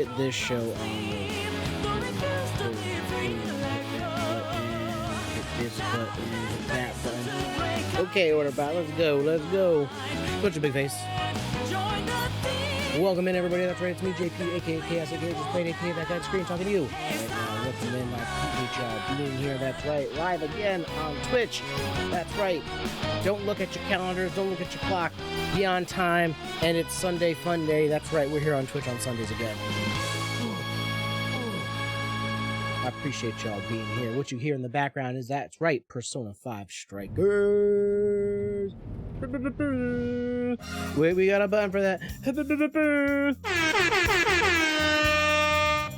hit this show on hit this button, hit that button. Okay, order bot, let's go. Put your big face. Welcome in, everybody. That's right, it's me, JP, aka Chaos, aka Just Played, aka That Guy Screen, talking to you. Right now, welcome in, I appreciate y'all being here. That's right, live again on Twitch. That's right. Don't look at your calendars, don't look at your clock. Be on time, and it's Sunday Fun Day. That's right, we're here on Twitch on Sundays again. I appreciate y'all being here. What you hear in the background is, that's right, Persona 5 Strikers. Wait, we got a button for that.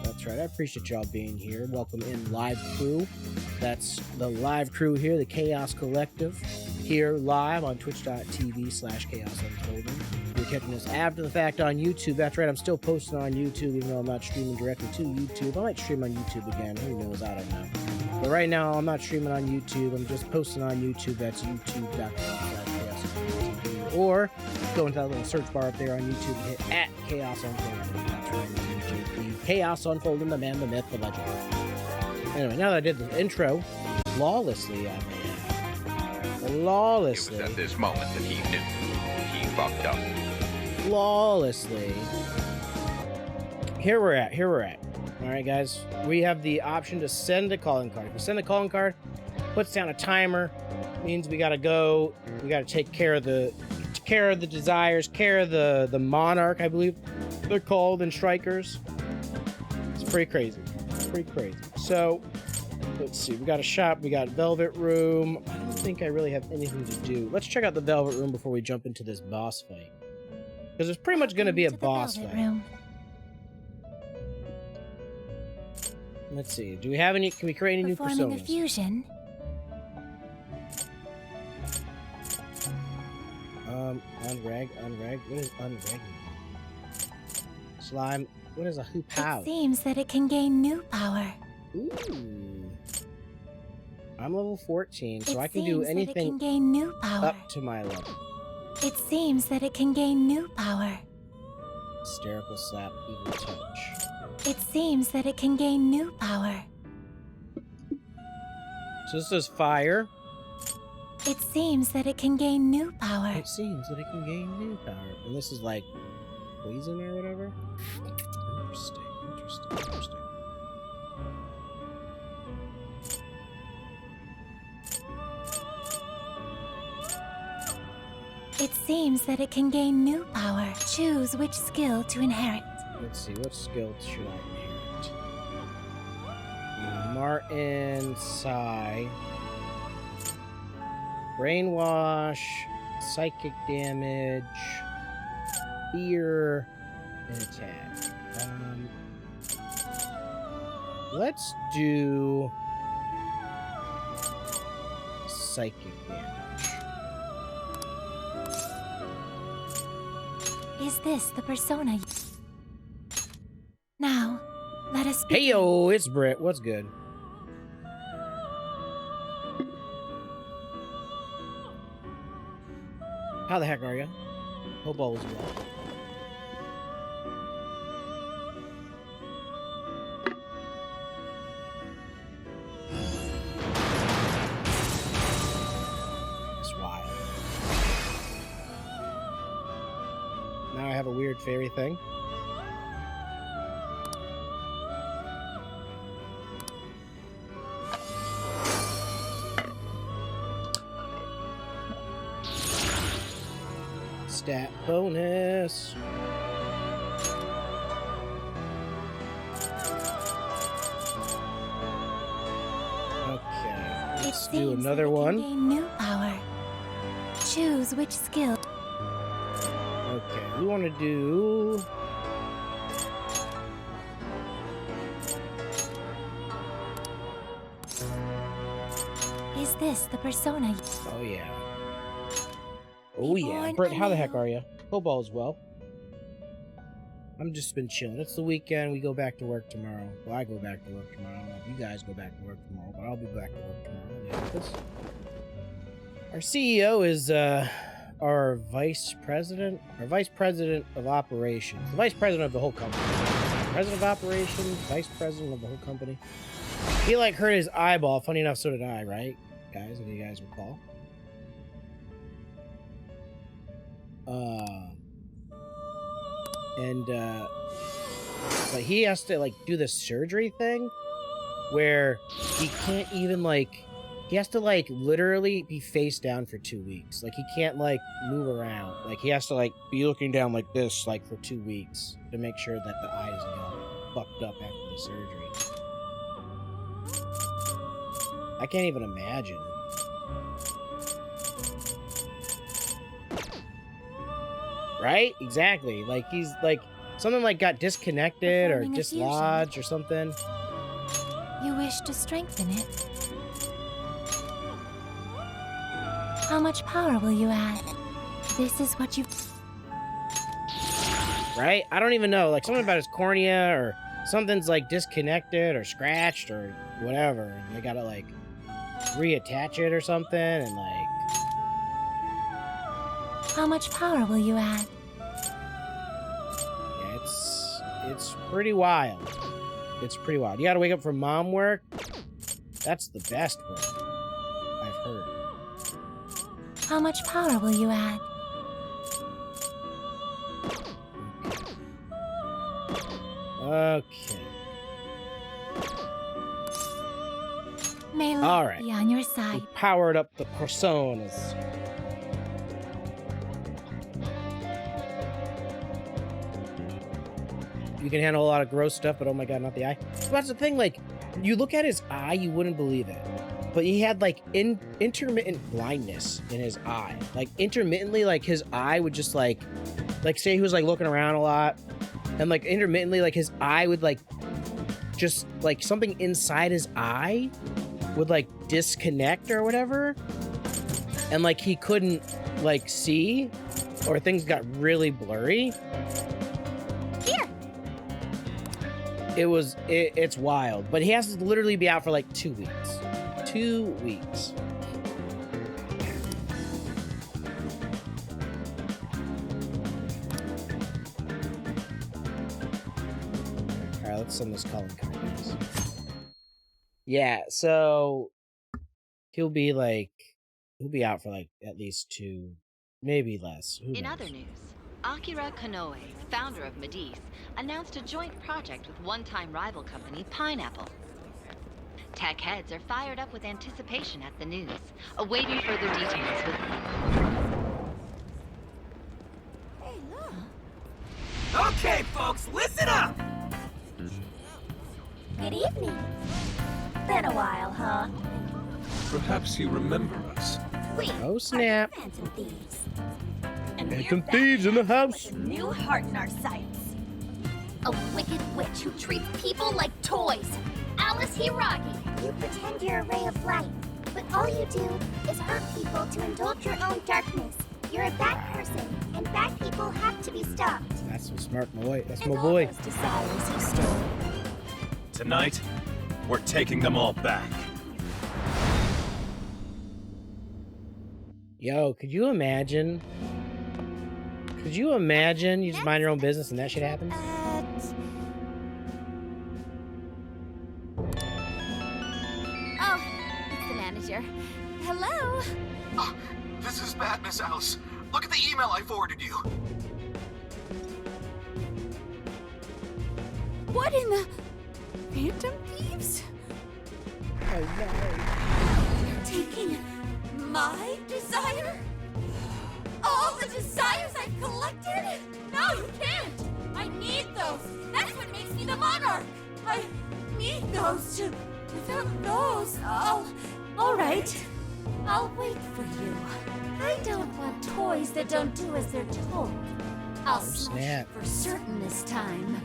That's right, I appreciate y'all being here. Welcome in, live crew. That's the live crew here, the Chaos Collective, here live on twitch.tv/Chaos Unfolding. You're catching us after the fact on YouTube. That's right, I'm still posting on YouTube, even though I'm not streaming directly to YouTube. I might stream on YouTube again, who knows, I don't know. But right now, I'm not streaming on YouTube, I'm just posting on YouTube. That's youtube.com/ChaosUnfolding. Or go into that little search bar up there on YouTube and hit at Chaos Unfolding. That's right, JP. Chaos Unfolding, the man, the myth, the legend. Anyway, now that I did the intro flawlessly, flawlessly. It was at this moment that he knew he fucked up. Flawlessly. Here we're at. All right, guys. We have the option to send a calling card. If we send a calling card, puts down a timer. Means we gotta go. We gotta take care of the desires, care of the monarch, I believe they're called in Strikers. It's pretty crazy. So, let's see. We got a shop. We got Velvet Room. I don't think I really have anything to do. Let's check out the Velvet Room before we jump into this boss fight. Because there's pretty much going to be a boss fight. Room. Let's see. Do we have any? Can we create any new personas? Performing a fusion. Unreg. What is unreg? Slime. What is a hoop how? It seems that it can gain new power. Ooh. I'm level 14, so I can do anything it can gain new power. Up to my level. It seems that it can gain new power. Hysterical slap, evil touch. It seems that it can gain new power. So this is fire. It seems that it can gain new power. It seems that it can gain new power. And this is like poison or whatever? Interesting. It seems that it can gain new power. Choose which skill to inherit. Let's see, what skill should I inherit? Martin, Psy, Brainwash, Psychic Damage, Fear, and Attack. Let's do Psychic Damage. Is this the persona? Now, let us begin. Hey yo, it's Britt. What's good? How the heck are you? Hope all is well. It's wild. Now I have a weird fairy thing. Stat bonus. Okay, let's do another one. Gain new power. Choose which skill. Okay, we want to do. Is this the persona? Oh yeah. Oh yeah, Britt, how the heck are you? Hope all is well. I'm just been chilling. It's the weekend. We go back to work tomorrow. Well, I go back to work tomorrow. I don't know if you guys go back to work tomorrow, but I'll be back to work tomorrow in the office. Our CEO is our vice president of operations, the vice president of the whole company. President of operations, vice president of the whole company. He like hurt his eyeball. Funny enough, so did I, right, guys? If you guys recall. But he has to like do this surgery thing where he can't even like, he has to like literally be face down for 2 weeks. Like he can't like move around. Like he has to like be looking down like this like for 2 weeks to make sure that the eye doesn't get fucked up after the surgery. I can't even imagine. Right? Exactly. Like he's like something like got disconnected or dislodged or something. You wish to strengthen it. How much power will you add? This is what you... Right? I don't even know. Like something about his cornea or something's like disconnected or scratched or whatever. And they gotta like reattach it or something and like... How much power will you add? Yeah, it's pretty wild. It's pretty wild. You gotta wake up from mom work. That's the best work I've heard. How much power will you add? Okay. May All luck right. be on your We side. powered up the personas. You can handle a lot of gross stuff, but oh my god, not the eye. That's the thing, like, you look at his eye, you wouldn't believe it. But he had, like, intermittent blindness in his eye. Like, intermittently, like, his eye would just, like, say he was, like, looking around a lot. And, like, intermittently, like, his eye would, like, just, like, something inside his eye would, like, disconnect or whatever. And, like, he couldn't, like, see. Or things got really blurry. Here. It's wild. But he has to literally be out for, like, 2 weeks. 2 weeks. Alright, let's send this calling card, guys. Yeah, so he'll be out for like at least 2, maybe less. Who In knows? other news, Akira Konoe, founder of Medice, announced a joint project with one-time rival company Pineapple. Tech heads are fired up with anticipation at the news, awaiting further details with... Hey, look. Okay, folks, listen up! Good evening. Been a while, huh? Perhaps you remember us. We Oh, snap. are the Phantom Thieves. And Phantom we're back thieves in the house. with a new heart in our sights. A wicked witch who treats people like toys. Alice Hiragi. You pretend you're a ray of light, but all you do is hurt people to indulge your own darkness. You're a bad person, and bad people have to be stopped. That's so smart, my boy. That's And my all boy. those desires you stole. Tonight, we're taking them all back. Yo, could you imagine? Could you imagine you just mind your own business and that shit happens? Oh, it's the manager. Hello. Oh, this is bad, Miss Alice. Look at the email I forwarded you. What in the... Phantom Thieves? Oh no. You're taking my desire? All the desires I've collected? No, you can't! I need those! That's what makes me the monarch! I need those to... Without those, all right. I'll wait for you. I don't want toys that don't do as they're told. I'll smash snap. for certain this time.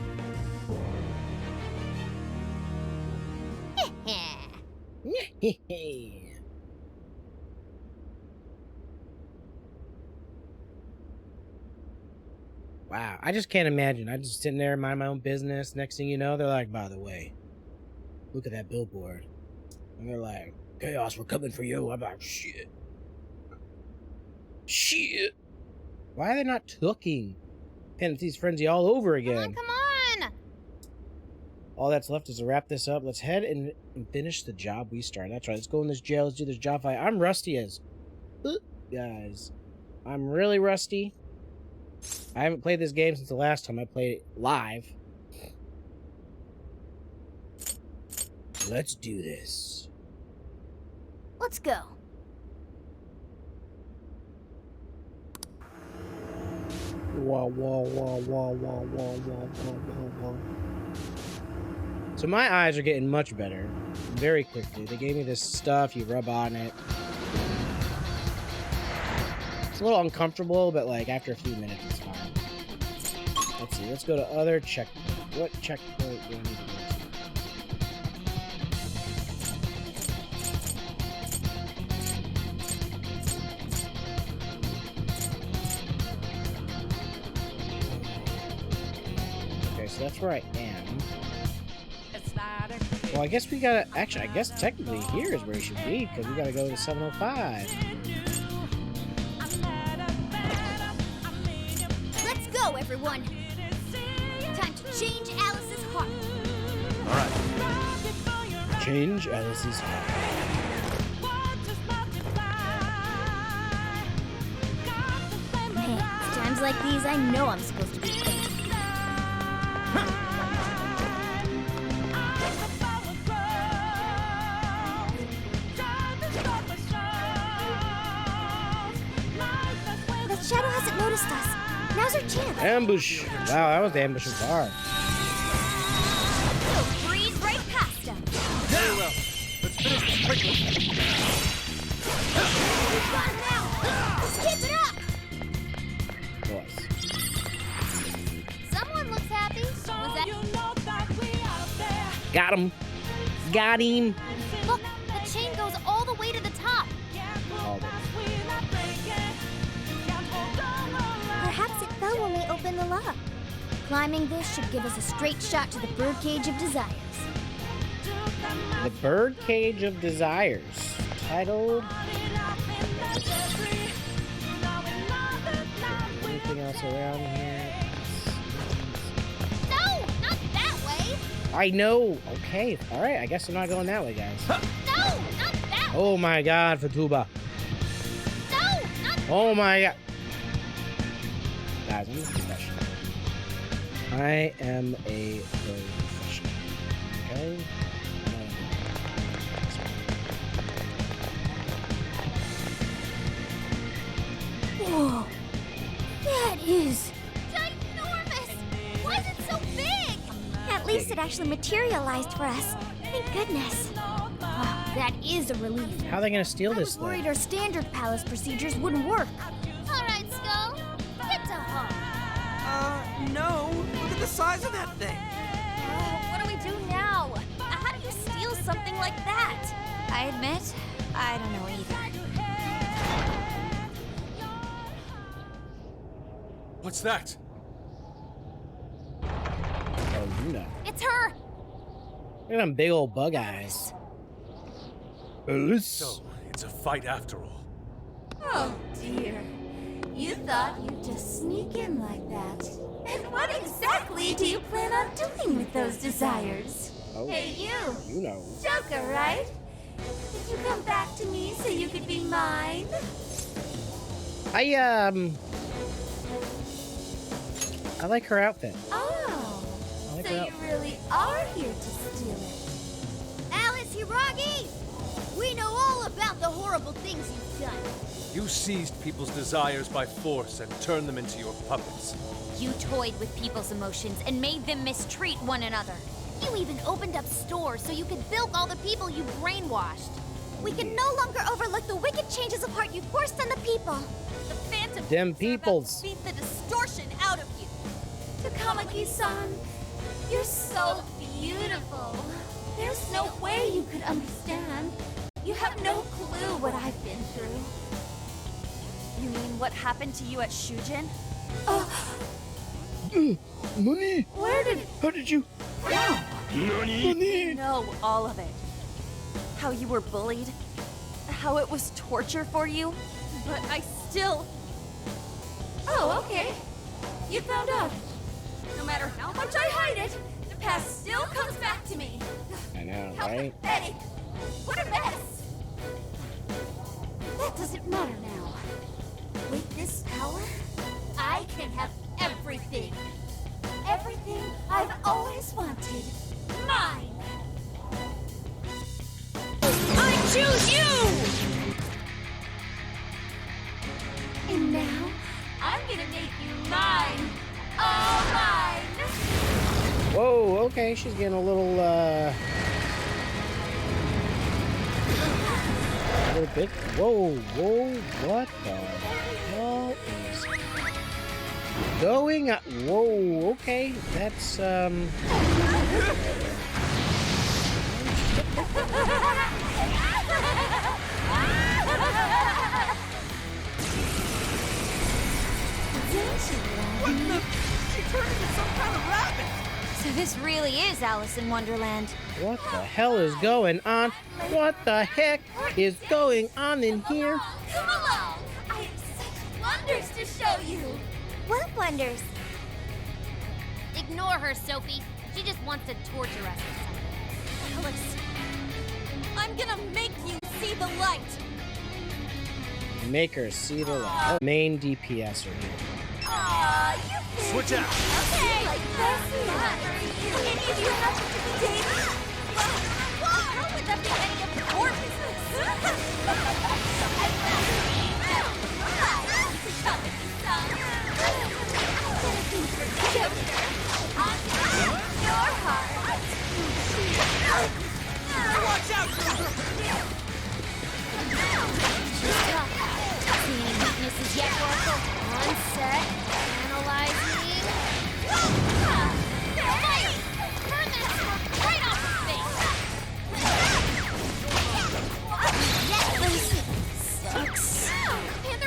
Wow, I just can't imagine. I just sitting there, mind my own business. Next thing you know, they're like, by the way, look at that billboard. And they're like, Chaos, we're coming for you. I'm like, shit. Shit. Why are they not talking Phantom Thieves Frenzy all over again? Come on! All that's left is to wrap this up. Let's head and finish the job we started. That's right. Let's go in this jail. Let's do this job fight. I'm rusty as... guys. I'm really rusty. I haven't played this game since the last time I played it live. Let's do this. Let's go. Whoa, whoa, whoa, whoa, whoa, whoa, whoa, whoa, whoa. So my eyes are getting much better very quickly. They gave me this stuff, you rub on it. It's a little uncomfortable, but like after a few minutes it's fine. Let's see, let's go to other checkpoint. What checkpoint do I need to go to? Okay, so that's where I am. Well, I guess we gotta... Actually, I guess technically here is where he should be, because we gotta go to 705. Let's go, everyone. Time to change Alice's heart. Alright. Change Alice's heart. Man, it's times like these I know I'm supposed to be thinking. Shadow hasn't noticed us. Now's our chance. Ambush! Wow, that was the ambush of bar. We'll breeze right past them. Very well. Let's finish this quickly. We've got him now. Let's keep it up. Boys. Someone looks happy. Was that... Got him! Got him! Look, the chain goes all the way to the top. All day. Perhaps it fell when we opened the lock. Climbing this should give us a straight shot to the birdcage of desires. The Birdcage of Desires. Titled... Anything else around here? No, not that way. I know! Okay, alright, I guess I'm not going that way, guys. No, not that way. Oh my god, Fatuba. No, not... Oh my god. Guys, I'm a professional. I am a professional. Okay? Whoa. That is... ginormous. Why is it so big? At least it actually materialized for us. Thank goodness. Wow, that is a relief. How are they gonna steal I this was thing? worried our standard palace procedures wouldn't work. All right, Skull. Get to home. No. Look at the size of that thing. What do we do now? How do you steal something like that? I admit, I don't know either. What's that? Oh, you know. It's her. Look at them big old bug eyes. Alice. So, it's a fight after all. Oh dear. You thought you'd just sneak in like that. And what exactly do you plan on doing with those desires? Oh, Hey you! you know. Joker, right? Did you come back to me so you could be mine? I like her outfit. Oh, I like so her you really are here to steal it. Alice Hiragi! We know all about the horrible things you've done. You seized people's desires by force and turned them into your puppets. You toyed with people's emotions and made them mistreat one another. You even opened up stores so you could bilk all the people you brainwashed. We can no longer overlook the wicked changes of heart you forced on the people. The phantom Them things are about to peoples. beat the distortion out of you. Takamaki-san, you're so beautiful. There's no way you could understand. You have no clue what I've been through. You mean what happened to you at Shujin? Money. Where did... How did you? Money. No, all of it. How you were bullied, how it was torture for you, but I still... Oh, okay. You found out. No matter how much I hide it, the past still comes back right? Eddie, what a mess! That doesn't matter now. With this power, I can have everything. Everything I've always wanted. Mine! I choose you! And now, I'm gonna make you mine. All mine! Whoa, okay, she's getting a little bit. Whoa, what the hell is going on? Whoa, okay, that's, What the? She turned into some kind of rabbit! So this really is Alice in Wonderland. what the hell is going on? What the heck is going on in here? Come along! I have such wonders to show you! What wonders? Ignore her, Sophie. She just wants to torture us or something. Alice, I'm gonna make you see the light! Make her see the light. Oh, main DPS are here. Aw, you think... Switch out. Okay, like this. Any of you have to date? How would that be any of your business? Your heart. Watch out! See any weaknesses yet, Oracle? On set, analyzing. Fire! Burn that smoke right off her face! Sucks.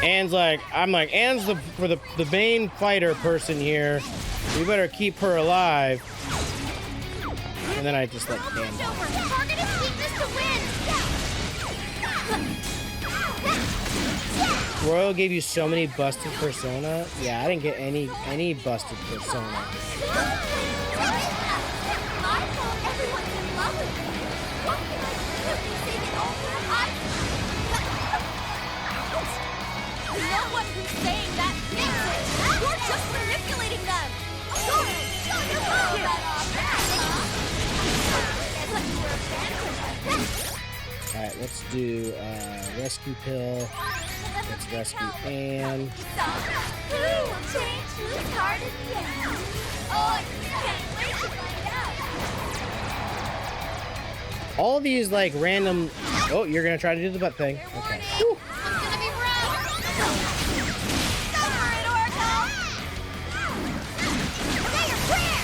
Anne's like, I'm like, Anne's the main fighter person here. We better keep her alive. And then I just let Anne. Target its weakness to win! Royal gave you so many busted persona. Yeah, I didn't get any busted persona. No one who's saying that means it! You're just manipulating them! Show your power right off! Alright, let's do rescue pill. Let's rescue Anne. Who will change whose heart in the end? Oh, I can't wait to find out! All these like random. Oh, you're gonna try to do the butt thing. Okay. Whew. It's gonna be rough! Go for it, Oracle! Say your prayer!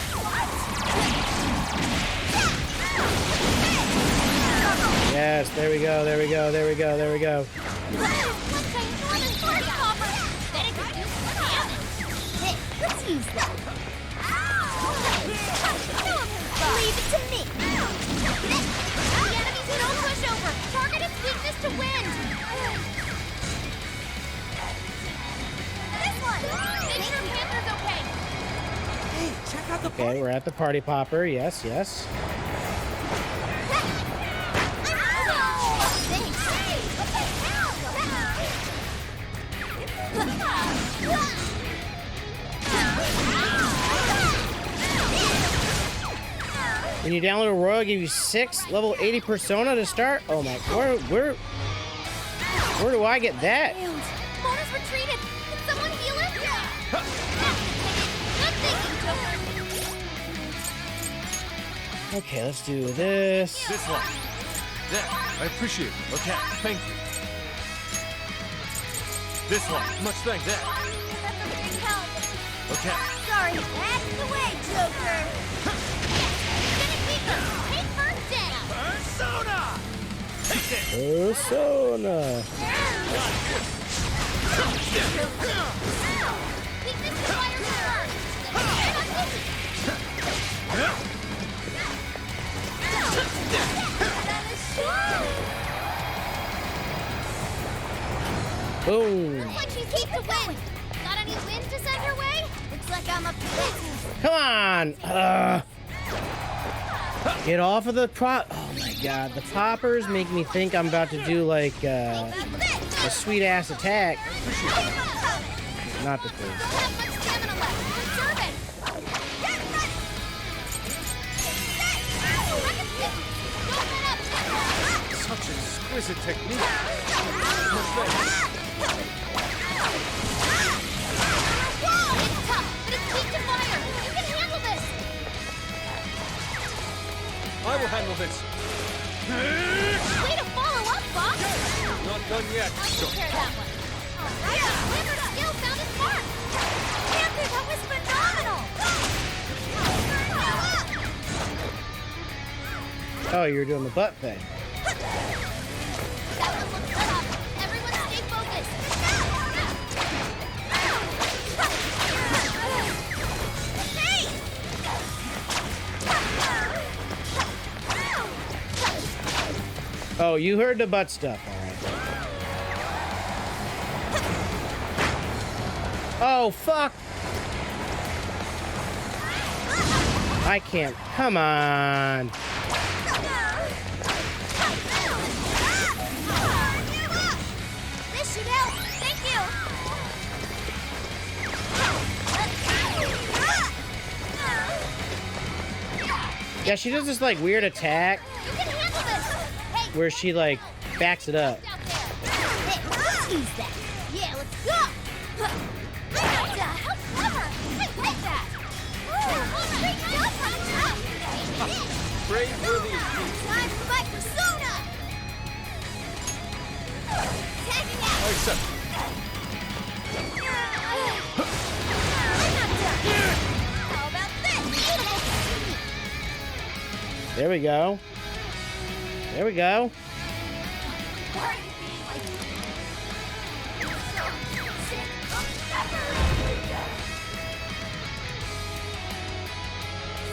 Yes, there we go, there we go, there we go, there we go. Let's use that. Leave it to me. The enemy's no pushover! Target its weakness to win! This one! Make sure Panther's okay! Hey, check out the Okay, we're at the party popper. Yes, yes. When you download a Royal, give you 6 level 80 persona to start. Oh my, where do I get that? Mona's retreated! Can someone heal him? Good thinking, Joker! Okay, let's do this. This one. There. I appreciate it. Okay. Thank you. This one. Much thanks. There. That's a big help. Okay. Sorry, that's the way, Joker. Take first down! Persona! Take it! Persona. Weakness to fire Boom. Looks like she's keep to win! Got any wind to send her way? Looks like I'm up to this. Come on. Get off of the Oh my god, the poppers make me think I'm about to do like a sweet ass attack. Not the case. Such exquisite technique. I will handle this. Way to follow up, Fox! Not done yet. I'll take care of that one. Alright, Sliver's skill found its mark! Panther, that was phenomenal! Oh, you're doing the butt thing. That one looks tough. Everyone stay focused. Oh, you heard the butt stuff, alright. Oh, fuck! I can't. Come on. This should help. Thank you. Yeah, she does this like weird attack You can handle this. Hey, where she like backs it up. out there. Hey, let's ease that. Yeah, let's go. How clever. I like that. Great job, Punch. Praiseworthy. Time to fight Persona. Tagging out. I accept. I'm not done. How about this? Beautiful. There we go. There we go. Why are you being like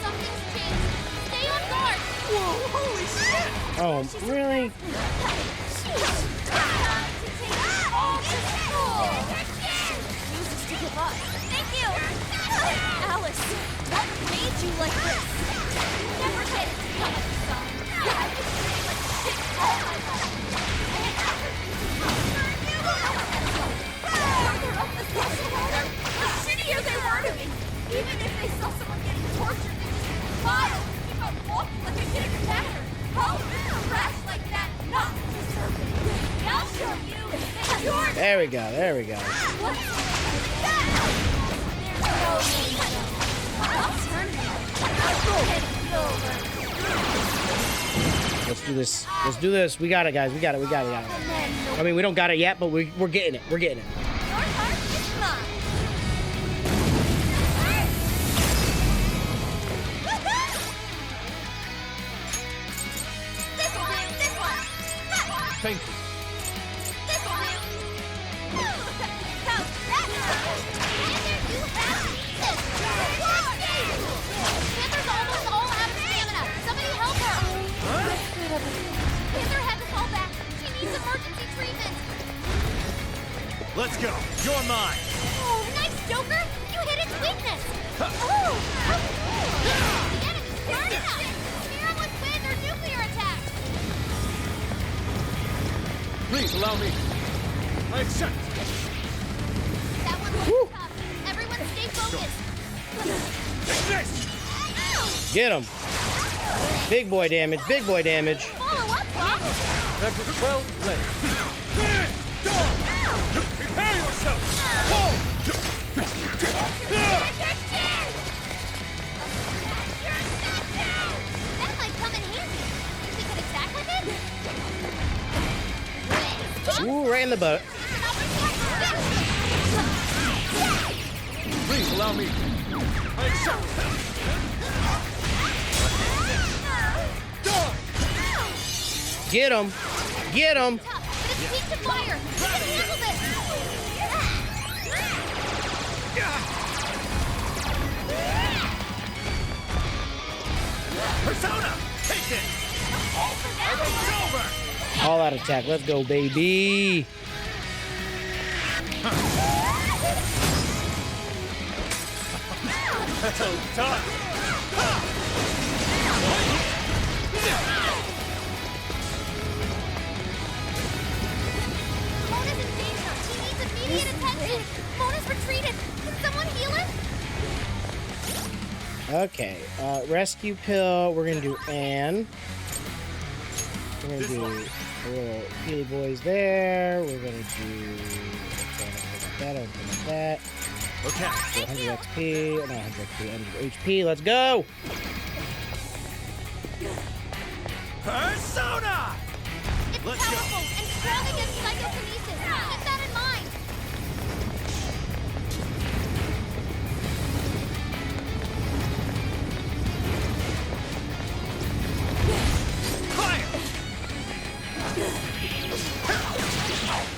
something's changed. Stay on guard. Whoa, holy shit! Oh, really? Refuses to give up. Thank you. Alice, what made you like this? You never said it to come at the sun. I've been feeling like shit all my life. Further up the social ladder, the shittier they were to me. Even if they saw someone getting tortured, they just smiled and keep on walking like a kid in a pattern. How trash like that not deserve it? I'll show you. There we go. There we go. What? Let's do this. Let's do this. We got it, guys. We got it. We got it. We got it. I mean, we don't got it yet, but we're getting it. We're getting it. Your heart is mine. This'll do. This one. Thank you. This'll do. How's that? And there you have this. Panther's almost all out of stamina. Somebody help her. Panther had to fall back. She needs emergency treatment. Let's go. You're mine. Oh, nice, Joker! You hit its weakness! Oh! The enemy's starting up! Smear him with wind or nuclear attacks! Please allow me. I accept. That one looks tough. Everyone stay focused! Take this. Get him. Big boy damage. Big boy damage. Follow up, Bob! That was well played. Prepare yourself. That might come in handy. We could attack with it? Ooh, right in the butt. Please allow me. I accept. Get him. Get him. But it's weak to fire. We can handle this. Persona, take it. It's over. All out attack. Let's go, baby. Well done. Okay, rescue pill. We're gonna do Anne. We're gonna do a little Healy Boys there. We're gonna do that. Okay. 100 XP, not 100 XP, 100 HP. Let's go! Persona! It's Let's go. powerful and strong against psychokinesis. Keep that in mind. Fire!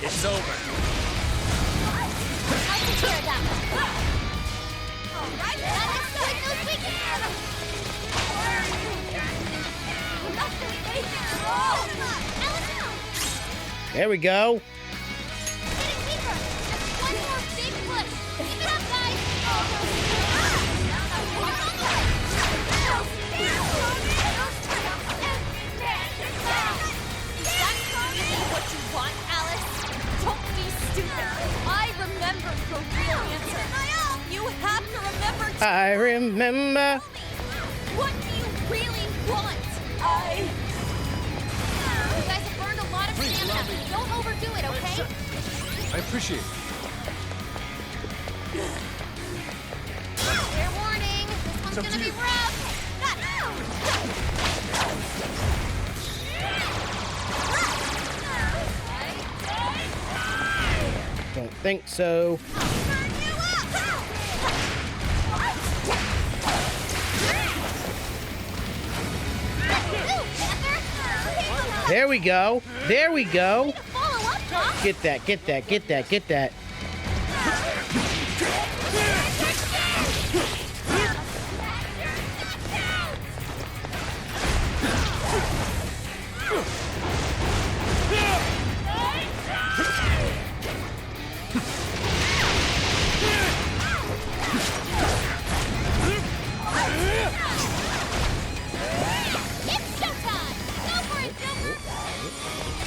It's over. I can clear that one. All right, let's go. Those weaknesses. Nothing making roll. There we go. Getting deeper. Just one more big push. Keep it up, guys. Is that what you want, Alice? Don't be stupid. I remember your real answer. You have to remember. I remember. What do you really want? You guys have burned a lot of stamina. Don't overdo it, okay? I appreciate it. Fair warning. This one's gonna be rough. Don't think so. There we go. There we go. Get that, get that, get that, get that.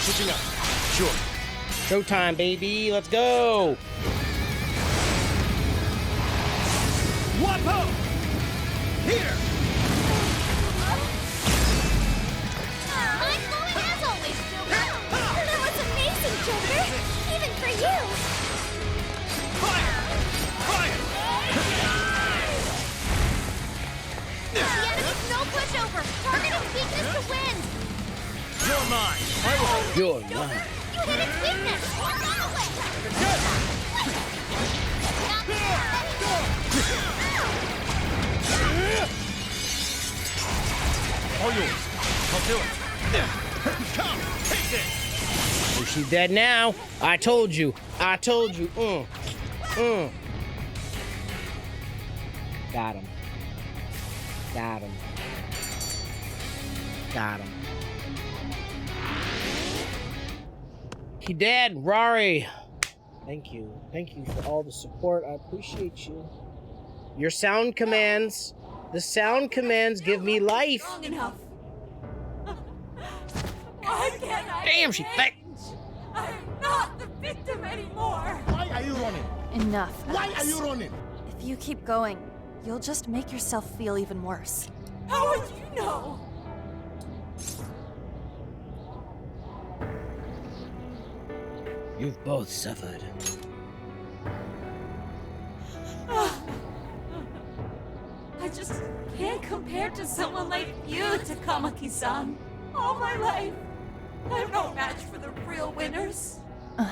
Switching up. Sure. Showtime, baby. Let's go. Wapo! Here! Mind-blowing as always, Joker. That was amazing, Joker. Even for you. Fire! Fire! The enemy's no pushover. Targeting weakness to win. You're mine. I will. You're Joker, mine. you hit its weakness. Run away. All yours. I'll do it. Come, take this. Oh, she's dead now. I told you. I told you. Got him. Got him. Got him. He dead, Rari. Thank you. Thank you for all the support. I appreciate you. Your sound commands, the sound commands give me life. Long enough. Why can't I? Damn, she thick. I'm not the victim anymore. Why are you running? Enough. Why Alice. are you running? If you keep going, you'll just make yourself feel even worse. How would you know? You've both suffered. I just can't compare to someone like you, Takamaki-san. All my life, I'm no match for the real winners. And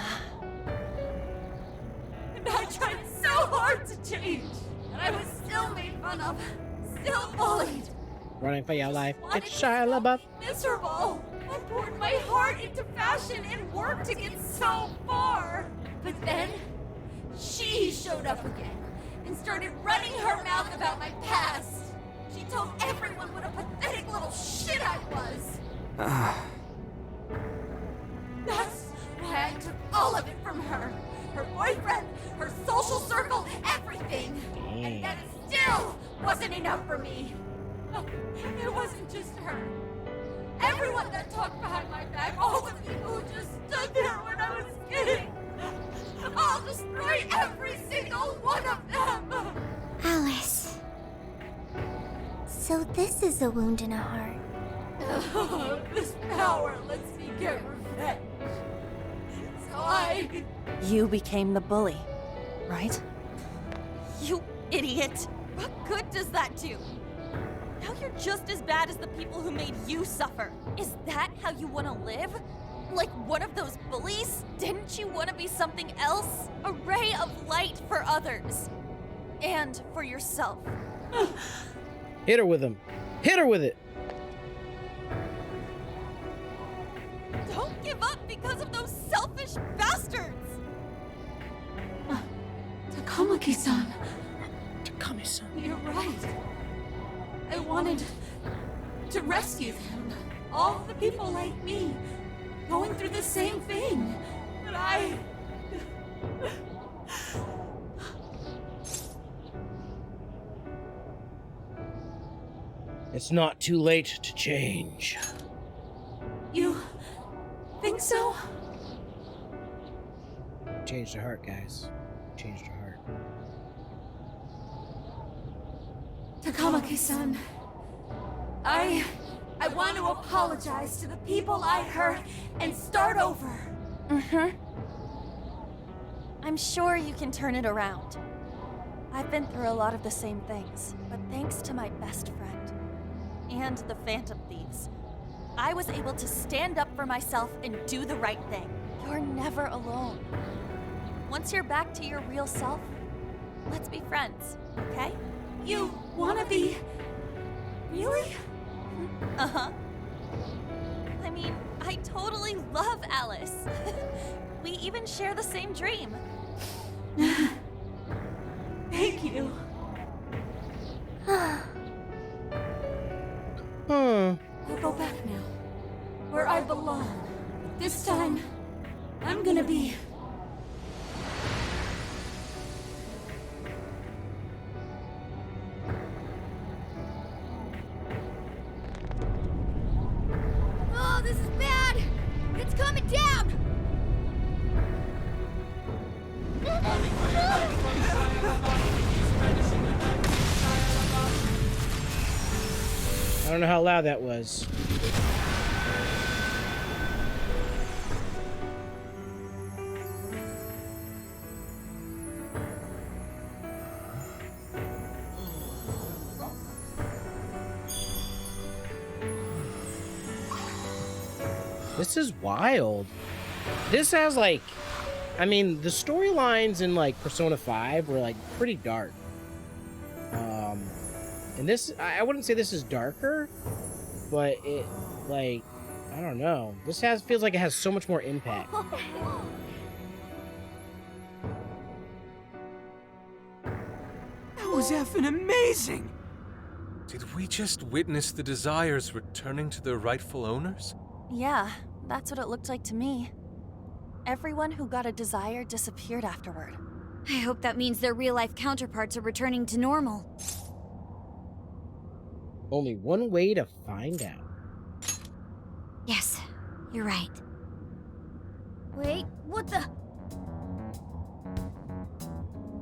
I tried so hard to change, and I was still made fun of, still bullied. Running for your life. Wanted It's to Shia stop LaBeouf. being miserable. I poured my heart into fashion and worked to get so far. But then, she showed up again and started running her mouth about my past. She told everyone what a pathetic little shit I was. That's why I took all of it from her. Her boyfriend, her social circle, everything. And that still wasn't enough for me. It wasn't just her. Everyone that talked behind my back, all the people who just stood there when I was kidding. I'll destroy every single one of them. Alice. So this is a wound in a heart. This power lets me get revenge. So You became the bully, right? You idiot! What good does that do? Now you're just as bad as the people who made you suffer. Is that how you want to live? Like one of those bullies? Didn't you want to be something else? A ray of light for others. And for yourself. Hit her with him. Hit her with it. Don't give up because of those selfish bastards! Takamaki-san, Takami-san. you're right. I wanted to rescue them. All the people like me, going through the same thing. But It's not too late to change. You think so? Changed her heart, guys. Changed her heart. Takamaki-san, I want to apologize to the people I hurt and start over. I'm sure you can turn it around. I've been through a lot of the same things, but thanks to my best friend and the Phantom Thieves, I was able to stand up for myself and do the right thing. You're never alone. Once you're back to your real self, let's be friends, okay? You wanna be... Really? Uh-huh. I mean, I totally love Alice. We even share the same dream. Thank you. I'll go back now, where I belong. This time, I'm gonna be... Oh, this is bad! It's coming down! I don't know how loud that was. This is wild. This has like, I mean, the storylines in like Persona 5 were like pretty dark. And this, I wouldn't say this is darker, but it, like, I don't know. This feels like it has so much more impact. That was effing amazing! Did we just witness the desires returning to their rightful owners? Yeah, that's what it looked like to me. Everyone who got a desire disappeared afterward. I hope that means their real-life counterparts are returning to normal. Only one way to find out. Yes, you're right. Wait, what the...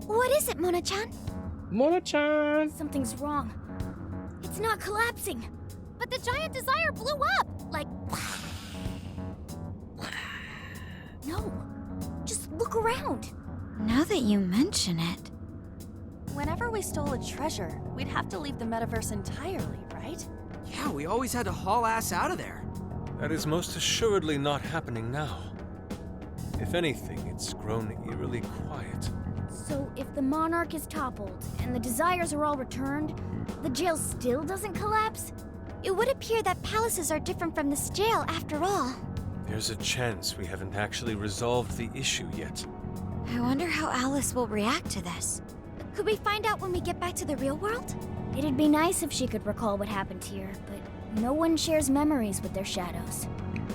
What is it, Mona-chan? Mona-chan! Something's wrong. It's not collapsing. But the giant desire blew up! Like... No. Just look around. Now that you mention it... Whenever we stole a treasure, we'd have to leave the metaverse entirely, right? Yeah, we always had to haul ass out of there. That is most assuredly not happening now. If anything, it's grown eerily quiet. So if the monarch is toppled and the desires are all returned, the jail still doesn't collapse? It would appear that palaces are different from this jail after all. There's a chance we haven't actually resolved the issue yet. I wonder how Alice will react to this. Could we find out when we get back to the real world? It'd be nice if she could recall what happened here, but no one shares memories with their shadows.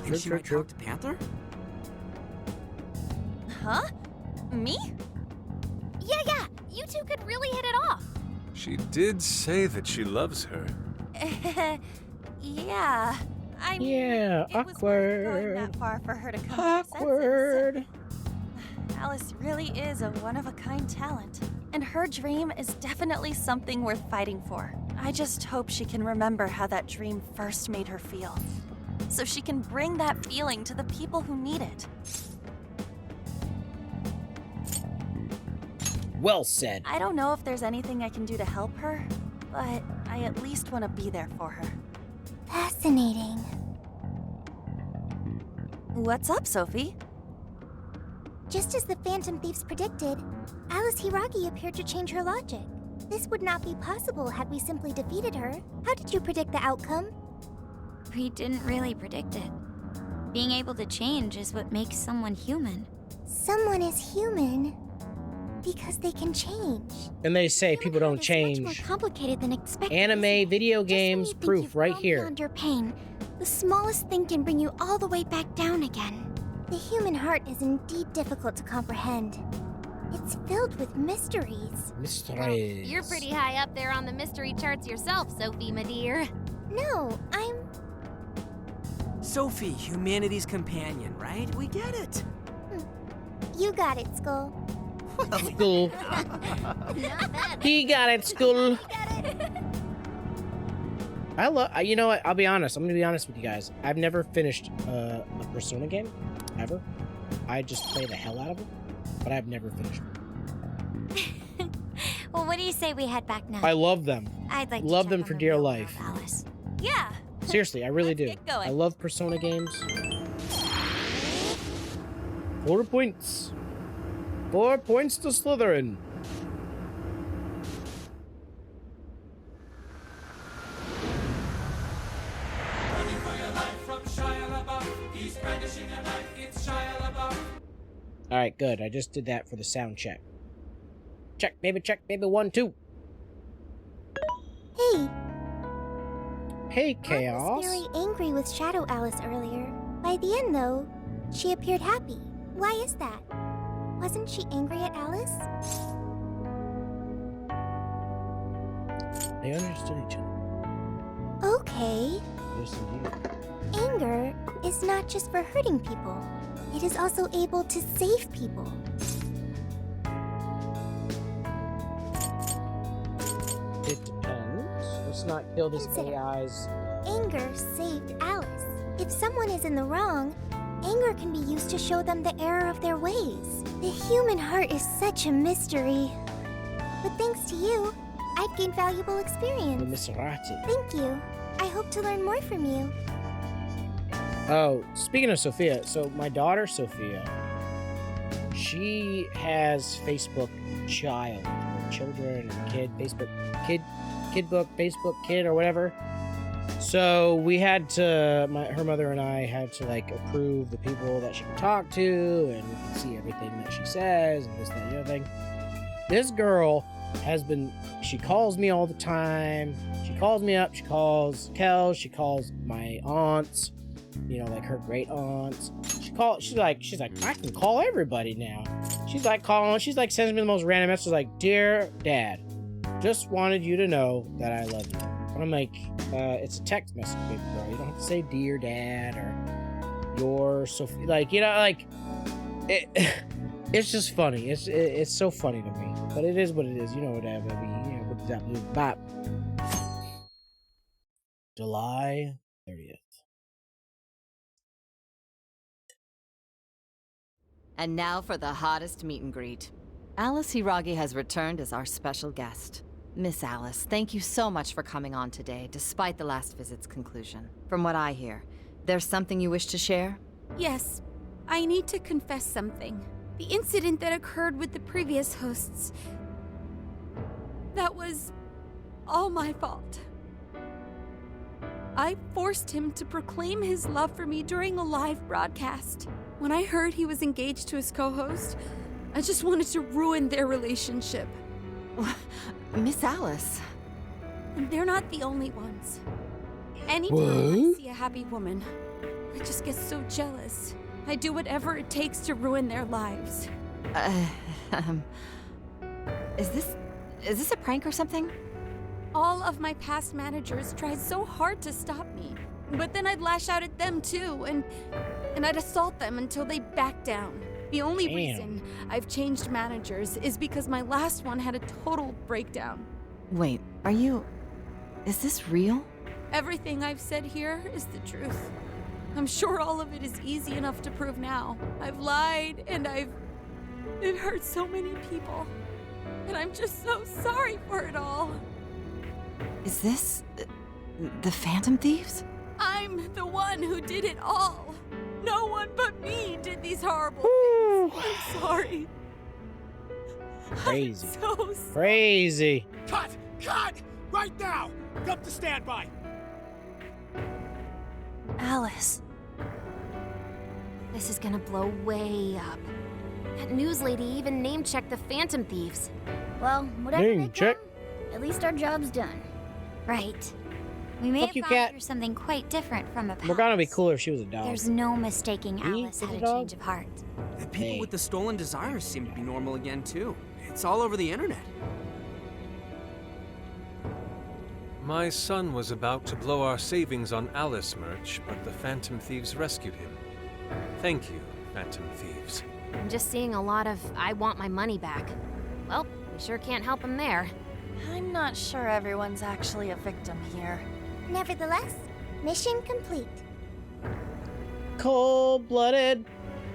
Think she might talk to Panther? Huh? Me? Yeah, you two could really hit it off. She did say that she loves her. Yeah. I mean, Yeah, it was worth going that awkward. far for her to come Awkward. to her senses. Alice really is a one-of-a-kind talent, and her dream is definitely something worth fighting for. I just hope she can remember how that dream first made her feel, so she can bring that feeling to the people who need it. Well said. I don't know if there's anything I can do to help her, but I at least want to be there for her. Fascinating. What's up, Sophie? Just as the Phantom Thieves predicted, Alice Hiragi appeared to change her logic. This would not be possible had we simply defeated her. How did you predict the outcome? We didn't really predict it. Being able to change is what makes someone human. Someone is human because they can change. And they say people don't change. Much more complicated than expected. Anime, video games, Just when you think proof you've right gone here. beyond your pain, the smallest thing can bring you all the way back down again. The human heart is indeed difficult to comprehend. It's filled with mysteries. Mysteries. You're pretty high up there on the mystery charts yourself, Sophie, my dear. No, I'm... Sophie, humanity's companion, right? We get it. You got it, Skull. Skull. He got it, Skull. I love. You know what? I'll be honest. I'm gonna be honest with you guys. I've never finished a Persona game, ever. I just play the hell out of them, but I've never finished them. Well, what do you say we head back now? I love them. I'd like to Love check them on for the dear real life. world, Alice. Yeah. Seriously, I really do. get going. I love Persona games. 4 points. 4 points to Slytherin. All right, good. I just did that for the sound check. Check, baby, 1, 2. Hey, Hey, I Chaos. was very angry with Shadow Alice earlier. By the end, though, she appeared happy. Why is that? Wasn't she angry at Alice? They understood each other. Okay. Yes, indeed. Anger is not just for hurting people. It is also able to save people. It depends. Let's not kill this Consider. AI's. Anger saved Alice. If someone is in the wrong, anger can be used to show them the error of their ways. The human heart is such a mystery. But thanks to you, I've gained valuable The experience. Miserati. Thank you. I hope to learn more from you. Oh, speaking of Sophia, so my daughter Sophia, she has Facebook Child, or children, or kid, Facebook kid book, Facebook kid, or whatever. So we had to, her mother and I had to like approve the people that she can talk to, and we can see everything that she says, and this, that, and the other thing. This girl has been, she calls me all the time. She calls me up, she calls Kel, she calls my aunts, you know, like her great aunts. She's like, I can call everybody now. She's like sends me the most random messages like, "Dear Dad, just wanted you to know that I love you." And I'm like, it's a text message, baby girl. You don't have to say "Dear Dad" or "Your Sophie." Like, you know, like it's just funny. It's so funny to me. But it is what it is. You know what I mean? You know what that blue bop. July 30th. And now for the hottest meet and greet. Alice Hiragi has returned as our special guest. Miss Alice, thank you so much for coming on today, despite the last visit's conclusion. From what I hear, there's something you wish to share? Yes, I need to confess something. The incident that occurred with the previous hosts. That was all my fault. I forced him to proclaim his love for me during a live broadcast. When I heard he was engaged to his co-host, I just wanted to ruin their relationship. Miss Alice. And they're not the only ones. Anytime I see a happy woman, I just get so jealous. I do whatever it takes to ruin their lives. Is this a prank or something? All of my past managers tried so hard to stop me. But then I'd lash out at them too, and I'd assault them until they backed down. The only reason I've changed managers is because my last one had a total breakdown. Wait, are you Is this real? Everything I've said here is the truth. I'm sure all of it is easy enough to prove now. I've lied and it hurt so many people. And I'm just so sorry for it all. Is this the Phantom Thieves? I'm the one who did it all. No one but me did these horrible things. I'm sorry. Crazy. I'm so sorry. Crazy. Cut! Cut! Right now! Come to standby! Alice. This is gonna blow way up. That news lady even name-checked the Phantom Thieves. Well, whatever they Name-check? come, at least our job's done. Right. We may Fuck have you, gone cat. through something quite different from a past. Morgana would be cooler if she was a dog. There's no mistaking Me Alice as had a a dog? change of heart. The people Hey. with the stolen desires seem to be normal again, too. It's all over the internet. My son was about to blow our savings on Alice merch, but the Phantom Thieves rescued him. Thank you, Phantom Thieves. I'm just seeing a lot of I want my money back. Well, we sure can't help him there. I'm not sure everyone's actually a victim here. Nevertheless, mission complete. Cold-blooded.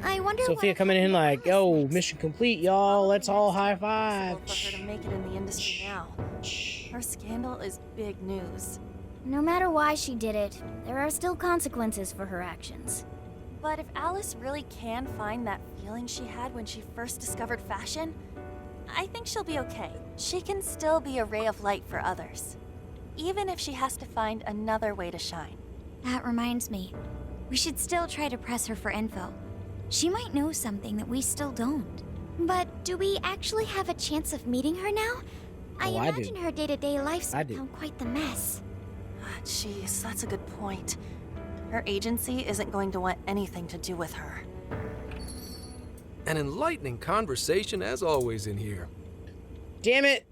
I wonder Sophia what coming in like, Alice yo, makes. mission complete, y'all. Let's all high five. For her to make it in the industry now. Her scandal is big news. No matter why she did it, there are still consequences for her actions. But if Alice really can find that feeling she had when she first discovered fashion, I think she'll be okay. She can still be a ray of light for others, even if she has to find another way to shine. That reminds me, we should still try to press her for info. She might know something that we still don't. But do we actually have a chance of meeting her now? I Oh, I do. imagine her day-to-day life's I do. become quite the mess. Jeez, that's a good point. Her agency isn't going to want anything to do with her. An enlightening conversation as always in here. Damn it.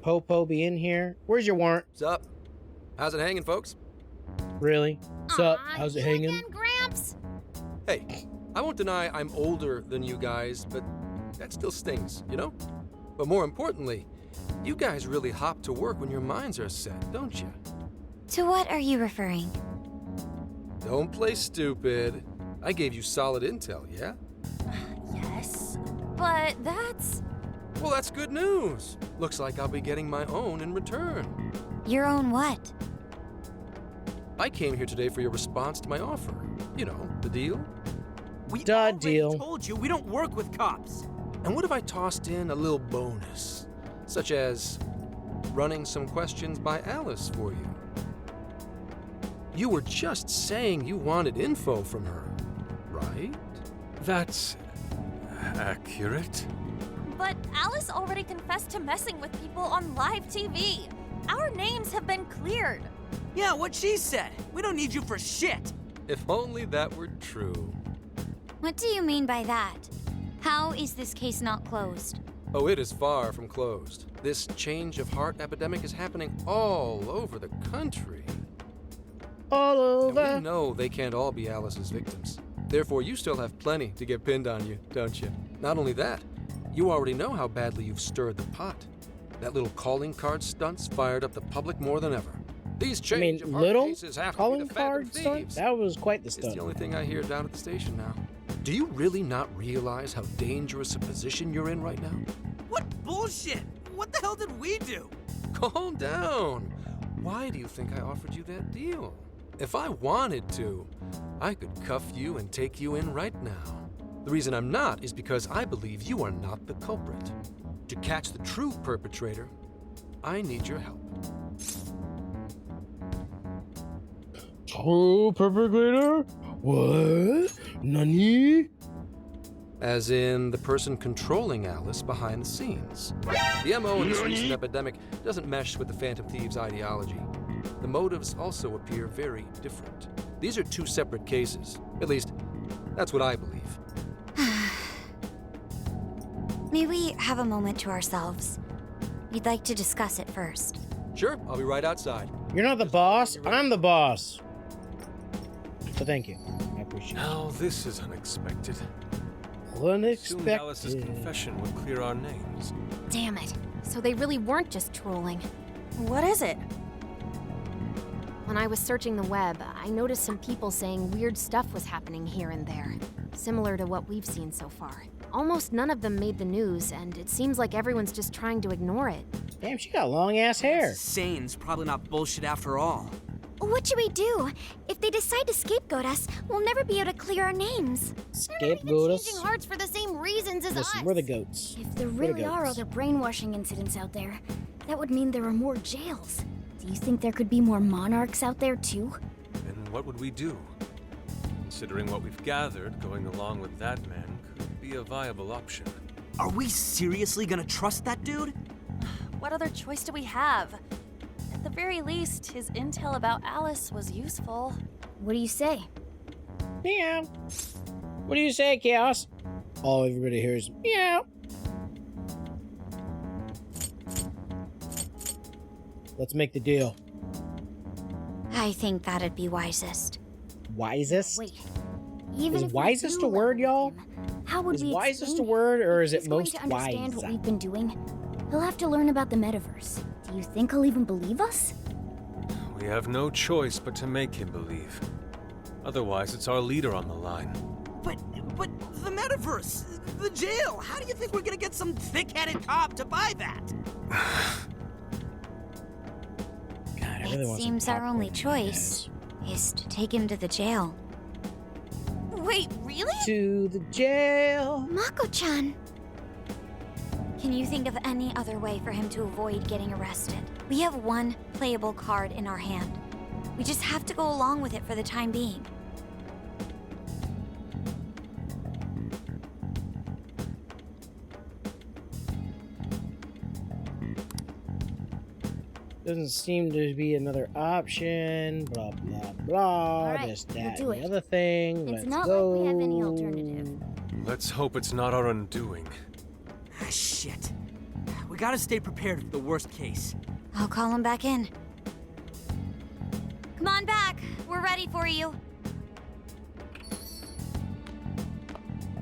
Popo be in here. Where's your warrant? What's up? How's it hanging, folks? Really? What's up? How's it hanging? Again, Gramps? Hey, I won't deny I'm older than you guys, but that still stings, you know? But more importantly, you guys really hop to work when your minds are set, don't you? To what are you referring? Don't play stupid. I gave you solid intel, yeah? Yes, but that's... Well, that's good news. Looks like I'll be getting my own in return. Your own what? I came here today for your response to my offer. You know, the deal? We Duh, already deal. told you we don't work with cops. And what if I tossed in a little bonus? Such as running some questions by Alice for you. You were just saying you wanted info from her, right? That's accurate. But Alice already confessed to messing with people on live TV. Our names have been cleared. Yeah, what she said. We don't need you for shit. If only that were true. What do you mean by that? How is this case not closed? Oh, it is far from closed. This change of heart epidemic is happening all over the country. All And we over. know they can't all be Alice's victims. Therefore, you still have plenty to get pinned on you, don't you? Not only that, you already know how badly you've stirred the pot. That little calling card stunt's fired up the public more than ever. These I mean, change of heart little cases have to be calling the Phantom card stunt? Thieves. That was quite the It's stunt. the only thing I hear down at the station now. Do you really not realize how dangerous a position you're in right now? What bullshit? What the hell did we do? Calm down. Why do you think I offered you that deal? If I wanted to, I could cuff you and take you in right now. The reason I'm not is because I believe you are not the culprit. To catch the true perpetrator, I need your help. True perpetrator? What? Nani? As in the person controlling Alice behind the scenes. The MO in this recent epidemic doesn't mesh with the Phantom Thieves' ideology. The motives also appear very different. These are two separate cases. At least, that's what I believe. May we have a moment to ourselves? We'd like to discuss it first. Sure, I'll be right outside. You're not the boss. I'm the boss. So thank you. I appreciate it. Now this is unexpected. Soon Alice's Unexpected. confession would clear our names. Damn it. So they really weren't just trolling. What is it? When I was searching the web, I noticed some people saying weird stuff was happening here and there, similar to what we've seen so far. Almost none of them made the news, and it seems like everyone's just trying to ignore it. Damn, she got long-ass hair. Sane's probably not bullshit after all. What should we do? If they decide to scapegoat us, we'll never be able to clear our names. Scapegoat us? Changing hearts for the same reasons as Listen, us. we're the goats. If there We're the really are goats. other brainwashing incidents out there, that would mean there are more jails. Do you think there could be more monarchs out there too? And what would we do? Considering what we've gathered, going along with that man could be a viable option. Are we seriously gonna trust that dude? What other choice do we have? At the very least, his intel about Alice was useful. What do you say? Meow. What do you say, Chaos? All everybody hears meow. Let's make the deal. I think that'd be wisest. Wisest? Wait. Even Is if we wisest do a word, let y'all? him, how would Is we wisest a explain word, or is If it he's going most to understand wise? what we've been doing? He'll have to learn about the metaverse. Do you think he'll even believe us? We have no choice but to make him believe. Otherwise, it's our leader on the line. But the metaverse, the jail. How do you think we're gonna get some thick-headed cop to buy that? God, I really It want some seems our only popcorn, choice is to take him to the jail. Wait, really? To the jail. Mako-chan. Can you think of any other way for him to avoid getting arrested? We have one playable card in our hand. We just have to go along with it for the time being. Doesn't seem to be another option. Blah blah blah. right, This, we'll that, do and it. the other thing. It's Let's not go. like we have any alternative. Let's hope it's not our undoing. Ah, shit. We gotta stay prepared for the worst case. I'll call him back in. Come on back. We're ready for you.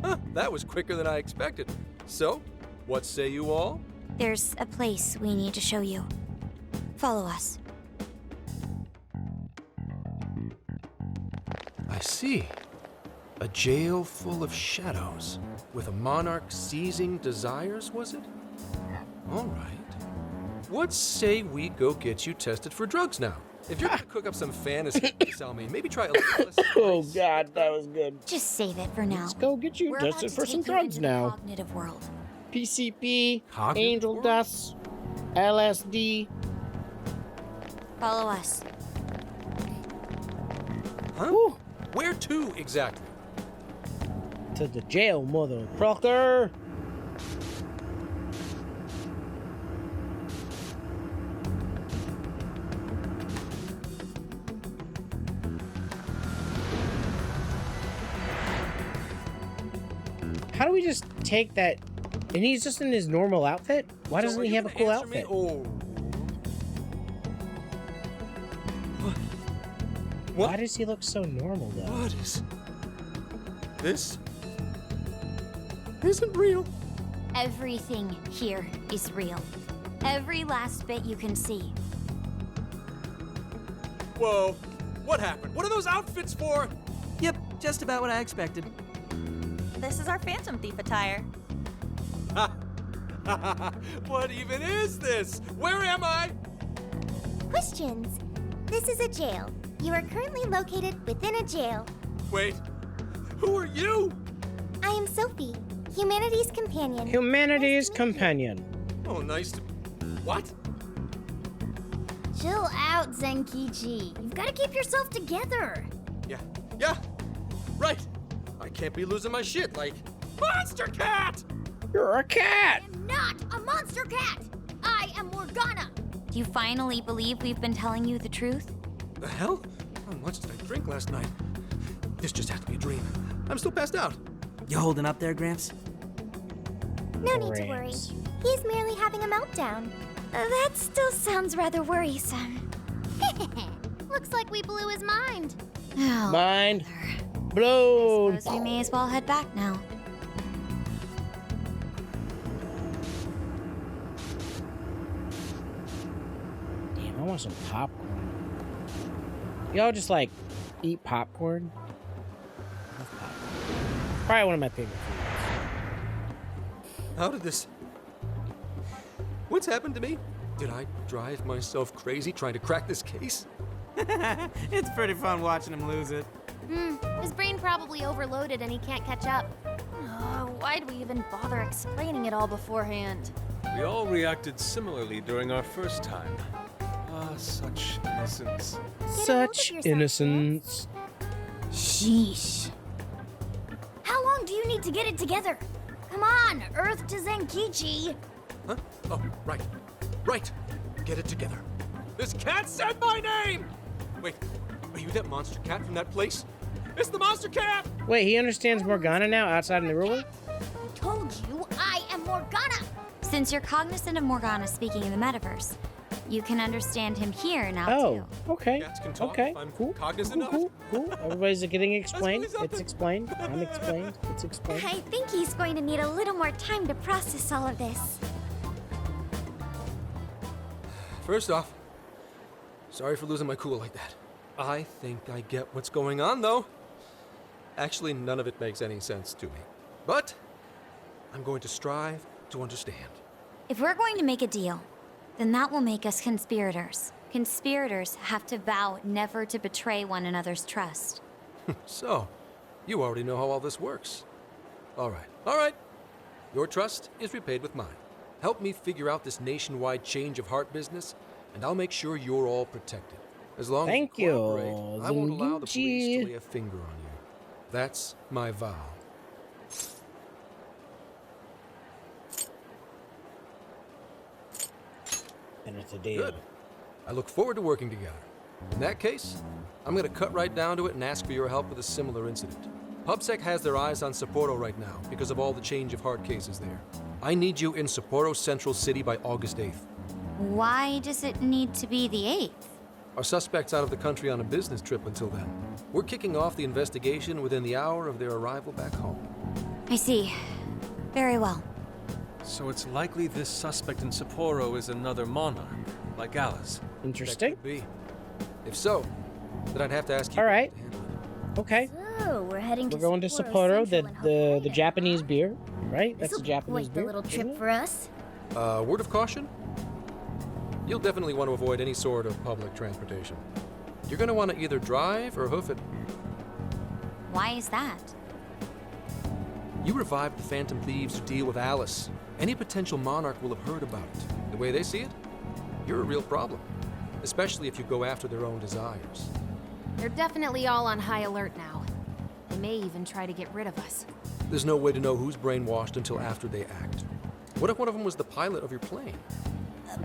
Huh, that was quicker than I expected. So, what say you all? There's a place we need to show you. Follow us. I see. A jail full of shadows, with a monarch seizing desires, was it? All right. What say we go get you tested for drugs now? If you're gonna cook up some fantasy, sell me, maybe try a little. Oh God, that was good. Just save it for now. Let's go get you We're about tested to for take some you drugs into the now. Cognitive world. PCP, Cognitive angel world? dust, LSD. Follow us. Huh? Woo. Where to exactly? To the jail, mother trucker. How do we just take that? And he's just in his normal outfit? Why So doesn't are he you have a gonna cool answer me, outfit? or- Why does he look so normal, though? What is this? Isn't real. Everything here is real. Every last bit you can see. Whoa. What happened? What are those outfits for? Yep, just about what I expected. This is our Phantom Thief attire. What even is this? Where am I? Questions. This is a jail. You are currently located within a jail. Wait. Who are you? I am Sophie, humanity's companion. Humanity's companion. Oh, nice to... What? Chill out, Zenkichi. You've got to keep yourself together. Yeah. Right. I can't be losing my shit like... Monster Cat! You're a cat! I'm not a monster cat. I am Morgana. Do you finally believe we've been telling you the truth? The hell? How much did I drink last night? This just has to be a dream. I'm still passed out. You holding up there, Gramps? No need to worry. He's merely having a meltdown. That still sounds rather worrisome. Looks like we blew his mind. Oh, Mind blown. suppose we may as well head back now. want some popcorn. Y'all just like eat popcorn? I love popcorn. Probably one of my favorite foods. How did this... What's happened to me? Did I drive myself crazy trying to crack this case? It's pretty fun watching him lose it. His brain probably overloaded and he can't catch up. Why'd we even bother explaining it all beforehand? We all reacted similarly during our first time. Ah, such innocence. Such innocence. Sheesh. How long do you need to get it together? Come on, Earth to Zenkichi. Huh? Oh, right. Right. Get it together. This cat said my name! Wait, are you that monster cat from that place? It's the monster cat! Wait, he understands Morgana now outside in the real world? I told you I am Morgana. Since you're cognizant of Morgana speaking in the metaverse, you can understand him here now too. Okay. Cats can talk. Okay. I'm Cool. cognizant of Cool. it. Cool. Everybody's getting explained. That's really It's explained. I'm explained. It's explained. I think he's going to need a little more time to process all of this. First off, sorry for losing my cool like that. I think I get what's going on, though. Actually, none of it makes any sense to me. But I'm going to strive to understand. If we're going to make a deal, then that will make us conspirators. Conspirators have to vow never to betray one another's trust. So, you already know how all this works. All right. Your trust is repaid with mine. Help me figure out this nationwide change of heart business, and I'll make sure you're all protected. As long as you cooperate, I won't allow the police to lay a finger on you. That's my vow. And it's a deal. Good. I look forward to working together. In that case, I'm going to cut right down to it and ask for your help with a similar incident. PubSec has their eyes on Sapporo right now because of all the change of heart cases there. I need you in Sapporo Central City by August 8th. Why does it need to be the 8th? Our suspect's out of the country on a business trip until then. We're kicking off the investigation within the hour of their arrival back home. I see. Very well. So it's likely this suspect in Sapporo is another monarch, like Alice. Interesting. That could be. If so, then I'd have to ask you. All right. Okay. So we're heading We're going to Sapporo, the Japanese beer, right? That's the Japanese quite beer. the little trip for us. Word of caution? You'll definitely want to avoid any sort of public transportation. You're going to want to either drive or hoof it. Why is that? You revived the Phantom Thieves' deal with Alice. Any potential monarch will have heard about it. The way they see it, you're a real problem. Especially if you go after their own desires. They're definitely all on high alert now. They may even try to get rid of us. There's no way to know who's brainwashed until after they act. What if one of them was the pilot of your plane?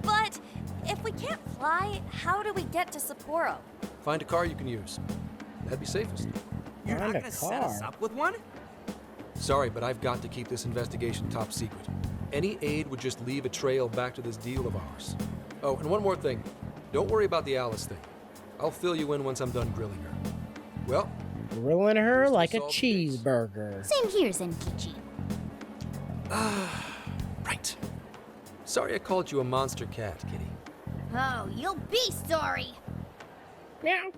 But if we can't fly, how do we get to Sapporo? Find a car you can use. That'd be safest. You're Find not a gonna set us car. up with one? Sorry, but I've got to keep this investigation top secret. Any aid would just leave a trail back to this deal of ours. Oh, and one more thing. Don't worry about the Alice thing. I'll fill you in once I'm done grilling her. Well, Grilling her like a solve the case. cheeseburger. Same here, Zenkichi. Right. Sorry I called you a monster cat, kitty. Oh, you'll be sorry. Meow.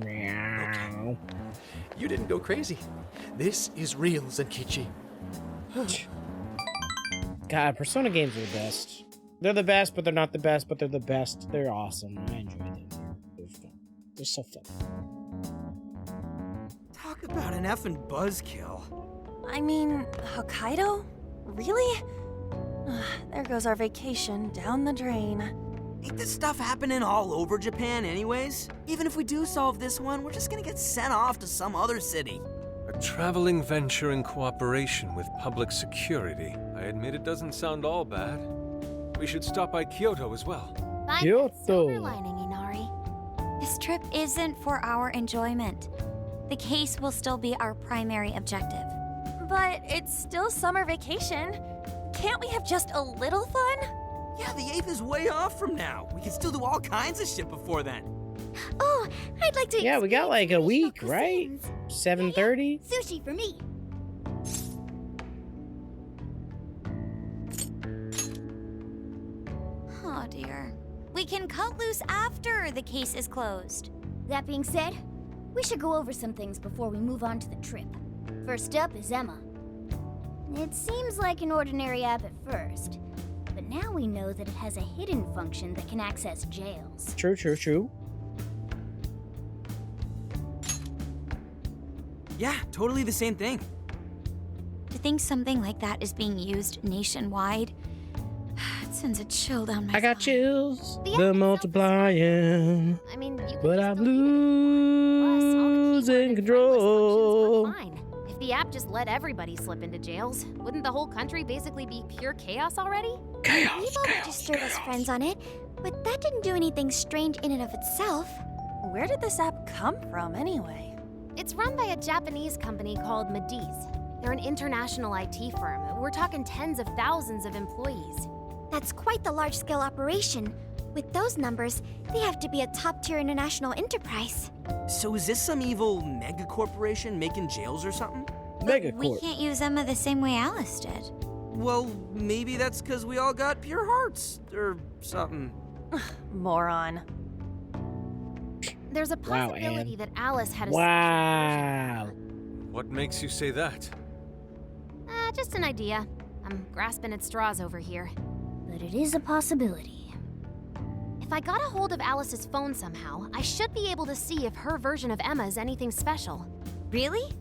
Meow. You didn't go crazy. This is real, Zenkichi. God, Persona games are the best. They're the best, but they're not the best, but they're the best. They're awesome. I enjoy them. They're fun. They're so fun. Talk about an effing buzzkill. I mean, Hokkaido? Really? There goes our vacation down the drain. Ain't this stuff happening all over Japan anyways? Even if we do solve this one, we're just gonna get sent off to some other city. A traveling venture in cooperation with public security. I admit it doesn't sound all bad. We should stop by Kyoto as well. Find Kyoto. that silver lining, Inari. This trip isn't for our enjoyment. The case will still be our primary objective. But it's still summer vacation. Can't we have just a little fun? Yeah, the 8th is way off from now. We can still do all kinds of shit before then. Oh, I'd like to. Yeah, we got like a week, right? cuisines. 7:30. Sushi for me. Oh dear. We can cut loose after the case is closed. That being said, we should go over some things before we move on to the trip. First up is Emma. It seems like an ordinary app at first, but now we know that it has a hidden function that can access jails. True. Yeah, totally the same thing. To think something like that is being used nationwide, it sends a chill down my spine. I got chills. The multiplying. I mean, you but I'm losing control. Fine. If the app just let everybody slip into jails, wouldn't the whole country basically be pure chaos already? We've all registered as friends on it, but that didn't do anything strange in and of itself. Where did this app come from, anyway? It's run by a Japanese company called Mediz. They're an international IT firm. We're talking tens of thousands of employees. That's quite the large-scale operation. With those numbers, they have to be a top-tier international enterprise. So is this some evil mega corporation making jails or something? We can't use Emma the same way Alice did. Well, maybe that's because we all got pure hearts, or something. Moron. There's a possibility Anne. that Alice had a Wow. What makes you say that? just an idea. I'm grasping at straws over here. But it is a possibility. If I got a hold of Alice's phone somehow, I should be able to see if her version of Emma is anything special. Really?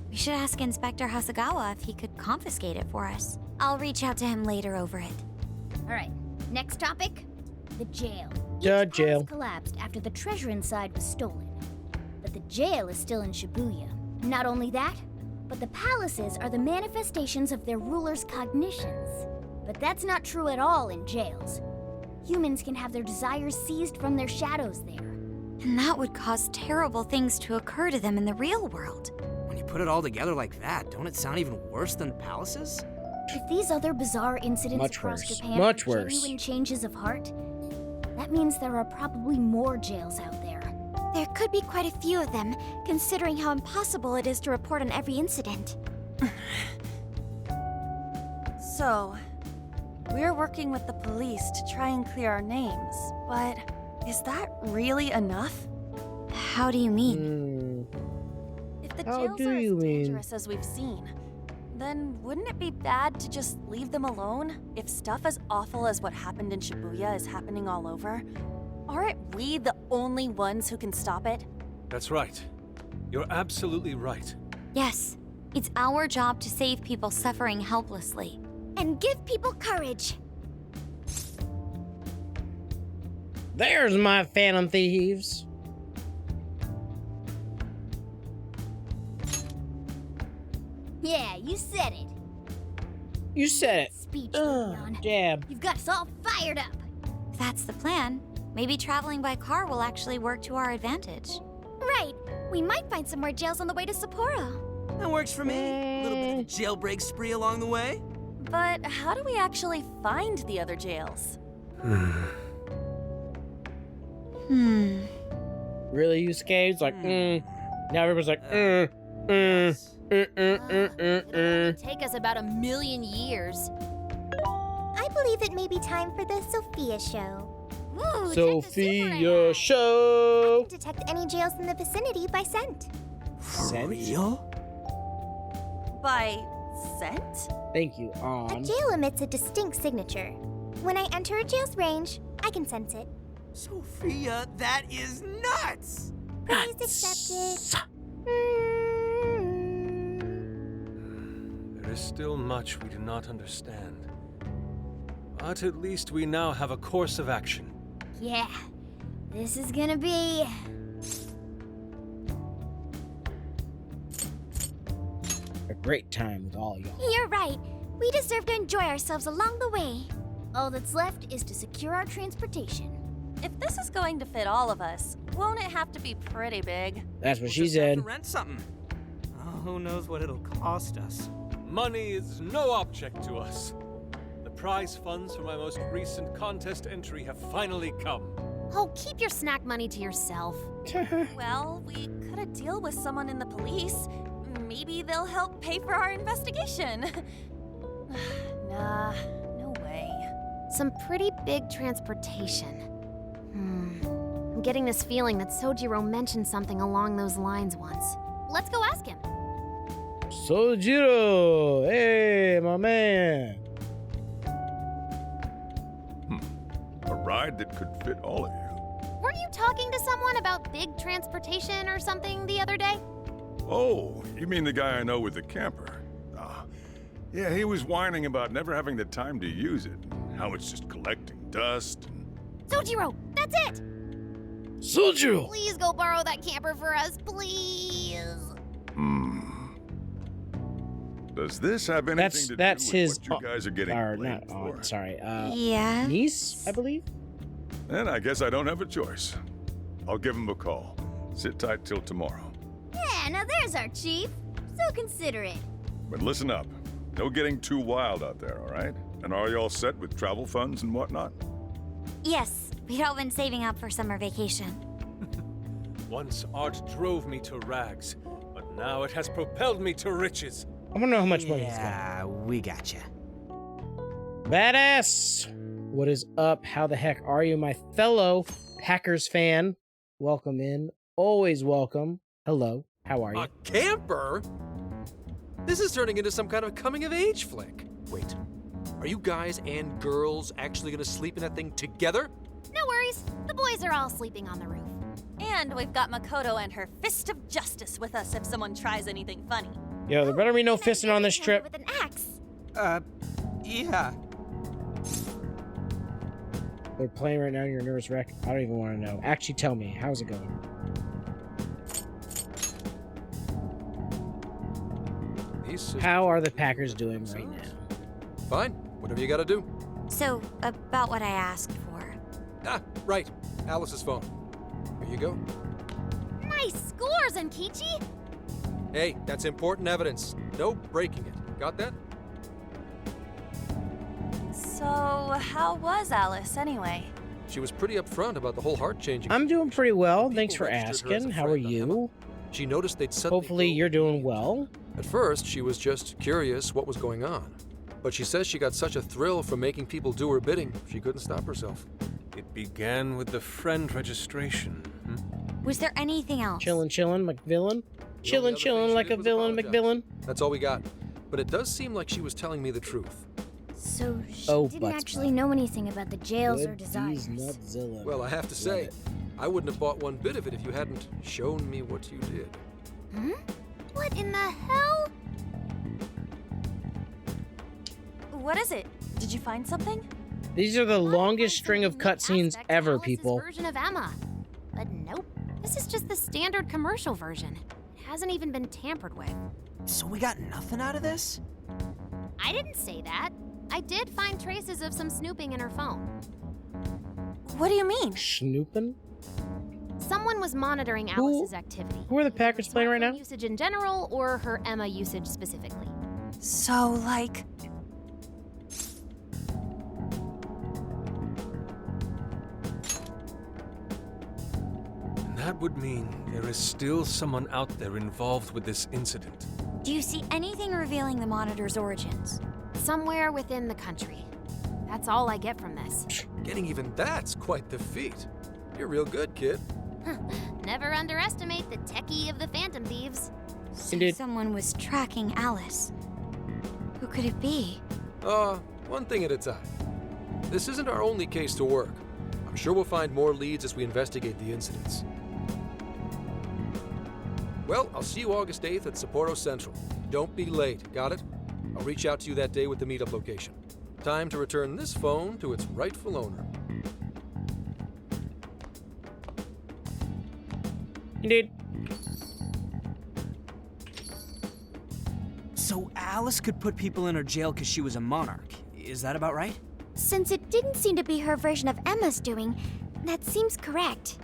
We should ask Inspector Hasagawa if he could confiscate it for us. I'll reach out to him later over it. All right, next topic. The jail. The Each jail. palace collapsed after the treasure inside was stolen. But the jail is still in Shibuya. Not only that, but the palaces are the manifestations of their rulers' cognitions. But that's not true at all in jails. Humans can have their desires seized from their shadows there. And that would cause terrible things to occur to them in the real world. When you put it all together like that, don't it sound even worse than palaces? If these other bizarre incidents Much across worse. Japan Much are worse. genuine changes of heart, that means there are probably more jails out there. There could be quite a few of them, considering how impossible it is to report on every incident. So, we're working with the police to try and clear our names, but is that really enough? How do you mean? If the How jails do are as you mean? dangerous as we've seen, then wouldn't it be bad to just leave them alone if stuff as awful as what happened in Shibuya is happening all over? Aren't we the only ones who can stop it? That's right. You're absolutely right. Yes, it's our job to save people suffering helplessly. And give people courage. There's my Phantom Thieves. Yeah, you said it. You said it. Speech, Ugh, Leon. damn. You've got us all fired up. If that's the plan, maybe traveling by car will actually work to our advantage. Right. We might find some more jails on the way to Sapporo. That works for me. A little bit of a jailbreak spree along the way. But how do we actually find the other jails? Really, you Scades? Like, Now everyone's like, It'll take us about 1,000,000 years. I believe it may be time for the Sophia show. Ooh, Sophia Show. I can detect any jails in the vicinity by scent. Scent? Real? By scent? Thank you, A jail emits a distinct signature. When I enter a jail's range, I can sense it. Sophia, that is nuts! Please accept it. There is still much we do not understand. But at least we now have a course of action. Yeah. This is gonna be... a great time with all y'all. You're right. We deserve to enjoy ourselves along the way. All that's left is to secure our transportation. If this is going to fit all of us, won't it have to be pretty big? That's what We'll she just have said. to rent something. Oh, who knows what it'll cost us? Money is no object to us. The prize funds for my most recent contest entry have finally come. Oh, keep your snack money to yourself. Well, we could a deal with someone in the police. Maybe they'll help pay for our investigation. Nah, no way. Some pretty big transportation. I'm getting this feeling that Sojiro mentioned something along those lines once. Let's go ask him. Sojiro! Hey, my man! A ride that could fit all of you. Weren't you talking to someone about big transportation or something the other day? Oh, you mean the guy I know with the camper? Yeah, he was whining about never having the time to use it. How it's just collecting dust. Sojiro, that's it! Sojiro! Please go borrow that camper for us, please. Does this have anything to do with his, what you guys are getting blamed for? Sorry. Yes? Niece, I believe? Then I guess I don't have a choice. I'll give him a call. Sit tight till tomorrow. Yeah, now there's our chief. So considerate. But listen up. No getting too wild out there, all right? And are you all set with travel funds and whatnot? Yes, we'd all been saving up for summer vacation. Once art drove me to rags, but now it has propelled me to riches. I wanna know how much money he's got. Yeah, we gotcha. Badass! What is up? How the heck are you, my fellow Packers fan? Welcome in. Always welcome. Hello. How are you? A camper? This is turning into some kind of coming-of-age flick. Wait, are you guys and girls actually gonna sleep in that thing together? No worries. The boys are all sleeping on the roof. And we've got Makoto and her fist of justice with us if someone tries anything funny. Yo, there better be no fisting on this trip. With an axe. Yeah. They're playing right now, you're a nervous wreck. I don't even want to know. Actually, tell me, how's it going? How are the Packers doing right now? Fine, whatever you gotta do. So, about what I asked for. Ah, right. Alice's phone. Here you go. Nice scores, Enkichi! Hey, that's important evidence. No breaking it. Got that? So, how was Alice anyway? She was pretty upfront about the whole heart-changing. I'm doing pretty well. Thanks for asking. How are you? She noticed they'd suddenly... Hopefully you're doing well. At first, she was just curious what was going on. But she says she got such a thrill from making people do her bidding, she couldn't stop herself. It began with the friend registration. Was there anything else? Chillin', McVillain. Chillin' like a villain, McVillain. That's all we got. But it does seem like she was telling me the truth. So she didn't actually know anything about the jails or desires. Well, I have to say, I wouldn't have bought one bit of it if you hadn't shown me what you did. Hmm? What in the hell? What is it? Did you find something? These are the longest string of cutscenes ever, people. Version of Emma. But nope. This is just the standard commercial version. It hasn't even been tampered with. So we got nothing out of this? I didn't say that. I did find traces of some snooping in her phone. What do you mean? Snooping? Someone was monitoring Alice's activity. Who are the Packers playing right now? Usage in general or her Emma usage specifically. So, like... That would mean there is still someone out there involved with this incident. Do you see anything revealing the monitor's origins? Somewhere within the country. That's all I get from this. Getting even that's quite the feat. You're real good, kid. Never underestimate the techie of the Phantom Thieves. So someone was tracking Alice. Who could it be? One thing at a time. This isn't our only case to work. I'm sure we'll find more leads as we investigate the incidents. Well, I'll see you August 8th at Sapporo Central. Don't be late, got it? I'll reach out to you that day with the meetup location. Time to return this phone to its rightful owner. Indeed. So Alice could put people in her jail because she was a monarch. Is that about right? Since it didn't seem to be her version of Emma's doing, that seems correct.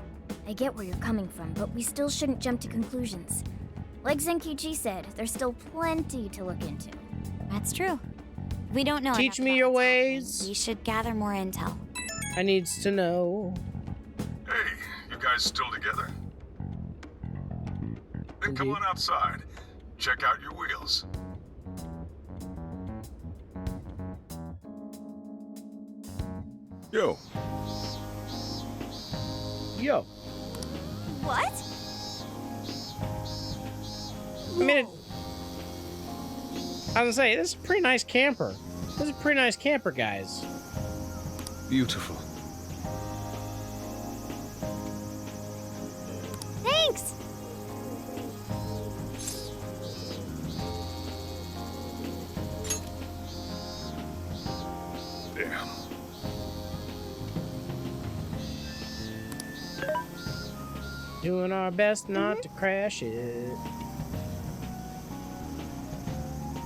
I get where you're coming from, but we still shouldn't jump to conclusions. Like Zenkichi said, there's still plenty to look into. That's true. We don't know. Teach me your ways. We should gather more intel. I needs to know. Hey, you guys still together? Then come on outside. Check out your wheels. Yo. Yo. What? I mean, I was gonna say, this is a pretty nice camper. This is a pretty nice camper, guys. Beautiful. Thanks! Damn. Doing our best not to crash it.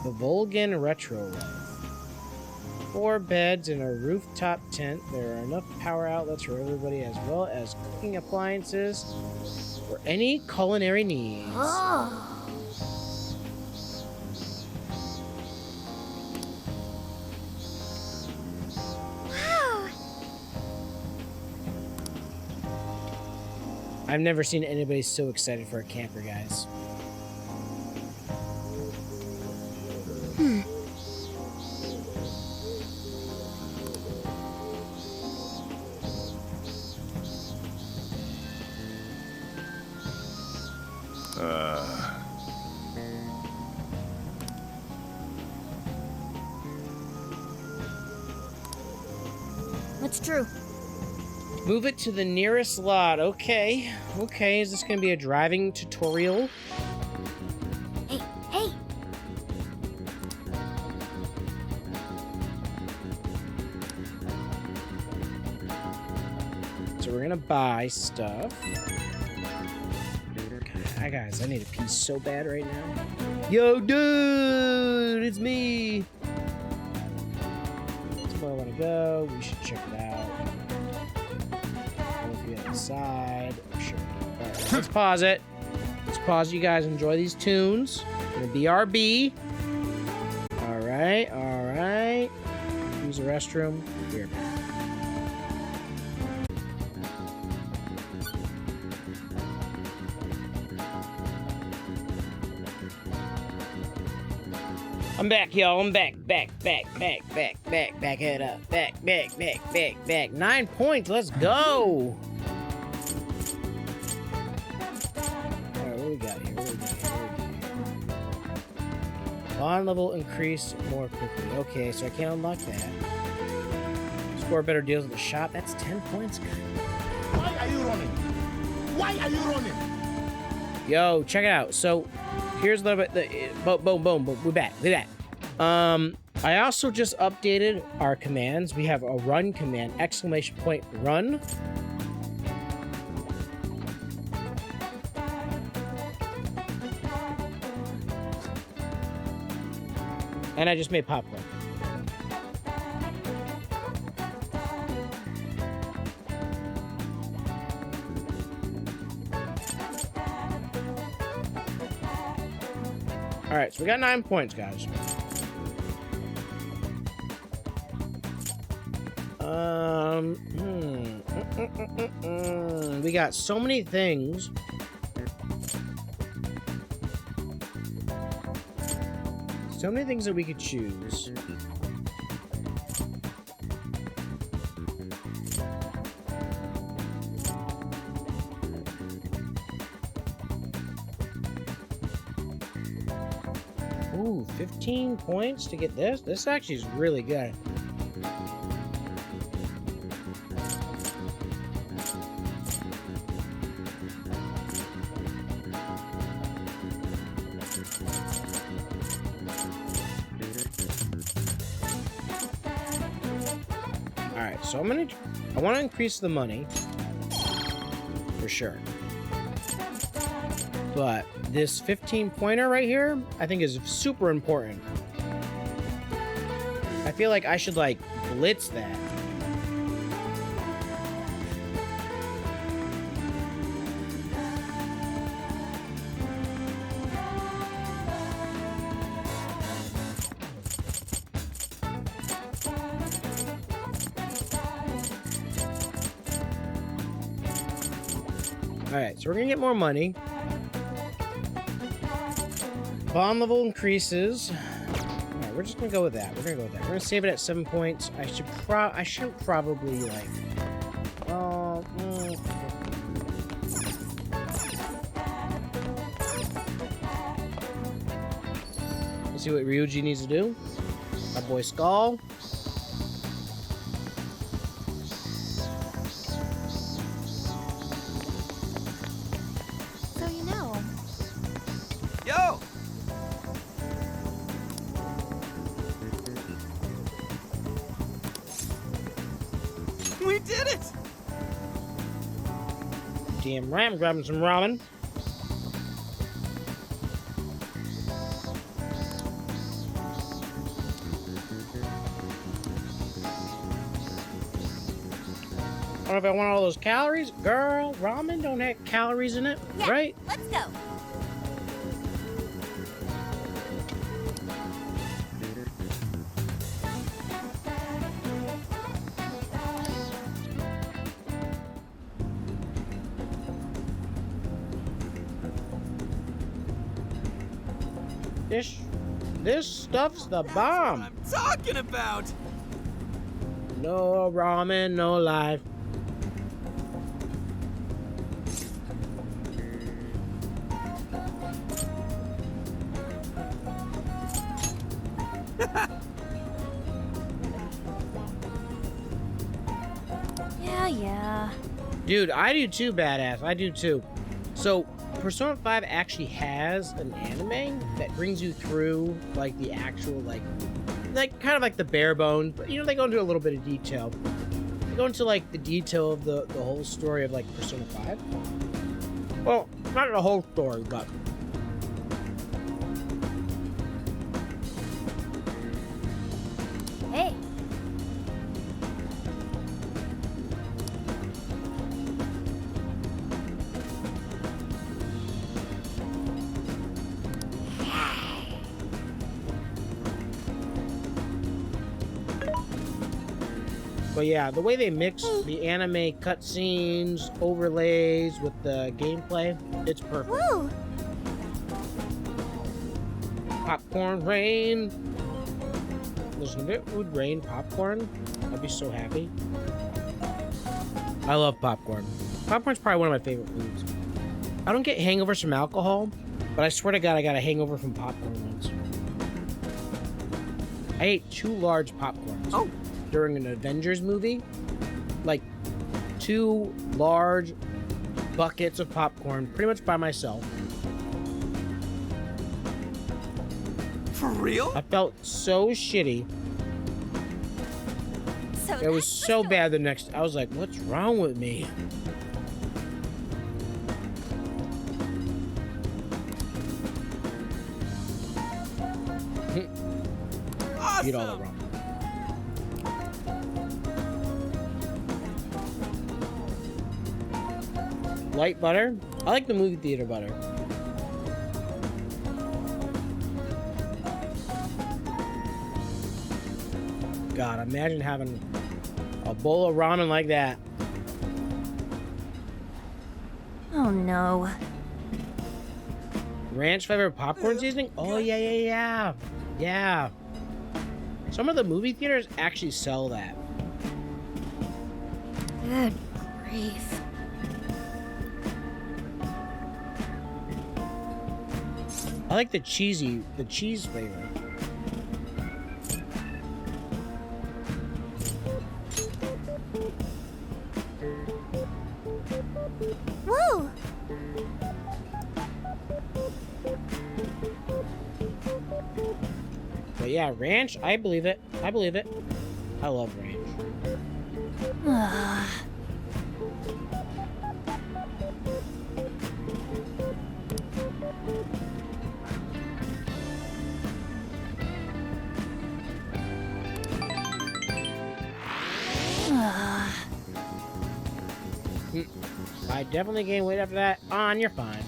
The Volgan Retro Life. 4 beds and a rooftop tent. There are enough power outlets for everybody, as well as cooking appliances for any culinary needs. Oh. Wow. I've never seen anybody so excited for a camper, guys. That's true. Move it to the nearest lot. Okay. Okay, is this gonna be a driving tutorial? Hey, hey! So we're gonna buy stuff. Hi guys, I need a piece so bad right now. Yo, dude, it's me. That's where I want to go. We should check it out. Go to the other side. Sure. All right, let's pause it. Let's pause. You guys enjoy these tunes. Gonna BRB. All right, all right. Use the restroom. Here. I'm back, y'all. I'm back. Back it up. Back. 9 points. Let's go. All right, what we got here? Bond level increase more quickly. Okay, so I can't unlock that. Score better deals at the shop. That's 10 points. Why are you running? Why are you running? Yo, check it out. So, here's a little bit. Boom. We're back. I also just updated our commands. We have a run command, ! Run. And I just made popcorn. All right, so we got 9 points, guys. We got so many things. So many things that we could choose. Ooh, 15 points to get this? This actually is really good. Alright, so I want to increase the money. For sure. But this 15-pointer right here, I think is super important. I feel like I should, like, blitz that. Alright, so we're gonna get more money. Bond level increases. Alright, we're just gonna go with that. We're gonna save it at 7 points. I should probably like see what Ryuji needs to do. My boy Skull. So you know. Yo! We did it! Damn right, I'm grabbing some ramen. I don't know if I want all those calories. Girl, ramen don't have calories in it, Yeah, right? let's go. This stuff's the bomb. I'm talking about! No ramen, no life. Yeah. Dude, I do too, badass. I do too. So, Persona 5 actually has an anime that brings you through, like, the actual, like kind of like the bare bones, but, you know, they go into a little bit of detail. They go into, like, the detail of the whole story of, like, Persona 5. Well, not the whole story, but... Hey. But yeah, the way they mix the anime cutscenes, overlays with the gameplay, it's perfect. Woo! Popcorn rain. Listen, if it would rain popcorn, I'd be so happy. I love popcorn. Popcorn's probably one of my favorite foods. I don't get hangovers from alcohol, but I swear to God, I got a hangover from popcorn once. I ate 2 large popcorns during an Avengers movie. Like, 2 large buckets of popcorn, pretty much by myself. For real? I felt so shitty. So It was so bad the next... I was like, what's wrong with me? Awesome. Eat all the ramen. Light butter? I like the movie theater butter. God, imagine having a bowl of ramen like that. Oh no. Ranch flavored popcorn seasoning? Oh, yeah. Yeah. Some of the movie theaters actually sell that. Good grief. I like the cheese flavor. Woo! But yeah, ranch, I believe it. I love ranch. I definitely gained weight after that. On, you're fine.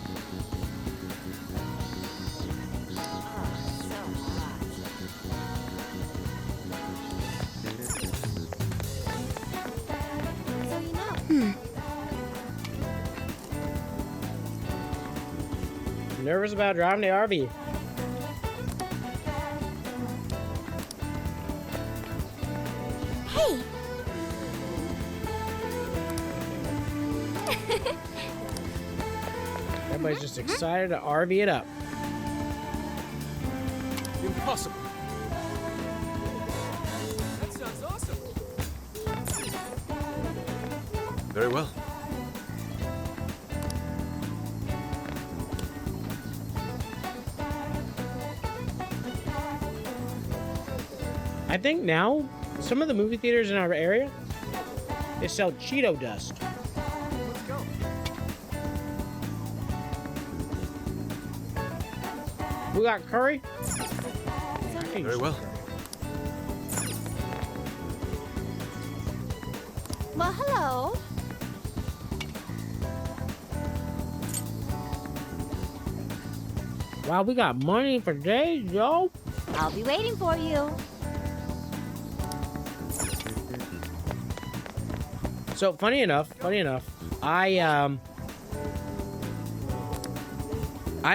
Nervous about driving the RV. Hey! Everybody's just excited to RV it up. Impossible. That sounds awesome. Very well. I think now some of the movie theaters in our area, they sell Cheeto dust. Let's go. We got curry. Very well. Well, hello. Wow, we got money for days, yo. I'll be waiting for you. So funny enough, I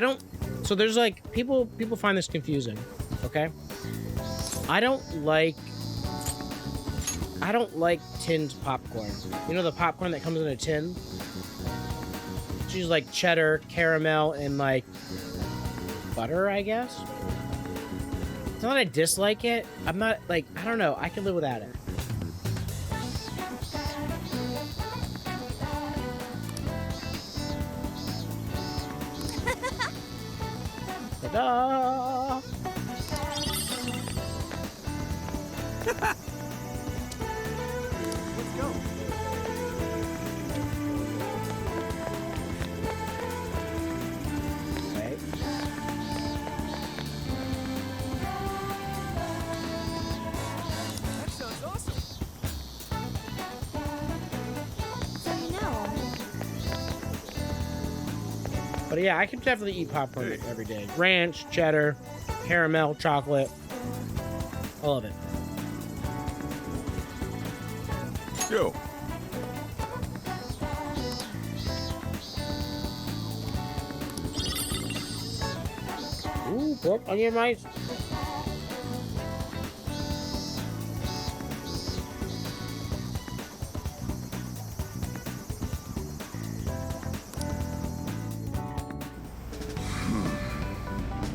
don't. So there's like people find this confusing, okay? I don't like tinned popcorn. You know the popcorn that comes in a tin? It's usually like cheddar, caramel, and like butter, I guess. It's not that I dislike it. I'm not like, I don't know. I can live without it. Ta-da! Let's go. Okay. That sounds awesome. But yeah, I can definitely eat popcorn every day. Ranch, cheddar, caramel, chocolate. All of it. Yo. Ooh, pork onion rice.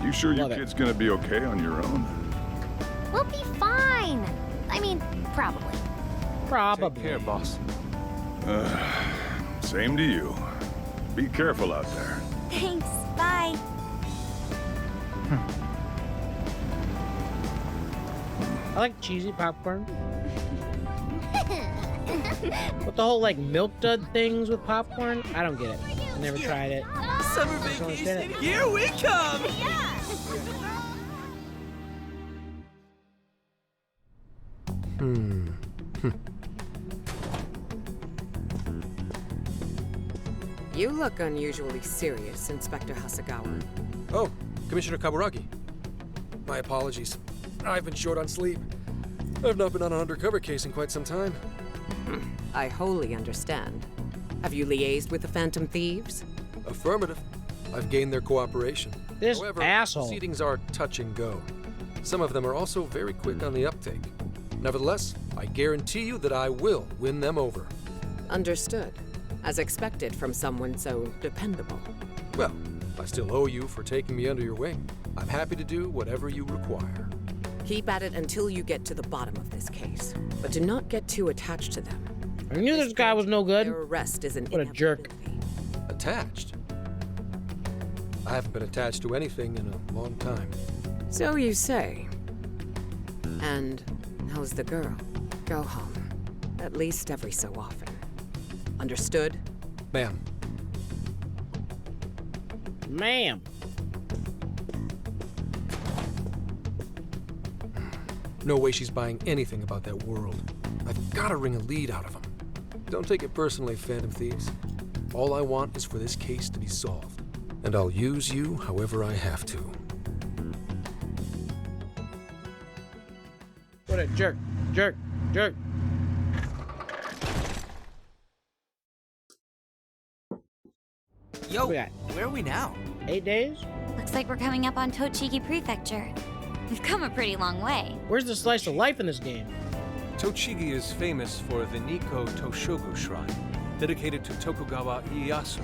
You sure your kid's gonna be okay on your own? We'll be fine. I mean, probably. Probably. Take care, boss. Same to you. Be careful out there. Thanks. Bye. I like cheesy popcorn. But the whole like milk dud things with popcorn, I don't get it. I never tried it. Summer I just don't understand vacation, it. here we come! You look unusually serious, Inspector Hasagawa. Oh, Commissioner Kaburagi. My apologies. I've been short on sleep. I've not been on an undercover case in quite some time. I wholly understand. Have you liaised with the Phantom Thieves? Affirmative. I've gained their cooperation. This However, asshole. proceedings are touch and go. Some of them are also very quick on the uptake. Nevertheless, I guarantee you that I will win them over. Understood. As expected from someone so dependable. Well, I still owe you for taking me under your wing. I'm happy to do whatever you require. Keep at it until you get to the bottom of this case. But do not get too attached to them. I knew this guy was no good. Their arrest is an What a jerk. Attached? I haven't been attached to anything in a long time. So you say. And how's the girl? Go home. At least every so often. Understood? Ma'am. Ma'am. No way she's buying anything about that world. I've got to wring a lead out of them. Don't take it personally, Phantom Thieves. All I want is for this case to be solved. And I'll use you however I have to. What a jerk. Jerk. Jerk. Yo, We got where are we now? 8 days? Looks like we're coming up on Tochigi Prefecture. We've come a pretty long way. Where's the slice of life in this game? Tochigi is famous for the Nikko Toshogu Shrine, dedicated to Tokugawa Ieyasu.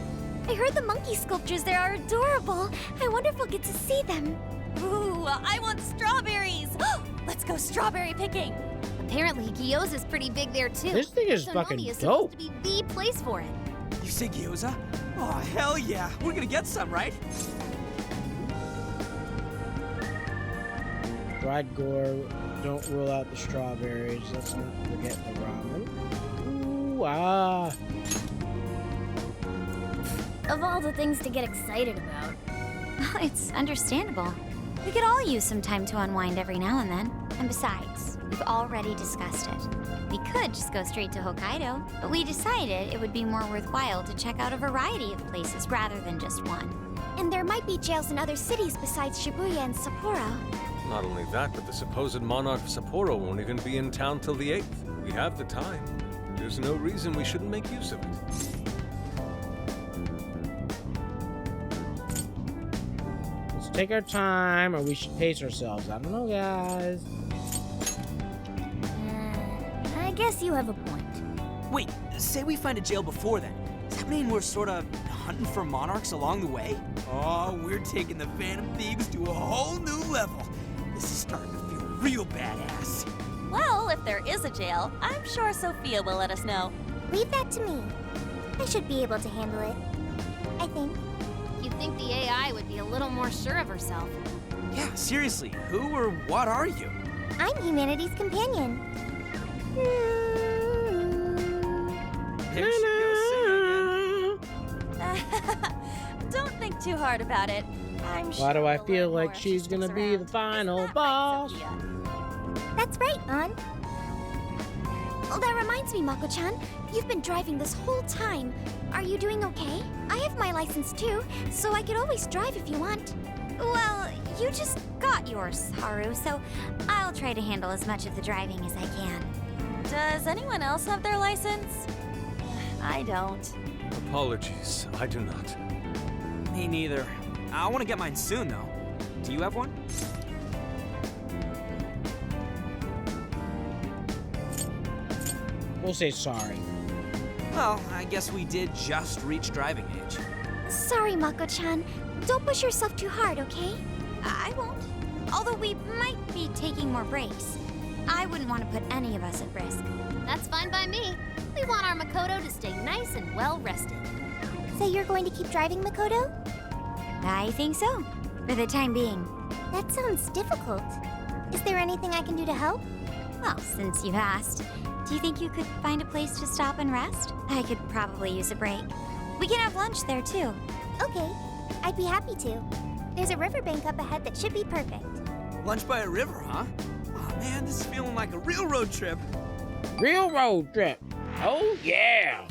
I heard the monkey sculptures there are adorable. I wonder if we'll get to see them. Ooh, I want strawberries! Let's go strawberry picking! Apparently, Gyoza's pretty big there too. This thing is Sonami fucking is dope. supposed to be the place for it. You say gyoza? Oh, hell yeah. We're gonna get some, right? Dried gore. Don't rule out the strawberries. Let's not forget the ramen. Ooh, ah. Of all the things to get excited about. It's understandable. We could all use some time to unwind every now and then. And besides, we've already discussed it. We could just go straight to Hokkaido, but we decided it would be more worthwhile to check out a variety of places rather than just one. And there might be jails in other cities besides Shibuya and Sapporo. Not only that, but the supposed monarch of Sapporo won't even be in town till the 8th. We have the time. There's no reason we shouldn't make use of it. Let's take our time, or we should pace ourselves. I don't know, guys. I guess you have a point. Wait, say we find a jail before then. Does that mean we're sort of hunting for monarchs along the way? Oh, we're taking the Phantom Thieves to a whole new level. This is starting to feel real badass. Well, if there is a jail, I'm sure Sophia will let us know. Leave that to me. I should be able to handle it. I think. You'd think the AI would be a little more sure of herself. Yeah, seriously, who or what are you? I'm humanity's companion. There she goes singing again. Don't think too hard about it. I'm sure Why do I we'll feel learn like more if she's she gonna sticks be around. the final Isn't that boss? right, Sophia? That's right, An. Oh, that reminds me, Mako-chan. You've been driving this whole time. Are you doing okay? I have my license too, so I could always drive if you want. Well, you just got yours, Haru, so I'll try to handle as much of the driving as I can. Does anyone else have their license? I don't. Apologies, I do not. Me neither. I want to get mine soon, though. Do you have one? We'll say sorry. Well, I guess we did just reach driving age. Sorry, Mako-chan. Don't push yourself too hard, okay? I won't. Although we might be taking more breaks. I wouldn't want to put any of us at risk. That's fine by me. We want our Makoto to stay nice and well rested. So you're going to keep driving, Makoto? I think so. For the time being. That sounds difficult. Is there anything I can do to help? Well, since you've asked, do you think you could find a place to stop and rest? I could probably use a break. We can have lunch there, too. Okay, I'd be happy to. There's a riverbank up ahead that should be perfect. Lunch by a river, huh? Oh man, this is feeling like a real road trip. Real road trip. Oh, yeah.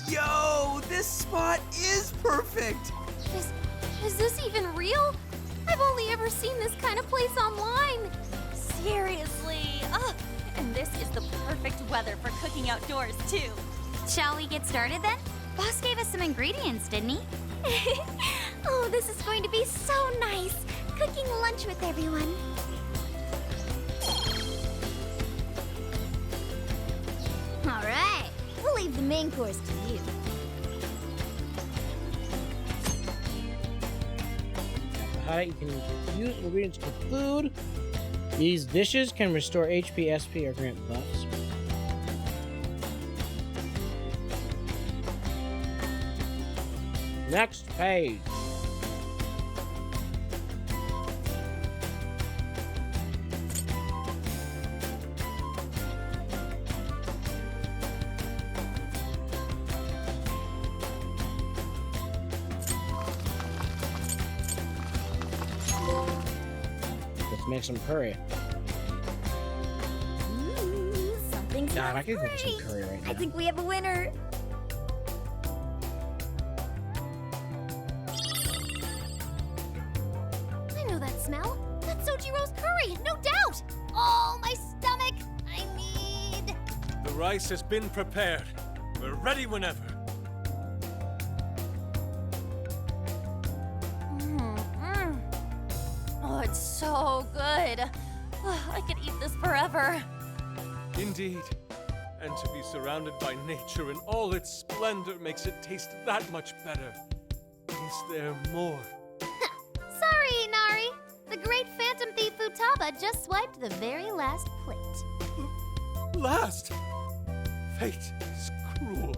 Yo, this spot is perfect. Is this even real? I've only ever seen this kind of place online. Seriously. Ugh. And this is the perfect weather for cooking outdoors, too. Shall we get started then? Boss gave us some ingredients, didn't he? Oh, this is going to be so nice. Cooking lunch with everyone. All right, we'll leave the main course to you. How you can use ingredients to food. These dishes can restore HP, SP, or grant buffs. Next page. Let's make some curry. Something's God, not I could cook right. some curry right now. I think we have a winner. I know that smell. That's Sojiro's curry, no doubt. Oh, my stomach. I need... The rice has been prepared. We're ready whenever. Oh, it's so good. I could eat this forever. Indeed. And to be surrounded by nature in all its splendor makes it taste that much better. Is there more? Sorry, Inari. The great GiTGuD just swiped the very last plate. Last! Fate is cruel.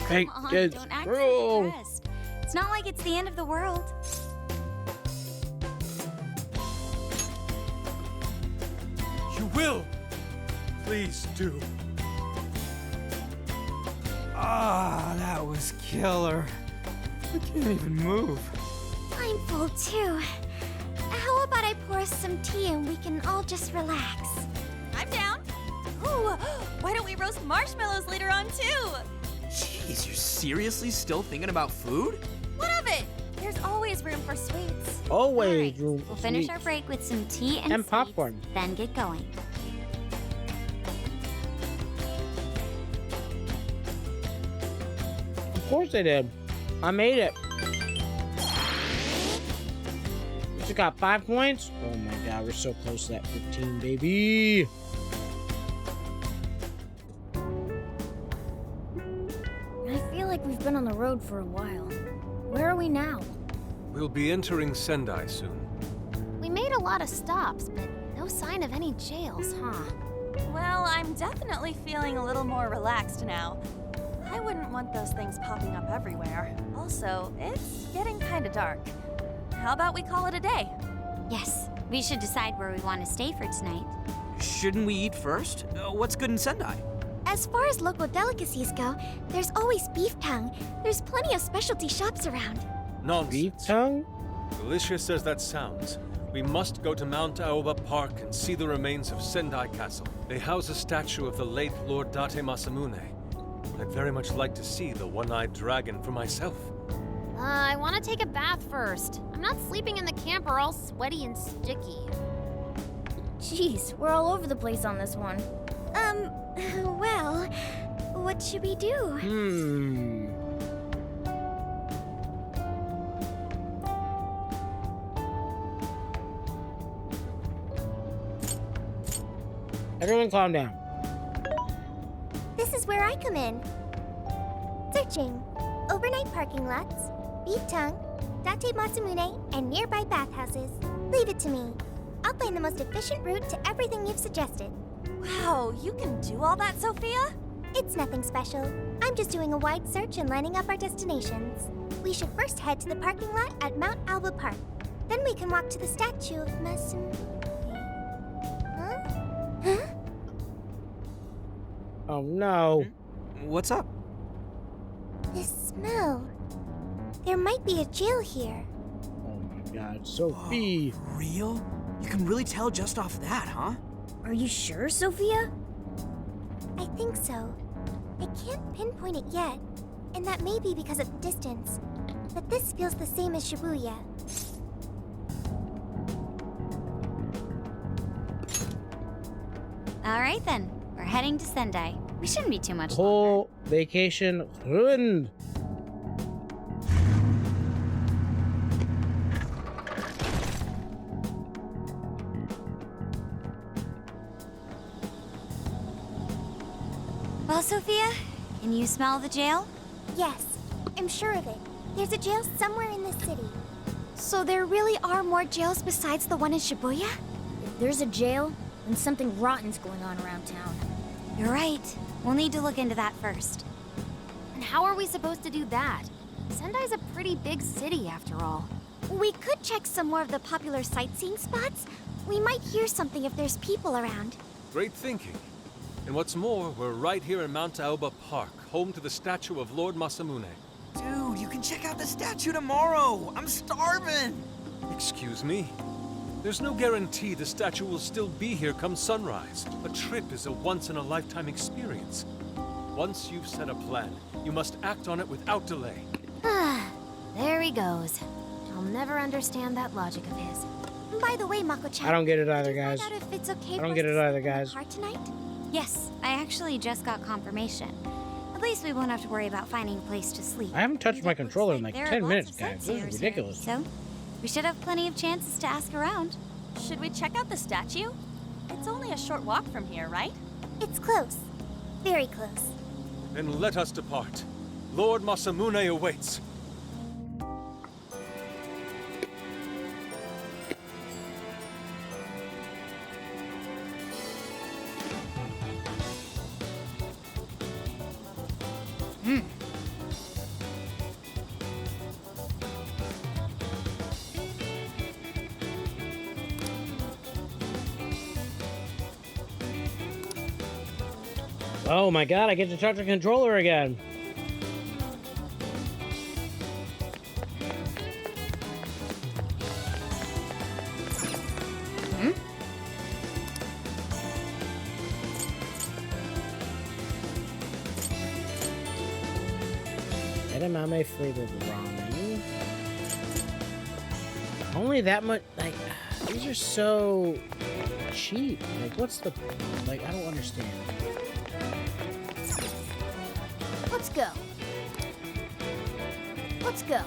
Fate Come on, is don't act cruel. so depressed. It's not like it's the end of the world. You will! Please do. Ah, that was killer. I can't even move. I'm full too. How about I pour us some tea and we can all just relax? I'm down. Ooh, why don't we roast marshmallows later on too? Jeez, you're seriously still thinking about food? What of it? There's always room for sweets. Always room for We'll finish sweets. our break with some tea and And popcorn. sweets, then get going. Of course I did. I made it. We just got 5 points. Oh my god, we're so close to that 15, baby. I feel like we've been on the road for a while. Where are we now? We'll be entering Sendai soon. We made a lot of stops, but no sign of any jails, huh? Well, I'm definitely feeling a little more relaxed now. I wouldn't want those things popping up everywhere. Also, it's getting kind of dark. How about we call it a day? Yes, we should decide where we want to stay for tonight. Shouldn't we eat first? What's good in Sendai? As far as local delicacies go, there's always beef tongue. There's plenty of specialty shops around. Nonsense. Beef tongue? Delicious as that sounds, we must go to Mount Aoba Park and see the remains of Sendai Castle. They house a statue of the late Lord Date Masamune. I'd very much like to see the one-eyed dragon for myself. I want to take a bath first. I'm not sleeping in the camper all sweaty and sticky. Jeez, we're all over the place on this one. Well, what should we do? Everyone calm down. This is where I come in. Searching. Overnight parking lots, beef tongue, Date Masamune, and nearby bathhouses. Leave it to me. I'll find the most efficient route to everything you've suggested. Wow, you can do all that, Sophia? It's nothing special. I'm just doing a wide search and lining up our destinations. We should first head to the parking lot at Mount Alba Park. Then we can walk to the statue of Masamune. Huh? Oh no. What's up? This smell. There might be a jail here. Oh my god, Sophie. For real? You can really tell just off that, huh? Are you sure, Sophia? I think so. I can't pinpoint it yet, and that may be because of the distance. But this feels the same as Shibuya. All right then, we're heading to Sendai. We shouldn't be too much Whole vacation ruined. Well, Sophia, can you smell the jail? Yes, I'm sure of it. There's a jail somewhere in this city. So there really are more jails besides the one in Shibuya? If there's a jail, then something rotten's going on around town. You're right. We'll need to look into that first. And how are we supposed to do that? Sendai's a pretty big city, after all. We could check some more of the popular sightseeing spots. We might hear something if there's people around. Great thinking. And what's more, we're right here in Mount Aoba Park, home to the statue of Lord Masamune. Dude, you can check out the statue tomorrow. I'm starving. Excuse me? There's no guarantee the statue will still be here come sunrise. A trip is a once-in-a-lifetime experience. Once you've set a plan, you must act on it without delay. There he goes. I'll never understand that logic of his. By the way, Mako-chan, I don't get it either, guys. find out if it's okay I for don't us get to it sleep either, in the guys. car tonight? Yes, I actually just got confirmation. At least we won't have to worry about finding a place to sleep. I haven't touched my controller in like There are 10 lots minutes, of guys. This sightseers is here, ridiculous. So, we should have plenty of chances to ask around. Should we check out the statue? It's only a short walk from here, right? It's close. Very close. Then let us depart. Lord Masamune awaits. Oh my god, I get to touch the controller again. Edamame flavored ramen. Only that much, like, these are so cheap. Like, what's the, like, I don't understand. Let's go. Let's go.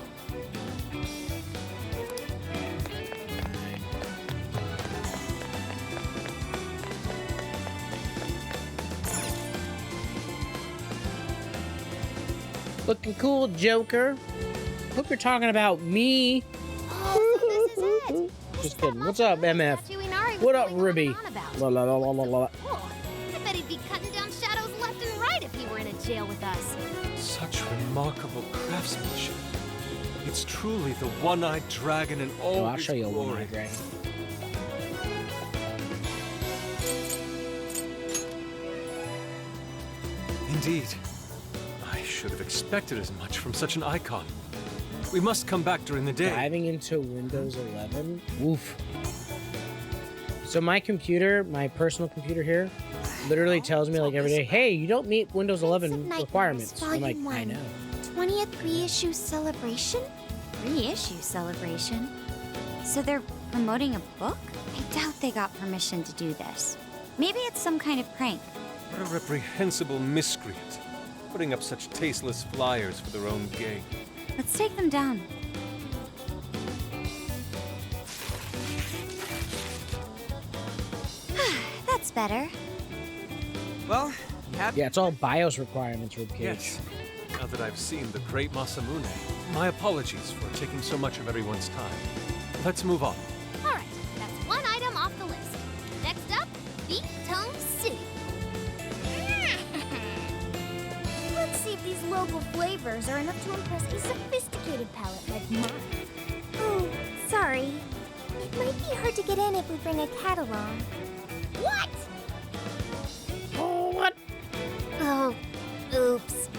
Looking cool, Joker. Hope you're talking about me. Oh, so this is it. Just kidding. What's up, MF? What up, Ribby? La la la la la la. Oh, I bet he'd be cutting down shadows left and right if he were in a jail with us. Such remarkable craftsmanship. It's truly the one-eyed dragon in all I'll its show you a glory. one-eyed dragon. Indeed. I should have expected as much from such an icon. We must come back during the day. Diving into Windows 11? Oof. So my computer, my personal computer here, literally tells me like every day, hey, you don't meet Windows 11 requirements. I'm like, I know. 20th reissue celebration? Reissue celebration? So they're promoting a book? I doubt they got permission to do this. Maybe it's some kind of prank. What a reprehensible miscreant. Putting up such tasteless flyers for their own gain. Let's take them down. That's better. Well, yeah, it's all BIOS requirements, Ribcage. Yes. Now that I've seen the great Masamune, my apologies for taking so much of everyone's time. Let's move on. All right, that's one item off the list. Next up, Beef Tongue City. Let's see if these local flavors are enough to impress a sophisticated palate like mine. Oh, sorry. It might be hard to get in if we bring a cat along. What? Oh, what? Oh, oops.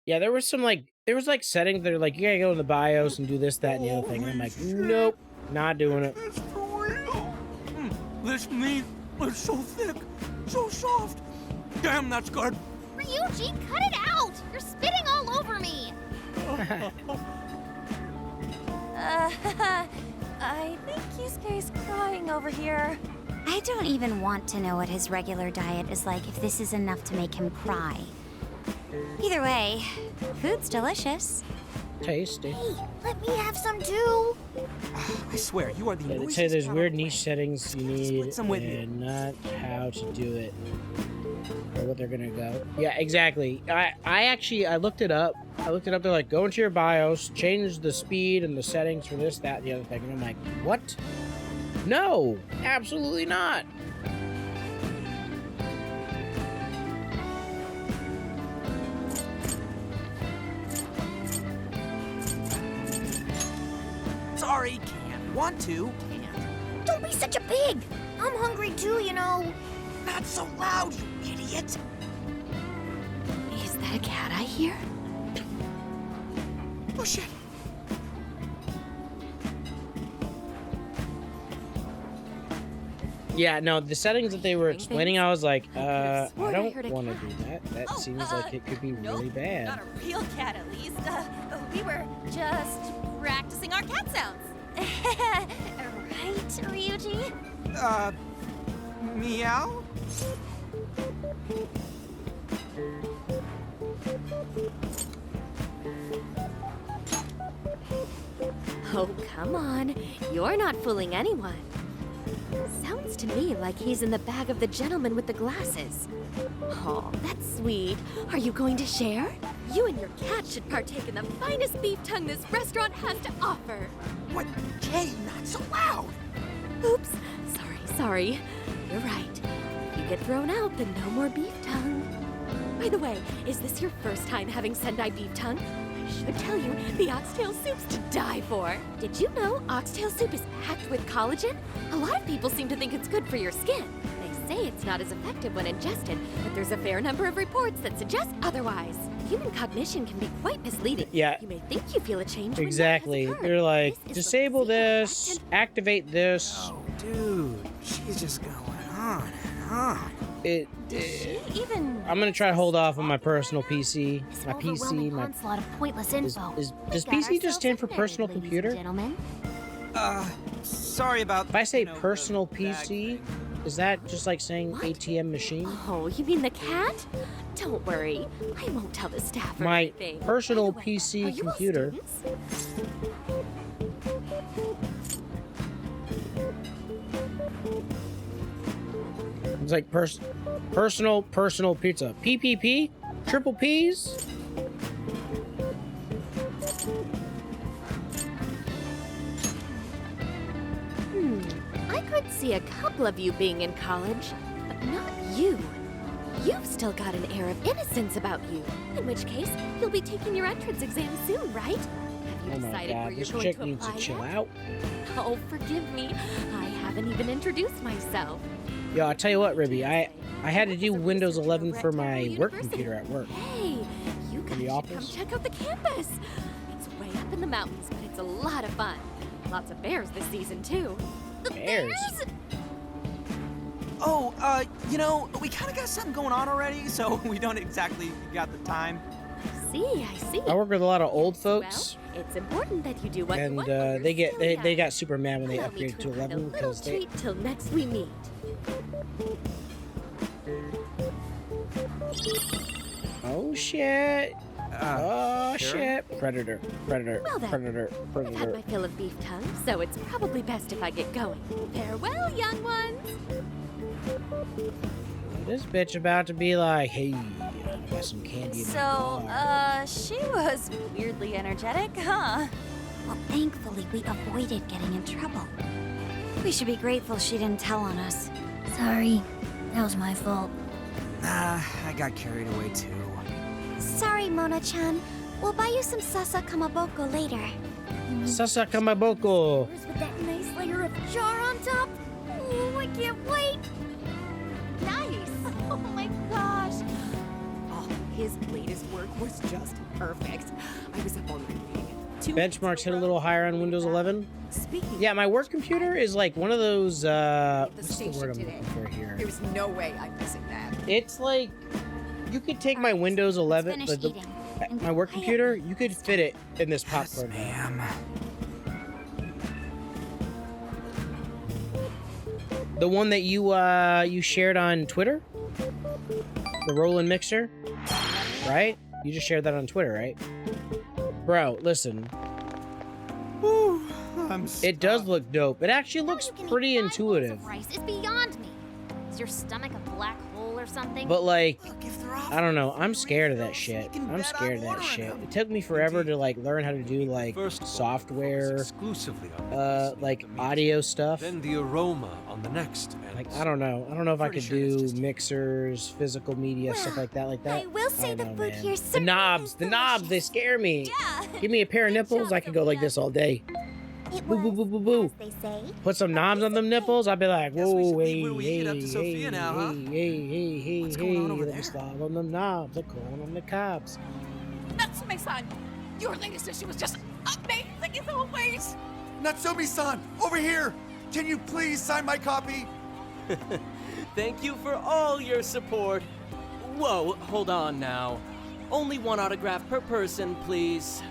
Yeah, there was like settings that are like, you gotta go in the BIOS and do this, that, and the other thing. And I'm like, nope, not doing it. It's for real. This meat is so thick, so soft. Damn, that's good. Ryuji, cut it out! You're spitting all over me! I think Yusuke's crying over here. I don't even want to know what his regular diet is like if this is enough to make him cry. Either way, food's delicious. Tasty. Hey, let me have some too. I swear, you are the Yeah, they noisiest say there's child weird on the niche settings you need some with you. and not how to do it or what they're gonna go. Yeah, exactly. I looked it up. They're like, go into your BIOS, change the speed and the settings for this, that, and the other thing. And I'm like, what? No, absolutely not. Sorry, can't. Want to, can't. Don't be such a pig. I'm hungry too, you know. Not so loud, you idiot. Is that a cat I hear? Oh, shit. Yeah, no, the settings that they were explaining, I was like, I swore I heard don't a want to cat. do that. That seems like it could be really bad. Not a real cat, at least. We were just practicing our cat sounds. Right, Ryuji? Meow? Oh, come on. You're not fooling anyone. Sounds to me like he's in the bag of the gentleman with the glasses. Oh, that's sweet. Are you going to share? You and your cat should partake in the finest beef tongue this restaurant has to offer. What? Jay, not so loud. Oops. Sorry. You're right. If you get thrown out, then no more beef tongue. By the way, is this your first time having Sendai beef tongue? should tell you, the oxtail soup's to die for. Did you know oxtail soup is packed with collagen? A lot of people seem to think it's good for your skin. They say it's not as effective when ingested, but there's a fair number of reports that suggest otherwise. Human cognition can be quite misleading. Yeah. You may think you feel a change when Exactly. that has occurred. They're like, This is disable this, activate this. Oh, dude, she's just going on and on. I'm gonna try to hold off on my personal PC. My PC, my onslaught of pointless info. does PC just stand for personal computer? Gentlemen. Sorry about. If I say personal PC, is that just like saying ATM machine? Oh, you mean the cat? Don't worry, I won't tell the staff or My anything. personal By the way, are PC you all computer. students? It's like personal pizza. PPP? Triple P's? I could see a couple of you being in college, but not you. You've still got an air of innocence about you. In which case, you'll be taking your entrance exam soon, right? Have you Oh my decided where god, you're this going chick to needs to apply chill yet? out. Oh, forgive me. I haven't even introduced myself. Yo, I'll tell you what, Ribby, I had to do Windows 11 for my work computer at work. Hey, you guys the should office? come check out the campus. It's way up in the mountains, but it's a lot of fun. Lots of bears this season, too. The Bears? Oh, you know, we kind of got something going on already, so we don't exactly got the time. I see. I work with a lot of old folks, Well, it's important that you do what you and want when you're they still got super mad when they Allow me upgraded to provide 11 a little because they. treat till next we meet. Oh shit! Oh sure? shit! Predator! Well then, Predator! I've had Predator! my fill of beef tongue, so it's probably best if I get going. Farewell, young ones. This bitch about to be like, hey, I got some candy in my car. She was weirdly energetic, huh? Well, thankfully, we avoided getting in trouble. We should be grateful she didn't tell on us. Sorry, that was my fault. Nah, I got carried away too. Sorry, Mona-chan. We'll buy you some sasa kamaboko later. Sasa kamaboko. With that nice layer of char on top. Oh, I can't wait. Nice! Oh my gosh! Oh, his latest work was just perfect. I was up all night reading it. Benchmarks hit a little higher on Windows 11. Speaking Yeah, my work computer is like one of those. of the What's the station word I'm today, looking for here? there's no way I'm missing that. It's like you could take my Windows 11, finish like eating. my work computer, you could fit it in this popcorn. Ma'am. The one that you shared on Twitter, the Roland mixer, right? You just shared that on Twitter, right? Bro, listen. Whew, It does look dope. It actually looks pretty intuitive. Rice is beyond me. Is your stomach a black hole or something? But like, Look, if they're off, I don't know. I'm scared of that shit. can I'm bet scared of I'm that ordering shit. them. It took me forever to like learn how to do like First focus software, exclusively on the like audio stuff. then the aroma on the next, and Like I don't know. I don't know if I Pretty could sure that's do just- mixers, physical media, stuff like that. I will say the don't food know, man. here The certainly knobs, is the knobs, they scare me. Yeah. Give me a pair of nipples, I could go like this all day. It Boo, boo, was, boo, boo, boo. as they say. Put some knobs on them nipples, I'd be like, Guess we whoa, should leave hey, where we hey, eat up to hey, Sophia now, huh? hey, What's going on over let me there? slide on them knobs, I'm calling on the cops. Natsumi-san, your latest issue was just amazing as always. Natsumi-san, over here! Can you please sign my copy? Thank you for all your support. Whoa, hold on now. Only one autograph per person, please.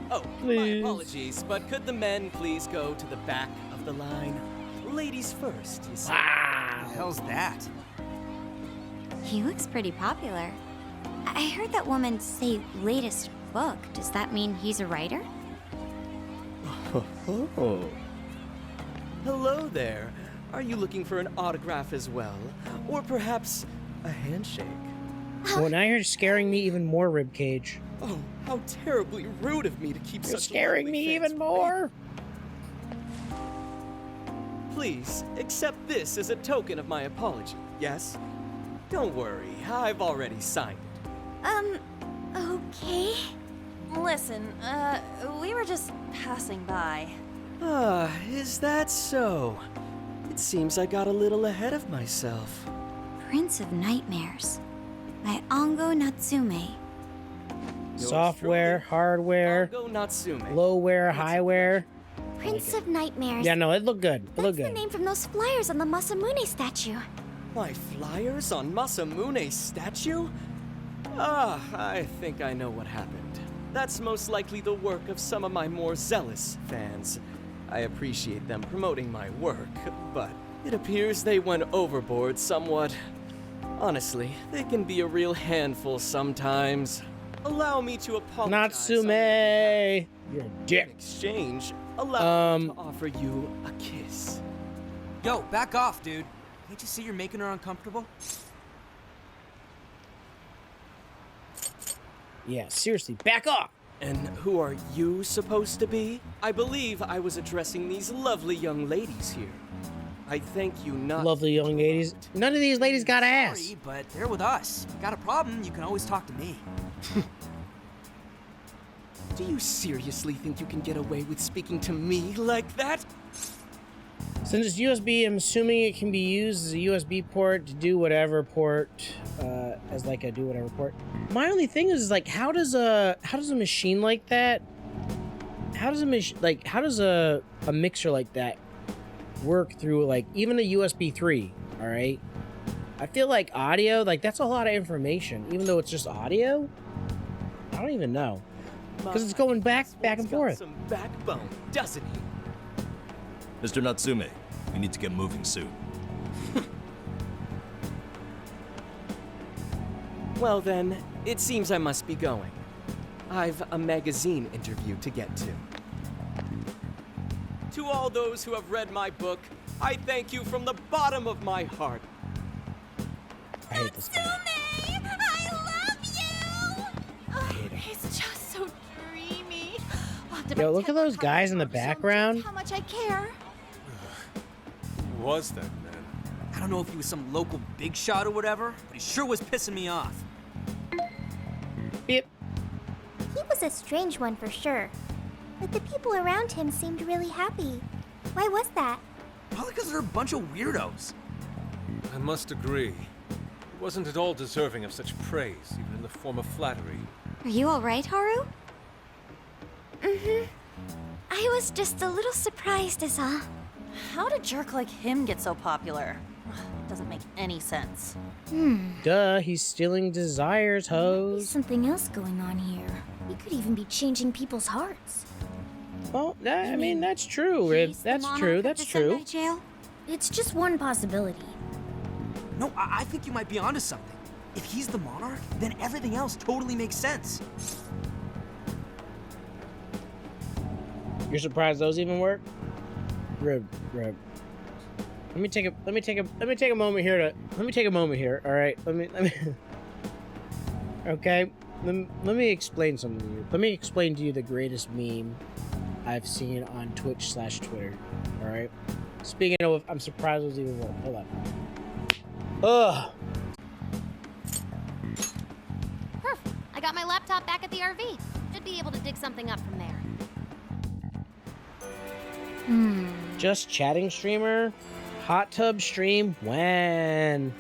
Oh, Please. my apologies, but could the men please go to the back of the line? Ladies first, you see. What the hell's that? He looks pretty popular. I heard that woman say latest book. Does that mean he's a writer? Oh. Hello there. Are you looking for an autograph as well? Or perhaps a handshake? Well, now you're scaring me even more, Ribcage. Oh, how terribly rude of me to keep You're such scaring lovely me fans even more. Please, accept this as a token of my apology, yes? Don't worry, I've already signed it. Okay. Listen, we were just passing by. Ah, is that so? It seems I got a little ahead of myself. Prince of Nightmares by Ongo Natsume. Software, hardware, Ongo Natsume. lowware, highware. Prince of Nightmares. Yeah, no, it looked good. It looked That's the good. name from those flyers on the Masamune statue. My flyers on Masamune's statue? Ah, I think I know what happened. That's most likely the work of some of my more zealous fans. I appreciate them promoting my work, but it appears they went overboard somewhat. Honestly, they can be a real handful sometimes. Allow me to apologize. Natsume! You're a dick. In exchange, allow me to offer you a kiss. Yo, back off, dude. Can't you see you're making her uncomfortable? Yeah, seriously, back off! And who are you supposed to be? I believe I was addressing these lovely young ladies here. I thank you not. Lovely young ladies. None of these ladies got ass. Sorry, but they're with us. Got a problem, you can always talk to me. Do you seriously think you can get away with speaking to me like that? Since it's USB, I'm assuming it can be used as a USB port to do whatever port, as like a do whatever port. My only thing is like, how does a machine like that, how does a mixer like that work through like even a USB 3? All right, I feel like audio, like that's a lot of information, even though it's just audio. I don't even know, because it's going back and forth. Some backbone, doesn't he? Mr. Natsume, we need to get moving soon. Well then, it seems I must be going. I've a magazine interview to get to. To all those who have read my book, I thank you from the bottom of my heart. I hate this guy. I love you! Oh, he's just so dreamy. Yo, look at those guys in the background. How much I care. Who was that man? I don't know if he was some local big shot or whatever, but he sure was pissing me off. Beep. He was a strange one for sure. But the people around him seemed really happy. Why was that? Probably because they're a bunch of weirdos. I must agree. He wasn't at all deserving of such praise, even in the form of flattery. Are you alright, Haru? Mm-hmm. I was just a little surprised is all. How did a jerk like him get so popular? Doesn't make any sense. Duh, he's stealing desires, There's hoes. something else going on here. He could even be changing people's hearts. Well, I mean, that's true, Rib. That's true, that's true. Jail? It's just one possibility. No, I think you might be onto something. If he's the monarch, then everything else totally makes sense. You're surprised those even work? Rib. Let me take a moment here. All right. Let me. Okay. Let me explain something to you. Let me explain to you the greatest meme I've seen on Twitch/Twitter. All right. Speaking of, I'm surprised those even work. Hold on. Ugh. Perf! I got my laptop back at the RV. Should be able to dig something up from there. Just chatting streamer. Hot tub stream when?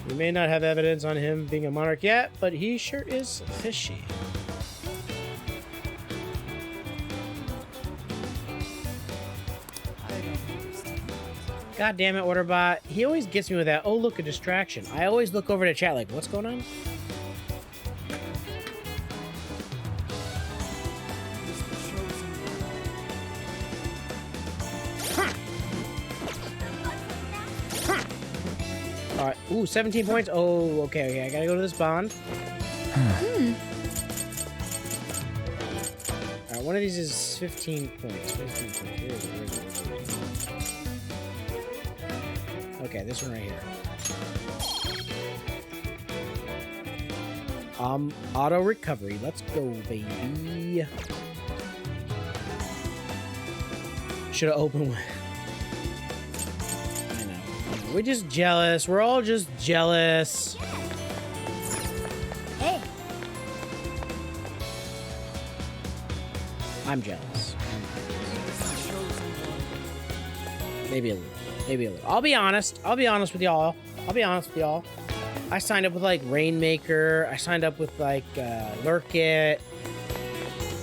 We may not have evidence on him being a monarch yet, but he sure is fishy. God damn it, Orderbot. He always gets me with that, oh, look, a distraction. I always look over to chat like, what's going on? Alright, ooh, 17 points. Oh, okay, I gotta go to this bond. Alright, one of these is 15 points. 15 points. Where is it? Okay, this one right here. Auto recovery. Let's go, baby. Should have opened with. I know. We're just jealous. We're all just jealous. Hey. I'm jealous. Maybe a little. Maybe a little. I'll be honest. I'll be honest with y'all. I signed up with like Rainmaker. I signed up with like Lurk It.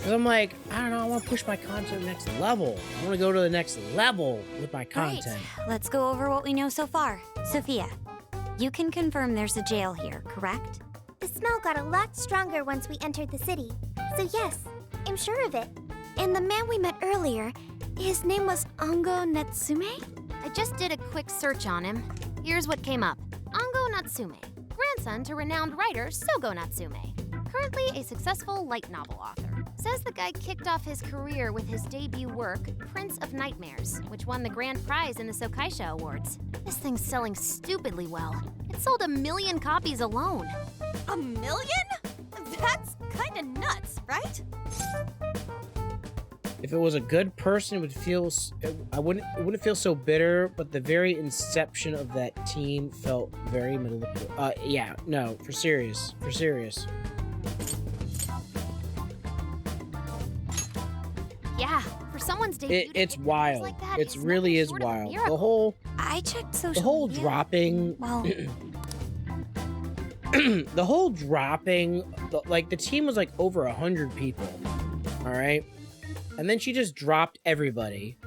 Cause I'm like, I don't know. I want to push my content to the next level. I want to go to the next level with my content. Right. Let's go over what we know so far. Sophia, you can confirm there's a jail here, correct? The smell got a lot stronger once we entered the city. So yes, I'm sure of it. And the man we met earlier, his name was Ango Natsume? I just did a quick search on him. Here's what came up. Ango Natsume, grandson to renowned writer Sogo Natsume. Currently a successful light novel author. Says the guy kicked off his career with his debut work, Prince of Nightmares, which won the grand prize in the Sokaisha Awards. This thing's selling stupidly well. It sold 1 million copies alone. 1 million? That's kinda nuts, right? If it was a good person, it would feel. It wouldn't feel so bitter. But the very inception of that team felt very manipulative. Yeah, no, for serious. Yeah, for someone's debut. It's wild. Like that, it really is wild. The whole. I checked social The whole media. dropping. Well, the whole dropping. Like the team was like over 100 people. All right. And then she just dropped everybody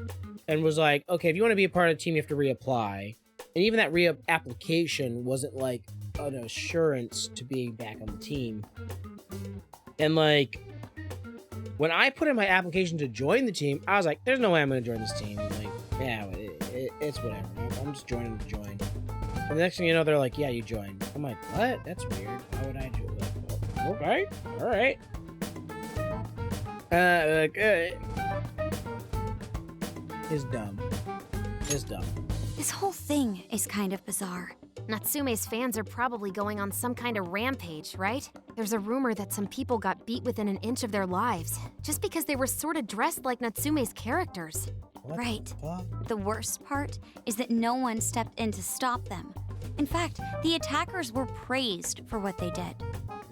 and was like, okay, if you want to be a part of the team, you have to reapply. And even that application wasn't like an assurance to being back on the team. And like, when I put in my application to join the team, I was like, there's no way I'm going to join this team. Like, yeah, it's whatever. I'm just joining to join. And the next thing you know, they're like, yeah, you joined. I'm like, what? That's weird. Why would I do it? Like, okay, all right. It's dumb. this whole thing is kind of bizarre. Natsume's fans are probably going on some kind of rampage, right? There's a rumor that some people got beat within an inch of their lives, just because they were sort of dressed like Natsume's characters. Right. The worst part is that no one stepped in to stop them. In fact, the attackers were praised for what they did.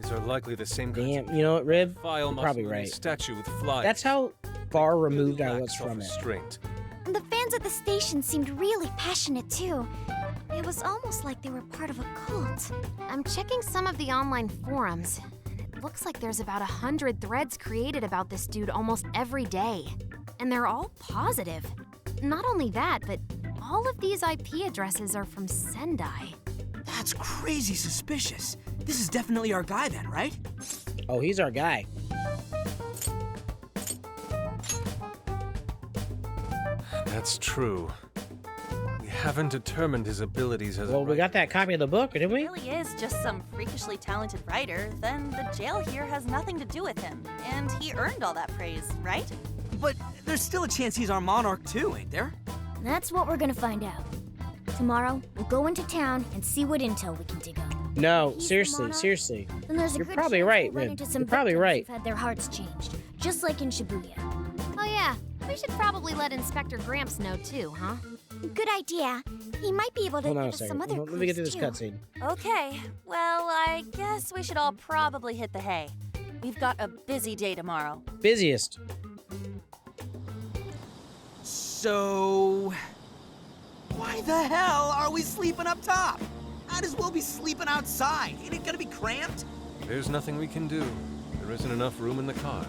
These are likely the same guys. Damn, you know what, Rib? You're probably right. Statue with flies. That's how far removed I was from it. And the fans at the station seemed really passionate too. It was almost like they were part of a cult. I'm checking some of the online forums, and it looks like there's about 100 threads created about this dude almost every day. And they're all positive. Not only that, but all of these IP addresses are from Sendai. That's crazy suspicious. This is definitely our guy then, right? Oh, he's our guy. That's true. We haven't determined his abilities as a Well, we got that copy of the book, didn't we? If he really is just some freakishly talented writer, then the jail here has nothing to do with him. And he earned all that praise, right? But there's still a chance he's our monarch too, ain't there? That's what we're gonna find out. Tomorrow, we'll go into town and see what intel we can dig up. No, seriously. Then there's a You're good probably chance right, we'll run Rib. into some You're probably victims right. who've had their hearts changed, just like in Shibuya. Oh yeah, we should probably let Inspector Gramps know too, huh? Good idea. He might be able to Hold on give a us some second. other Let me get through clues, this too. cutscene. Okay, well, I guess we should all probably hit the hay. We've got a busy day tomorrow. Busiest. So... why the hell are we sleeping up top? Might as well be sleeping outside. Ain't it gonna be cramped? There's nothing we can do. There isn't enough room in the car.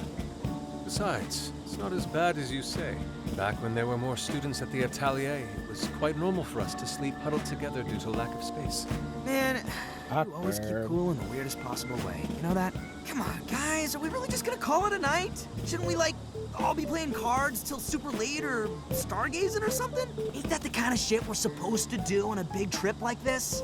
Besides, it's not as bad as you say. Back when there were more students at the atelier, it was quite normal for us to sleep huddled together due to lack of space. Man, you always keep cool in the weirdest possible way. You know that? Come on, guys, are we really just gonna call it a night? Shouldn't we, like, all be playing cards till super late or stargazing or something? Ain't that the kind of shit we're supposed to do on a big trip like this?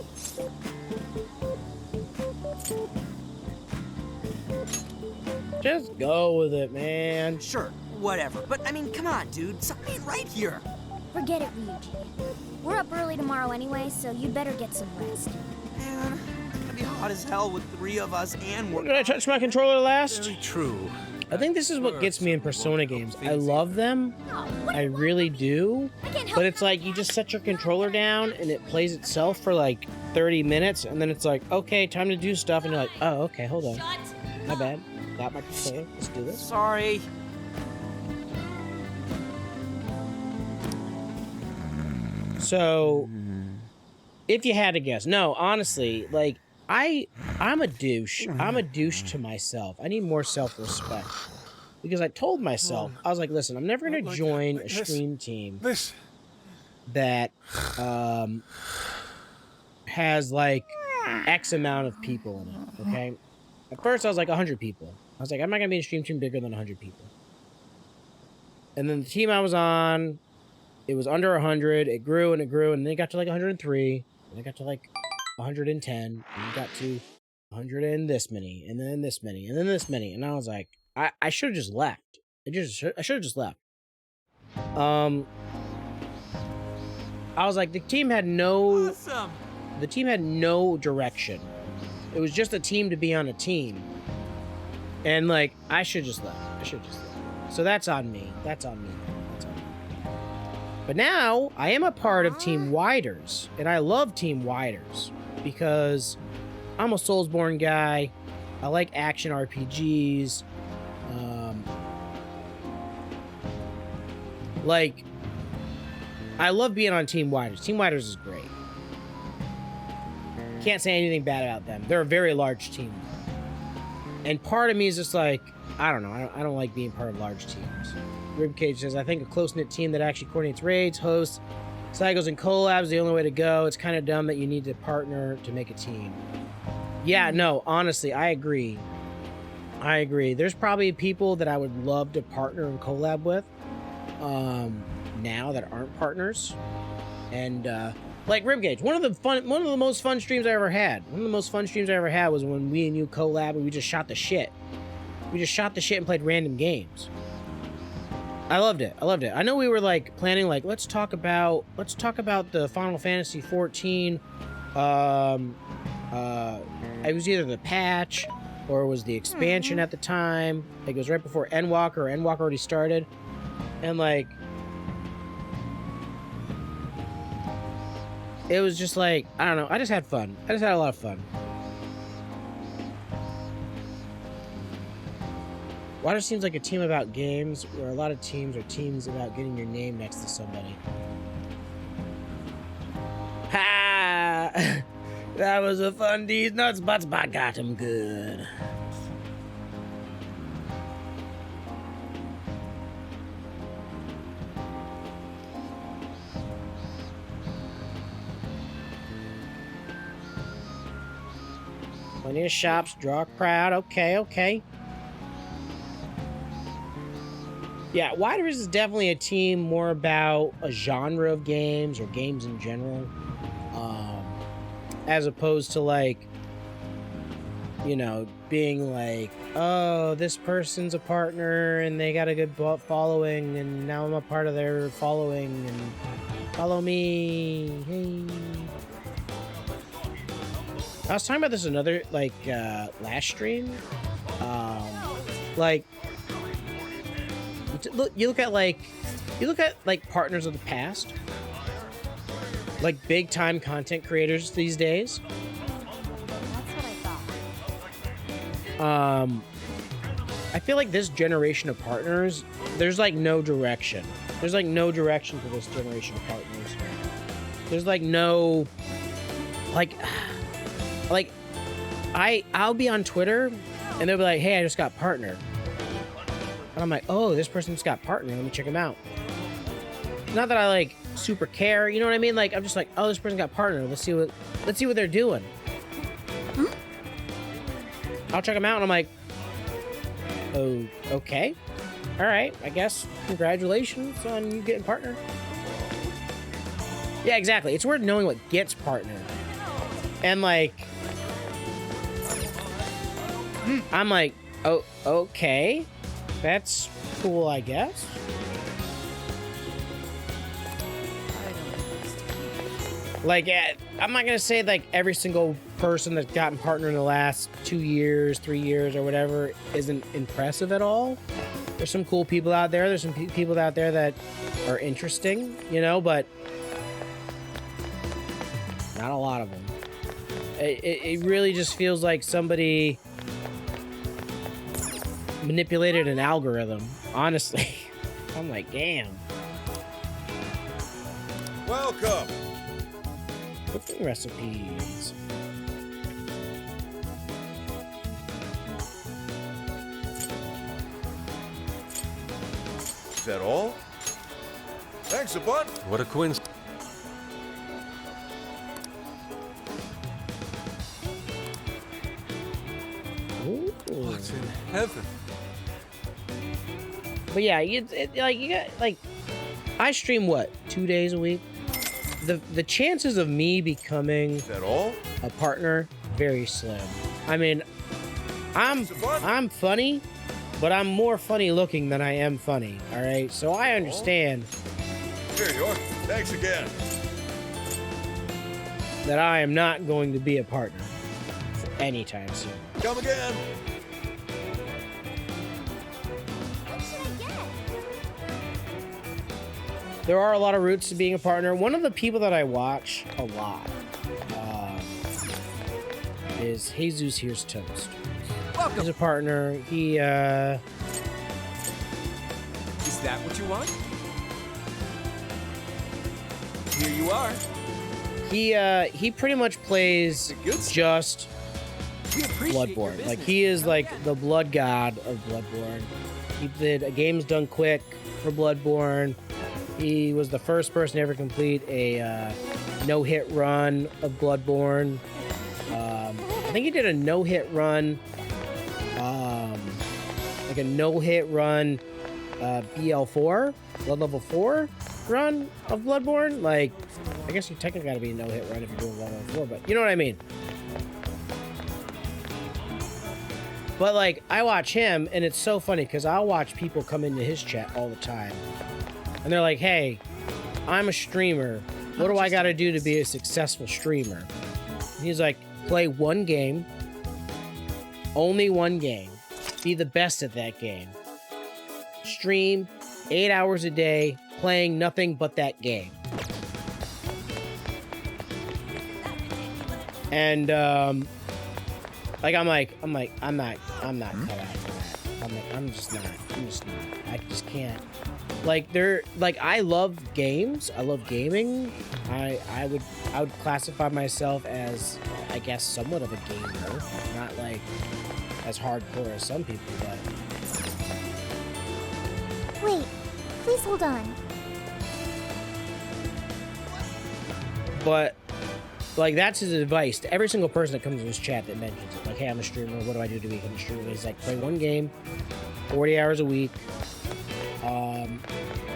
Just go with it, man. Sure, whatever. But, I mean, come on, dude. Something ain't right here. Forget it, Ryuji. We're up early tomorrow anyway, so you'd better get some rest. Man, it's gonna be hot as hell with 3 of us and Did I touch my controller last? Very true. I think this is what gets me in Persona games. I love them. I really do. But it's like you just set your controller down and it plays itself for like 30 minutes and then it's like, okay, time to do stuff. And you're like, oh, okay, hold on. My bad. Got my controller. Let's do this. Sorry. So, if you had to guess, no, honestly, like, I'm a douche. I'm a douche to myself. I need more self-respect. Because I told myself, I was like, listen, I'm never going to join a stream team that has, like, X amount of people in it, okay? At first, I was like, 100 people. I was like, I'm not going to be in a stream team bigger than 100 people. And then the team I was on, it was under 100. It grew, and then it got to, like, 103. And it got to, like, 110, and it got to 100 and this many, and then this many, and then this many, and I was like, I should have just left. I should have just left. I was like, the team had no direction. It was just a team to be on a team, and like, I should just left. So that's on me. That's on me. But now I am a part of Team Widers, and I love Team Widers because I'm a Soulsborne guy. I like action RPGs. Like, I love being on Team Widers. Team Widers is great. Can't say anything bad about them. They're a very large team. And part of me is just like, I don't know. I don't like being part of large teams. Ribcage says, I think a close-knit team that actually coordinates raids, hosts, cycles, and collabs is the only way to go. It's kind of dumb that you need to partner to make a team. Yeah, no, honestly, I agree. There's probably people that I would love to partner and collab with now that aren't partners. And like Ribcage, one of the most fun streams I ever had. One of the most fun streams I ever had was when we and you collab and we just shot the shit. We just shot the shit and played random games. I loved it. I know we were like planning, like, let's talk about the Final Fantasy 14. It was either the patch or it was the expansion at the time. Like, it was right before Endwalker, or Endwalker already started. And like, it was just like, I don't know. I just had fun. I just had a lot of fun. Water seems like a team about games, where a lot of teams are teams about getting your name next to somebody. Ha! That was a fun D's nuts butts, but I got him good. Plenty of shops, draw a crowd. Okay. Yeah, Widers is definitely a team more about a genre of games or games in general, as opposed to like, you know, being like, oh, this person's a partner and they got a good following and now I'm a part of their following and follow me. Hey. I was talking about this another like last stream. Like, you look at partners of the past, like big time content creators these days. That's what I thought. I feel like this generation of partners, there's like no direction. There's like no direction for this generation of partners. There's like no, like I'll be on Twitter and they'll be like, hey, I just got partnered. And I'm like, oh, this person just got partnered. Let me check them out. Not that I like super care, you know what I mean? Like, I'm just like, oh, this person got partnered. Let's see what they're doing. I'll check them out and I'm like, oh, okay. All right, I guess congratulations on you getting partnered. Yeah, exactly. It's worth knowing what gets partnered. And like, I'm like, oh, okay. That's cool, I guess. Like, I'm not gonna say like every single person that's gotten partner in the last 2 years, 3 years, or whatever isn't impressive at all. There's some cool people out there. There's some people out there that are interesting, you know, but not a lot of them. It really just feels like somebody manipulated an algorithm, honestly. I'm like, damn. Welcome. Cooking recipes. Is that all? Thanks a bunch. What a coincidence. What's in heaven? But yeah, you got like, I stream what, 2 days a week? The chances of me becoming a partner, very slim. I mean, I'm funny, but I'm more funny looking than I am funny. All right, so I understand. Here you are. Thanks again. That I am not going to be a partner anytime soon. Come again. There are a lot of routes to being a partner. One of the people that I watch a lot is Jesus Here's Toast. Welcome. He's a partner. He Is that what you want? Here you are. He pretty much plays just Bloodborne. Like, he is like the blood god of Bloodborne. He did a Games Done Quick for Bloodborne. He was the first person to ever complete a no-hit run of Bloodborne. I think he did a no-hit run, like a no-hit run BL4, Blood Level 4 run of Bloodborne. Like, I guess you technically gotta be a no-hit run if you're doing Blood Level 4, but you know what I mean. But like, I watch him, and it's so funny because I'll watch people come into his chat all the time. And they're like, hey, I'm a streamer. What do I got to do to be a successful streamer? And he's like, play one game. Only one game. Be the best at that game. Stream 8 hours a day, playing nothing but that game. And, like, I'm not cut out for that. I'm just not. I just can't. Like, I love games. I love gaming. I would classify myself as, I guess, somewhat of a gamer. Not like as hardcore as some people, but. Wait, please hold on. But, like, that's his advice to every single person that comes in his chat that mentions it. Like, hey, I'm a streamer. What do I do to become a streamer? He's like, play one game, 40 hours a week.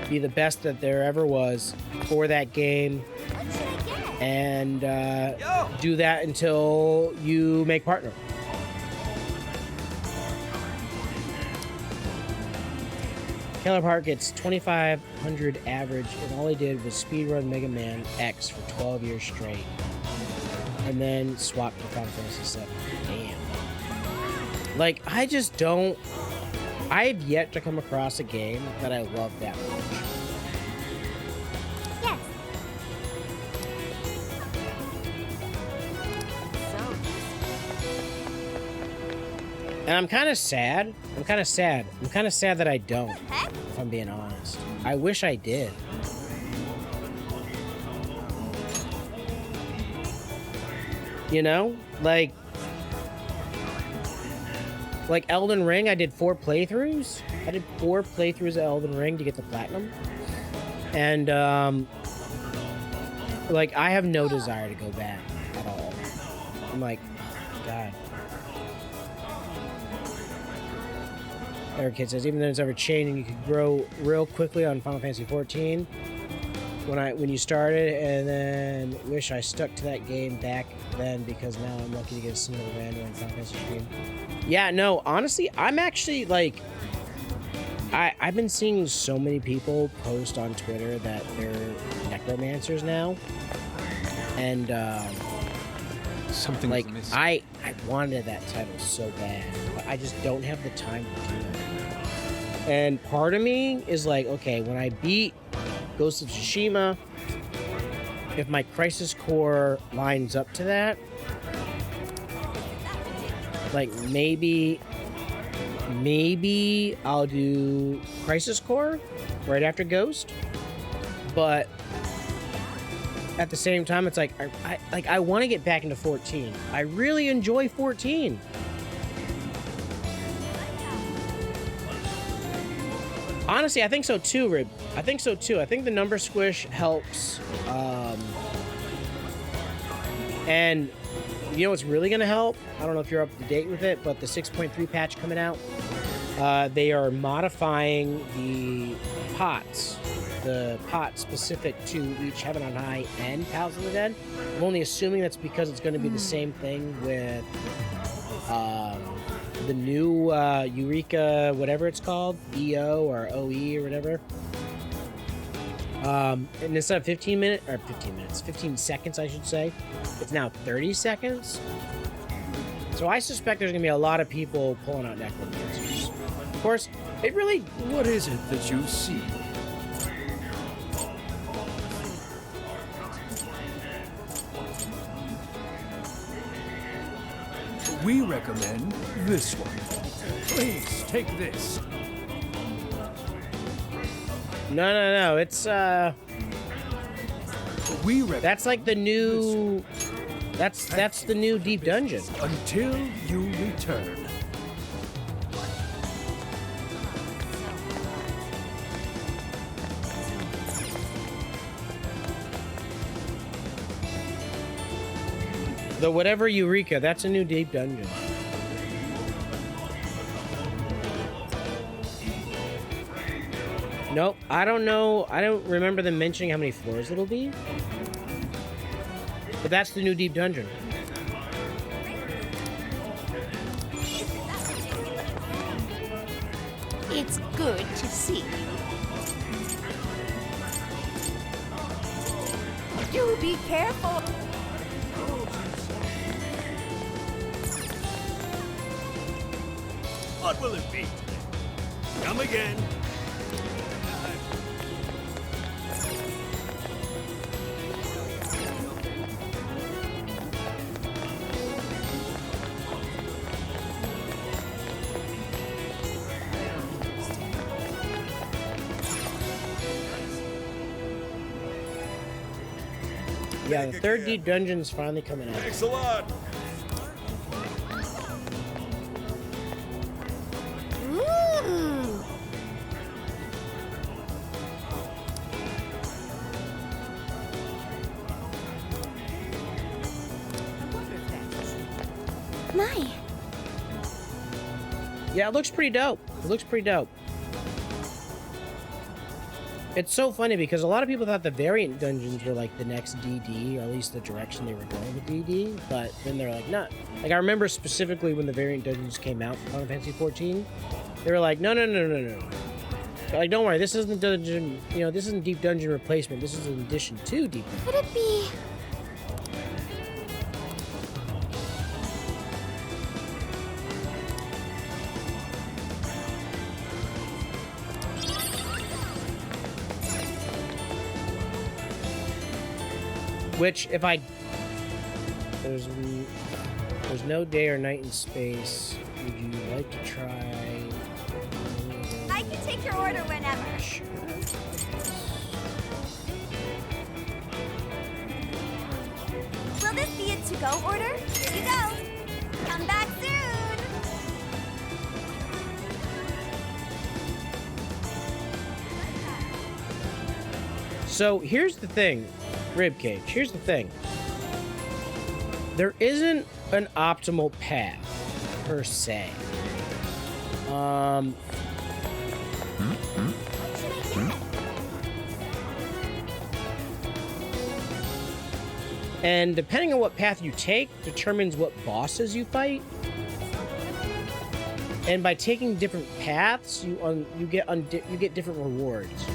Be the best that there ever was for that game, and do that until you make partner. Keller Park gets 2,500 average, and all he did was speedrun Mega Man X for 12 years straight, and then swapped to Final Fantasy VII. Damn. Like, I just don't. I have yet to come across a game that I love that much. Yes. And I'm kind of sad. I'm kind of sad that I don't, if I'm being honest. I wish I did. You know? Like Elden Ring, I did 4 playthroughs. I did 4 playthroughs of Elden Ring to get the platinum. And, like, I have no desire to go back at all. I'm like, oh, God. Eric Kid says, even though it's ever changed and you could grow real quickly on Final Fantasy 14 when you started, and then wish I stuck to that game back then because now I'm lucky to get a single random on Final Fantasy stream. Yeah, no, honestly, I'm actually, like, I've been seeing so many people post on Twitter that they're necromancers now. And something like amiss. I wanted that title so bad, but I just don't have the time to do it. And part of me is like, okay, when I beat Ghost of Tsushima, if my Crisis Core lines up to that, like maybe I'll do Crisis Core right after Ghost. But at the same time, it's like I want to get back into 14. I really enjoy 14. Honestly, I think so too, Rib. I think so too. I think the number squish helps. And you know what's really going to help? I don't know if you're up to date with it, but the 6.3 patch coming out, they are modifying the pots specific to each Heaven on High and Palace of the Dead. I'm only assuming that's because it's going to be the same thing with the new Eureka, whatever it's called, EO or OE or whatever. And instead of 15 seconds, I should say, it's now 30 seconds. So I suspect there's going to be a lot of people pulling out necromancers. Of course, it really... What is it that you see? We recommend this one. Please, take this. No. It's, that's like the new... That's the new Deep Dungeon. Until you return. The whatever Eureka, that's a new Deep Dungeon. Nope, I don't know. I don't remember them mentioning how many floors it'll be. But that's the new Deep Dungeon. It's good to see you. Do be careful. What will it be? Come again. Yeah, the third Deep Dungeon's finally coming out. Thanks a lot. Ooh. My. Yeah, it looks pretty dope. It looks pretty dope. It's so funny because a lot of people thought the variant dungeons were like the next DD, or at least the direction they were going with DD, but then they're like, nah. Like, I remember specifically when the variant dungeons came out for Final Fantasy XIV, they were like, no. Like, don't worry, this isn't dungeon, this isn't Deep Dungeon replacement, this is an addition to Deep Dungeon. Could it be... Which, if I... There's no day or night in space. Would you like to try... I can take your order whenever. Sure. Will this be a to-go order? Here you go. Come back soon. So, here's the thing. Ribcage, here's the thing. There isn't an optimal path, per se. And depending on what path you take, determines what bosses you fight. And by taking different paths, you get different rewards.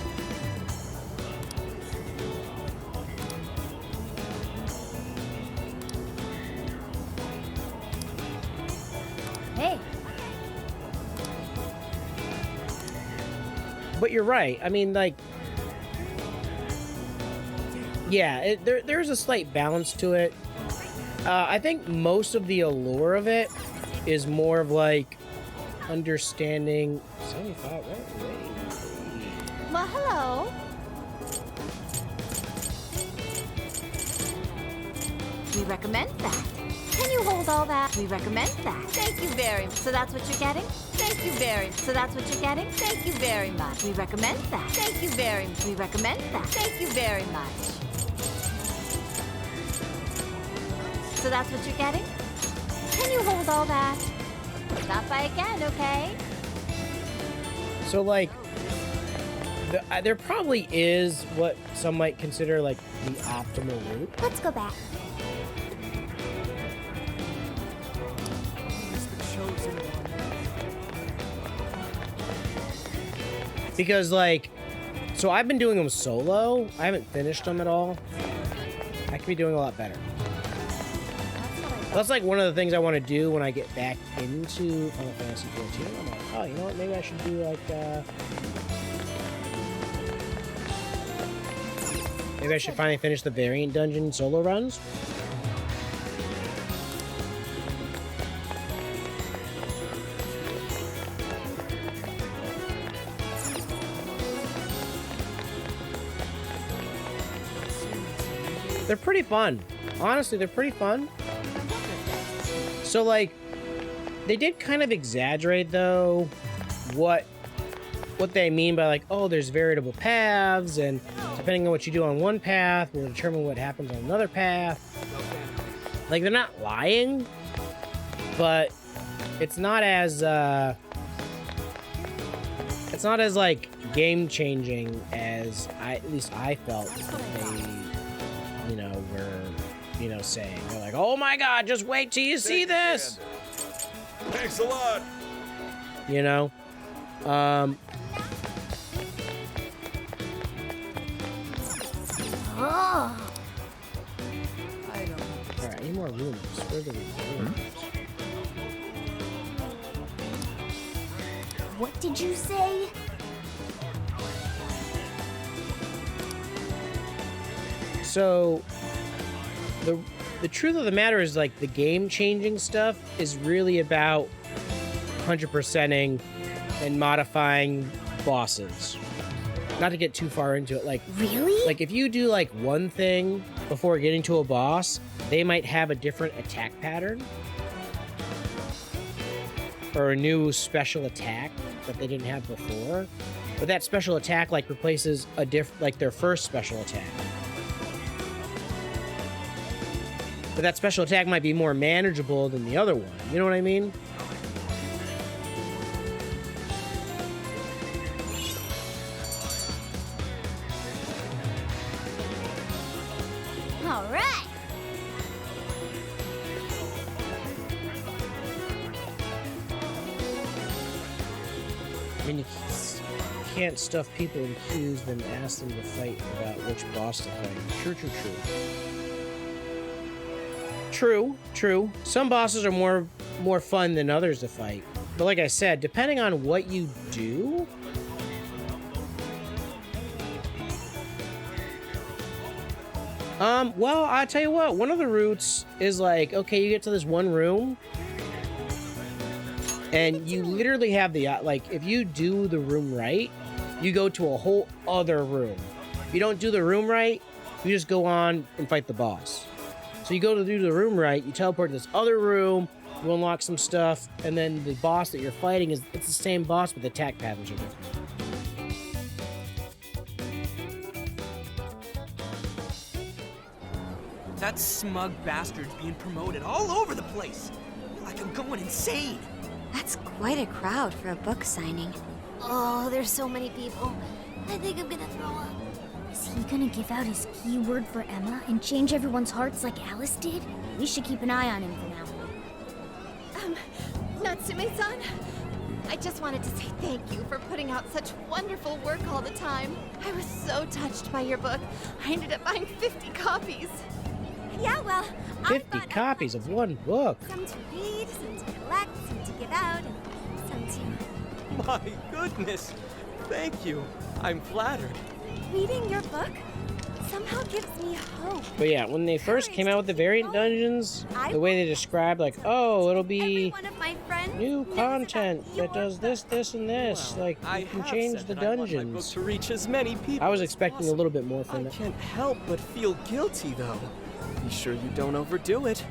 But you're right. I mean, like, yeah, there's a slight balance to it. I think most of the allure of it is more of like understanding 75. Well, hello. We recommend that. Can you hold all that? We recommend that. Thank you very much. So that's what you're getting? Thank you very much. So that's what you're getting? Thank you very much. We recommend that. Thank you very much. We recommend that. Thank you very much. So that's what you're getting? Can you hold all that? Stop by again, okay? So, like, there probably is what some might consider, like, the optimal route. Let's go back. Because, like, so I've been doing them solo. I haven't finished them at all. I could be doing a lot better. That's like one of the things I want to do when I get back into Final Fantasy 14. I'm like, oh, you know what? Maybe I should do like, maybe I should finally finish the variant dungeon solo runs. They're pretty fun. Honestly, they're pretty fun. So, like, they did kind of exaggerate, though, what they mean by, like, oh, there's variable paths, and depending on what you do on one path will determine what happens on another path. Like, they're not lying, but it's not as, like, game-changing as at least I felt they, you know, were, you know, saying. They're like, oh my god, just wait till you see this! Thanks a lot! You know? Oh. Alright, I need more rooms. Where are the rooms? What did you say? So, the truth of the matter is, like, the game-changing stuff is really about 100%ing and modifying bosses. Not to get too far into it, like... Really? Like, if you do, like, one thing before getting to a boss, they might have a different attack pattern. Or a new special attack that they didn't have before. But that special attack, like, replaces like, their first special attack. But that special attack might be more manageable than the other one. You know what I mean? All right. I mean, you can't stuff people in queues, then ask them to fight about which boss to fight. True. True. Some bosses are more fun than others to fight. But like I said, depending on what you do... well, I'll tell you what, one of the routes is like, okay, you get to this one room, and you literally have the, like, if you do the room right, you go to a whole other room. If you don't do the room right, you just go on and fight the boss. So you go to do the room right, you teleport to this other room, you unlock some stuff, and then the boss that you're fighting it's the same boss, but the attack patterns are different. That smug bastard's being promoted all over the place. Like I'm going insane. That's quite a crowd for a book signing. Oh, there's so many people. I think I'm gonna throw up. Is he gonna give out his keyword for Emma and change everyone's hearts like Alice did? We should keep an eye on him for now. Natsume-san, I just wanted to say thank you for putting out such wonderful work all the time. I was so touched by your book. I ended up buying 50 copies. Yeah, well, 50 copies of one book. Some to read, some to collect, some to give out, and some to... My goodness! Thank you. I'm flattered. Reading your book somehow gives me hope. But yeah, when they first came out with the variant dungeons, the way they described, like, oh, it'll be new content that does this, this, and this. Well, like, you can change the dungeons. I want my book to reach as many people. I was expecting a little bit more from it. I can't help but feel guilty, though. Be sure you don't overdo it.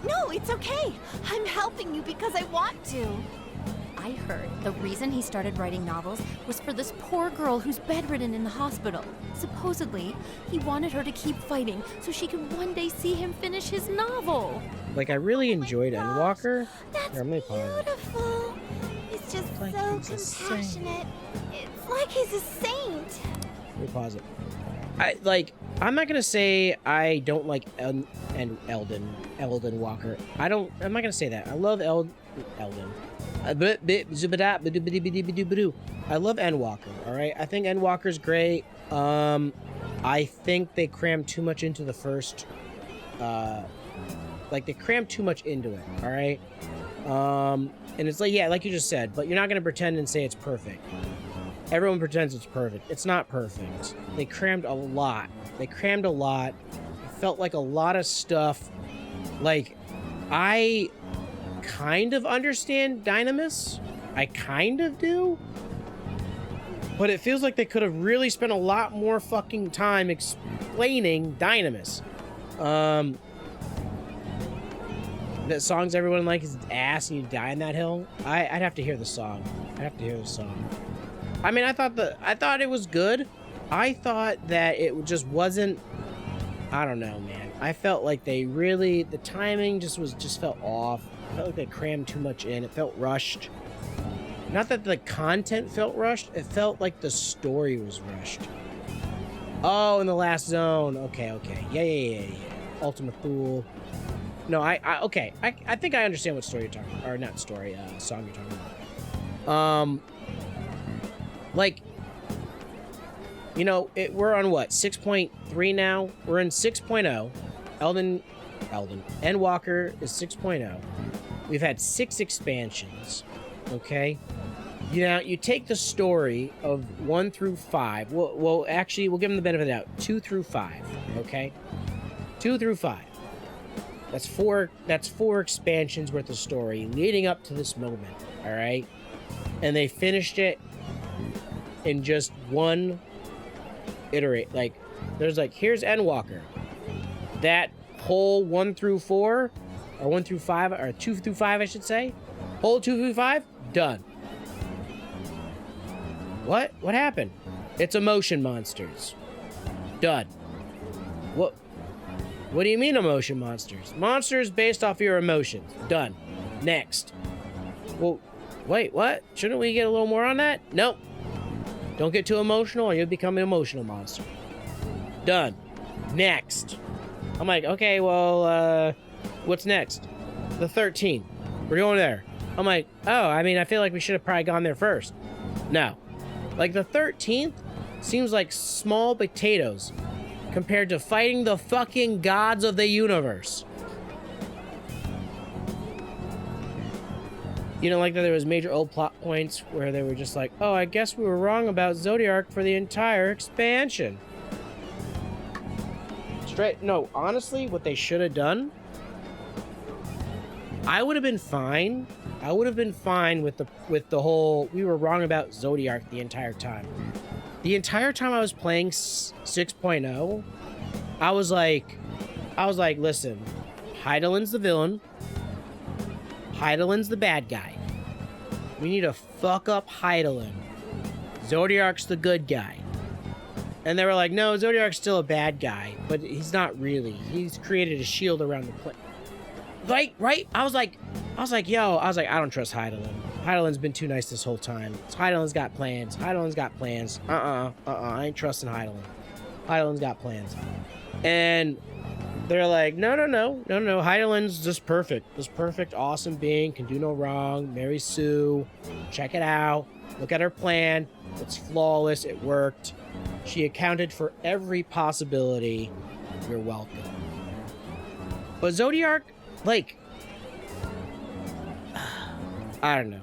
No, it's okay. I'm helping you because I want to. I heard the reason he started writing novels was for this poor girl who's bedridden in the hospital. Supposedly, he wanted her to keep fighting so she could one day see him finish his novel. Like, I really enjoyed Endwalker. That's Here, beautiful. He's just like so he's a compassionate. It's like he's a saint. Let me pause it. I'm not gonna say I don't like Elden Walker. I'm not gonna say that. I love Elden. I love Endwalker, alright? I think Endwalker's great. I think they crammed too much into the first, they crammed too much into it, alright? And it's like, yeah, like you just said, but you're not gonna pretend and say it's perfect. Everyone pretends it's perfect. It's not perfect. They crammed a lot. It felt like a lot of stuff. Like, I kind of understand Dynamis. I kind of do. But it feels like they could have really spent a lot more fucking time explaining Dynamis. That songs everyone likes is ass and you die in that hill. I'd have to hear the song. I mean, I thought it was good. I thought that it just wasn't, I don't know, man. I felt like the timing just felt off. I felt like they crammed too much in. It felt rushed. Not that the content felt rushed. It felt like the story was rushed. Oh, in the last zone. Okay. Yeah. Ultima Thule. No, okay. I think I understand what story you're talking about. Or not story, song you're talking about. We're on what? 6.3 now? We're in 6.0. Endwalker is 6.0. We've had 6 expansions. Okay? You take the story of 1 through 5. Well, actually, we'll give them the benefit of the doubt. 2 through 5. Okay? 2 through 5. That's four expansions worth of story leading up to this moment. All right? And they finished it in just one iterate. Like, there's here's Endwalker. That whole 1 through 4, or 1 through 5, or 2 through 5, I should say. Whole 2 through 5, done. What happened? It's emotion monsters. Done. What do you mean emotion monsters? Monsters based off your emotions. Done. Next. Well, wait, what? Shouldn't we get a little more on that? Nope. Don't get too emotional or you'll become an emotional monster. Done. Next. I'm like, okay, well, what's next? The 13. We're going there. I'm like, oh, I mean, I feel like we should have probably gone there first. No. Like, the 13th seems like small potatoes compared to fighting the fucking gods of the universe. You know, like that there was major old plot points where they were just like, oh, I guess we were wrong about Zodiac for the entire expansion. No, honestly, what they should have done, I would have been fine. I would have been fine with the whole, we were wrong about Zodiac the entire time. The entire time I was playing 6.0, I was like, listen, Heidelin's the villain. Heidelin's the bad guy. We need to fuck up Heidelin. Zodiac's the good guy. And they were like, no, Zodiac's still a bad guy, but he's not really. He's created a shield around the place. Right? I was like, I don't trust Heidelin. Heidelin's been too nice this whole time. Heidelin's got plans. I ain't trusting Heidelin. Heidelin's got plans. And they're like, no. Heidelin's just perfect. This perfect, awesome being, can do no wrong. Mary Sue, check it out. Look at her plan. It's flawless. It worked. She accounted for every possibility. You're welcome. But Zodiac, like, I don't know.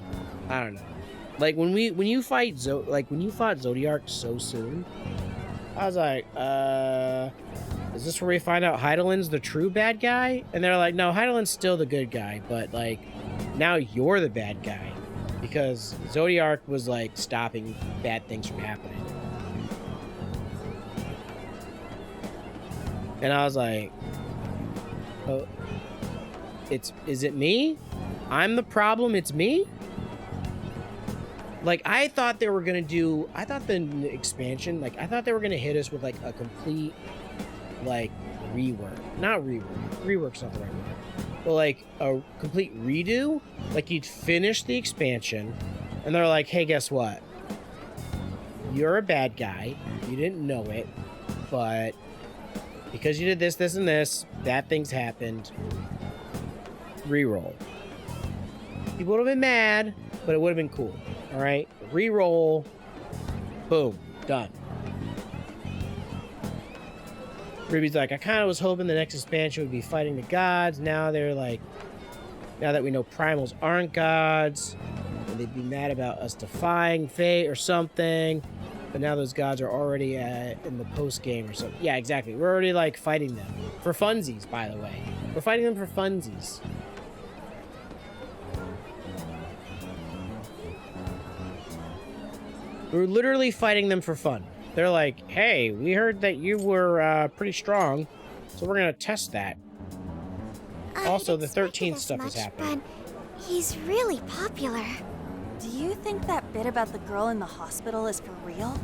Like when you fought Zodiac so soon, I was like, is this where we find out Heidelin's the true bad guy? And they're like, no, Heidelin's still the good guy, but like now you're the bad guy because Zodiac was like stopping bad things from happening. And I was like, oh, is it me? I'm the problem, it's me? Like, I thought they were gonna do, I thought the expansion, like, I thought they were gonna hit us with, like, a complete, like, rework. Not rework. Rework's not the right word. But, like, a complete redo. Like, you'd finish the expansion, and they're like, hey, guess what? You're a bad guy. You didn't know it, but because you did this, this, and this, bad things happened. Reroll. People would have been mad, but it would have been cool. All right, reroll, boom, done. Ruby's like, I kind of was hoping the next expansion would be fighting the gods. Now they're like, now that we know primals aren't gods, and they'd be mad about us defying fate or something. But now those gods are already in the post game or something. Yeah, exactly. We're already like fighting them for funsies. By the way, we're fighting them for funsies. We're literally fighting them for fun. They're like, hey, we heard that you were pretty strong, so we're going to test that. Also, the 13th stuff is happening. But he's really popular. Do you think that bit about the girl in the hospital is for real?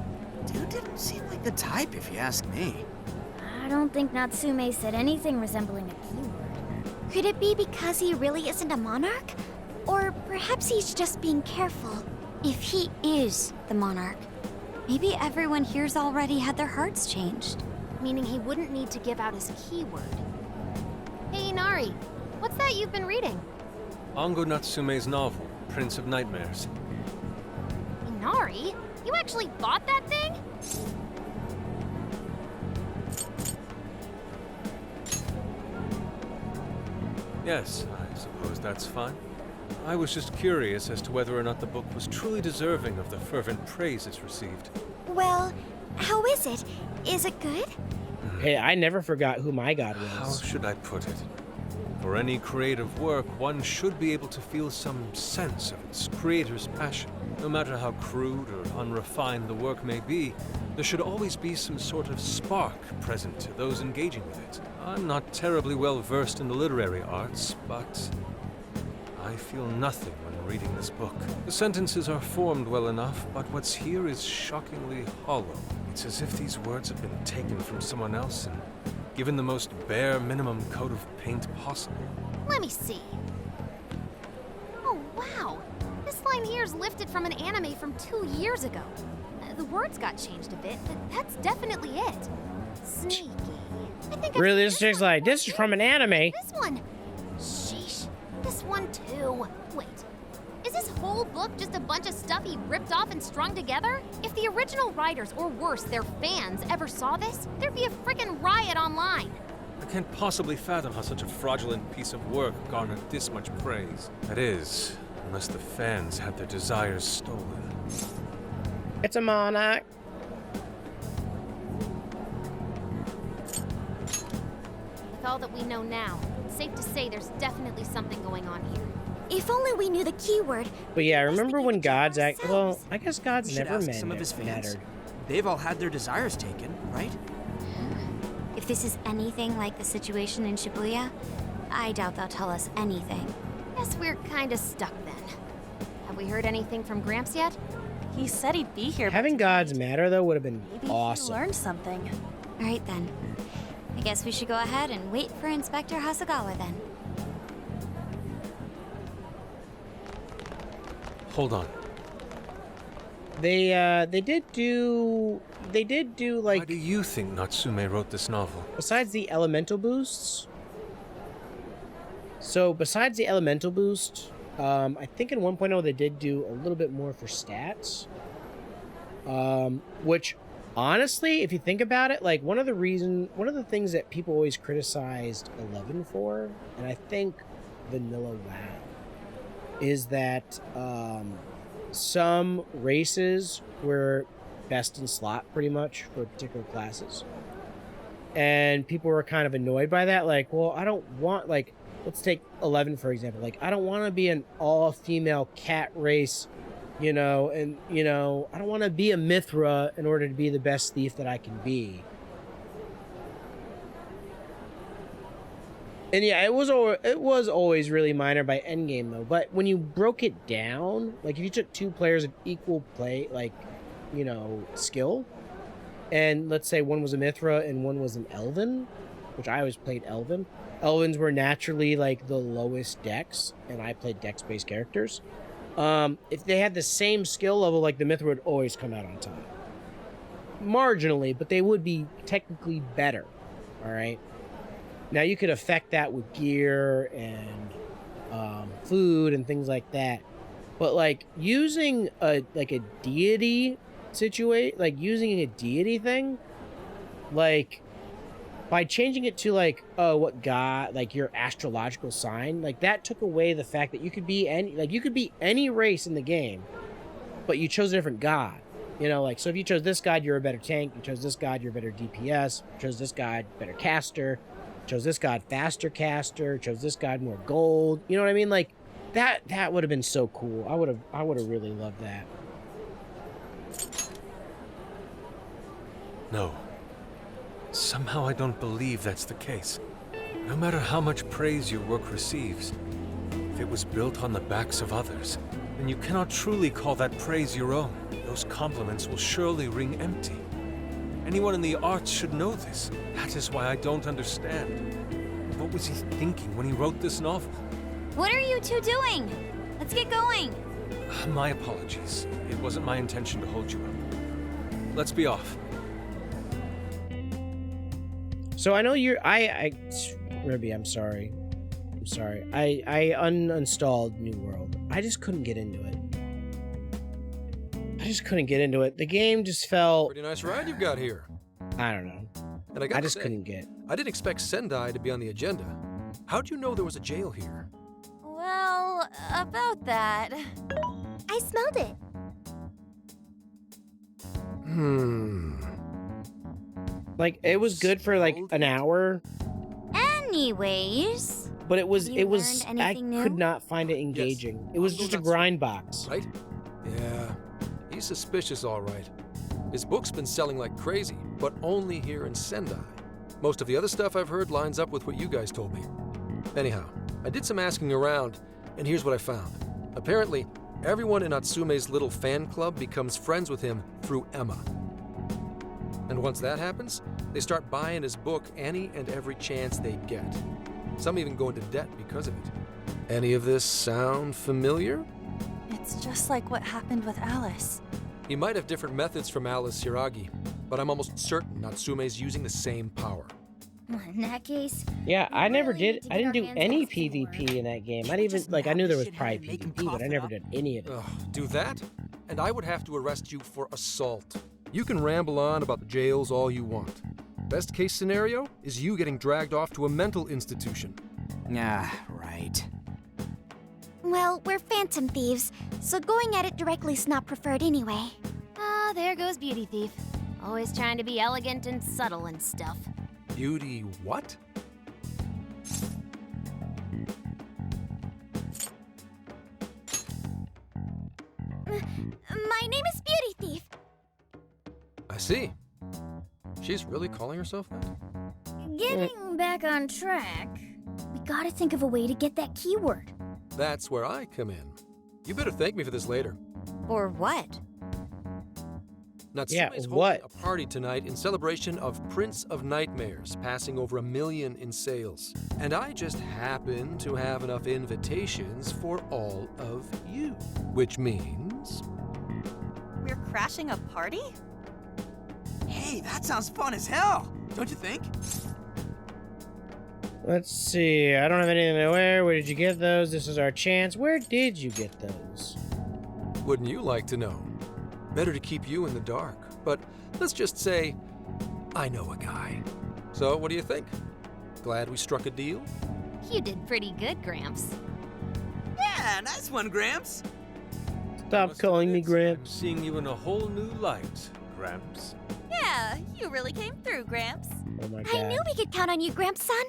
Dude didn't seem like the type, if you ask me. I don't think Natsume said anything resembling a keyword. Could it be because he really isn't a monarch? Or perhaps he's just being careful. If he is the monarch, maybe everyone here's already had their hearts changed. Meaning he wouldn't need to give out his keyword. Hey, Inari, what's that you've been reading? Ango Natsume's novel, Prince of Nightmares. Inari? You actually bought that thing? Yes, I suppose that's fine. I was just curious as to whether or not the book was truly deserving of the fervent praise it's received. Well, how is it? Is it good? Hey, I never forgot who my god was. How should I put it? For any creative work, one should be able to feel some sense of its creator's passion. No matter how crude or unrefined the work may be, there should always be some sort of spark present to those engaging with it. I'm not terribly well versed in the literary arts, but I feel nothing when reading this book. The sentences are formed well enough, but what's here is shockingly hollow. It's as if these words have been taken from someone else and given the most bare minimum coat of paint possible. Let me see. Oh, wow. This line here is lifted from an anime from 2 years ago. The words got changed a bit, but that's definitely it. Sneaky. I think really, this chick's like, this is from an anime. This one. Sheesh. This one too. Wait. Is this whole book just a bunch of stuff he ripped off and strung together? If the original writers, or worse, their fans, ever saw this, there'd be a frickin' riot online. I can't possibly fathom how such a fraudulent piece of work garnered this much praise. That is, unless the fans had their desires stolen. It's a monarch. With all that we know now, it's safe to say there's definitely something going on here. If only we knew the keyword. But yeah, I remember when gods act. Well, I guess gods We should never ask some of his fans. mattered. They've all had their desires taken, right? If this is anything like the situation in Shibuya, I doubt they'll tell us anything. Guess we're kinda stuck then. Have we heard anything from Gramps yet? He said he'd be here. Having gods matter though would have been Maybe awesome. he learned something. All right then. I guess we should go ahead and wait for Inspector Hasagawa then. Hold on. They did do like. Why do you think Natsume wrote this novel? Besides the elemental boosts. So besides the elemental boost, I think in 1.0 they did do a little bit more for stats. Which honestly, if you think about it, like one of the things that people always criticized 11 for, and I think Vanilla WoW, is that some races were best in slot pretty much for particular classes. And people were kind of annoyed by that. Like, well, I don't want, like, let's take 11, for example. Like, I don't want to be an all-female cat race, you know, and, you know, I don't want to be a Mithra in order to be the best thief that I can be. And yeah, it was always really minor by endgame, though. But when you broke it down, like, if you took two players of equal play, like, you know, skill, and let's say one was a Mithra and one was an Elven, which I always played Elven. Elvens were naturally, like, the lowest dex, and I played dex-based characters. If they had the same skill level, like, the Mithra would always come out on top. Marginally, but they would be technically better, all right? Now, you could affect that with gear and food and things like that. But, like, using a deity using a deity thing, like, by changing it to, like, what god, like, your astrological sign, like, that took away the fact that you could be any race in the game, but you chose a different god. You know, like, so if you chose this god, you're a better tank. You chose this god, you're a better DPS. You chose this god, better caster. You chose this god, faster caster. You chose this god, more gold. You know what I mean? Like, that would have been so cool. I would have really loved that. No. Somehow I don't believe that's the case. No matter how much praise your work receives, if it was built on the backs of others, then you cannot truly call that praise your own. Those compliments will surely ring empty. Anyone in the arts should know this. That is why I don't understand. What was he thinking when he wrote this novel? What are you two doing? Let's get going. My apologies. It wasn't my intention to hold you up. Let's be off. So I know Ruby, I'm sorry. I uninstalled New World. I just couldn't get into it. The game just felt... Pretty nice ride you've got here. I don't know. And I just couldn't get. I didn't expect Sendai to be on the agenda. How'd you know there was a jail here? Well, about that... I smelled it. Like, it was good for, like, an hour. Anyways... But it was, I new? could not find it engaging. Yes. It was just a grind box. Right? Yeah. He's suspicious, all right. His book's been selling like crazy, but only here in Sendai. Most of the other stuff I've heard lines up with what you guys told me. Anyhow, I did some asking around, and here's what I found. Apparently, everyone in Natsume's little fan club becomes friends with him through Emma. And once that happens, they start buying his book any and every chance they get. Some even go into debt because of it. Any of this sound familiar? It's just like what happened with Alice. He might have different methods from Alice Hiragi, but I'm almost certain Natsume's using the same power. In that case... Yeah, I didn't do any PvP in that game. I didn't even, like, I knew there was probably PvP, but I never did any of it. Do that? And I would have to arrest you for assault. You can ramble on about the jails all you want. Best case scenario is you getting dragged off to a mental institution. Right. Well, we're phantom thieves, so going at it directly's not preferred anyway. Ah, there goes Beauty Thief. Always trying to be elegant and subtle and stuff. Beauty what? My name is Beauty Thief. I see. She's really calling herself that? Getting back on track, we gotta think of a way to get that keyword. That's where I come in. You better thank me for this later. Or what? Natsume's holding a party tonight in celebration of Prince of Nightmares, passing over 1 million in sales. And I just happen to have enough invitations for all of you. Which means... We're crashing a party? Hey, that sounds fun as hell, don't you think? Let's see. I don't have anything to wear. Where did you get those? This is our chance. Where did you get those? Wouldn't you like to know? Better to keep you in the dark. But let's just say, I know a guy. So what do you think? Glad we struck a deal? You did pretty good, Gramps. Yeah, nice one, Gramps. Stop calling me Gramps. I'm seeing you in a whole new light, Gramps. Yeah, you really came through, Gramps. Oh my I knew we could count on you, Gramps son.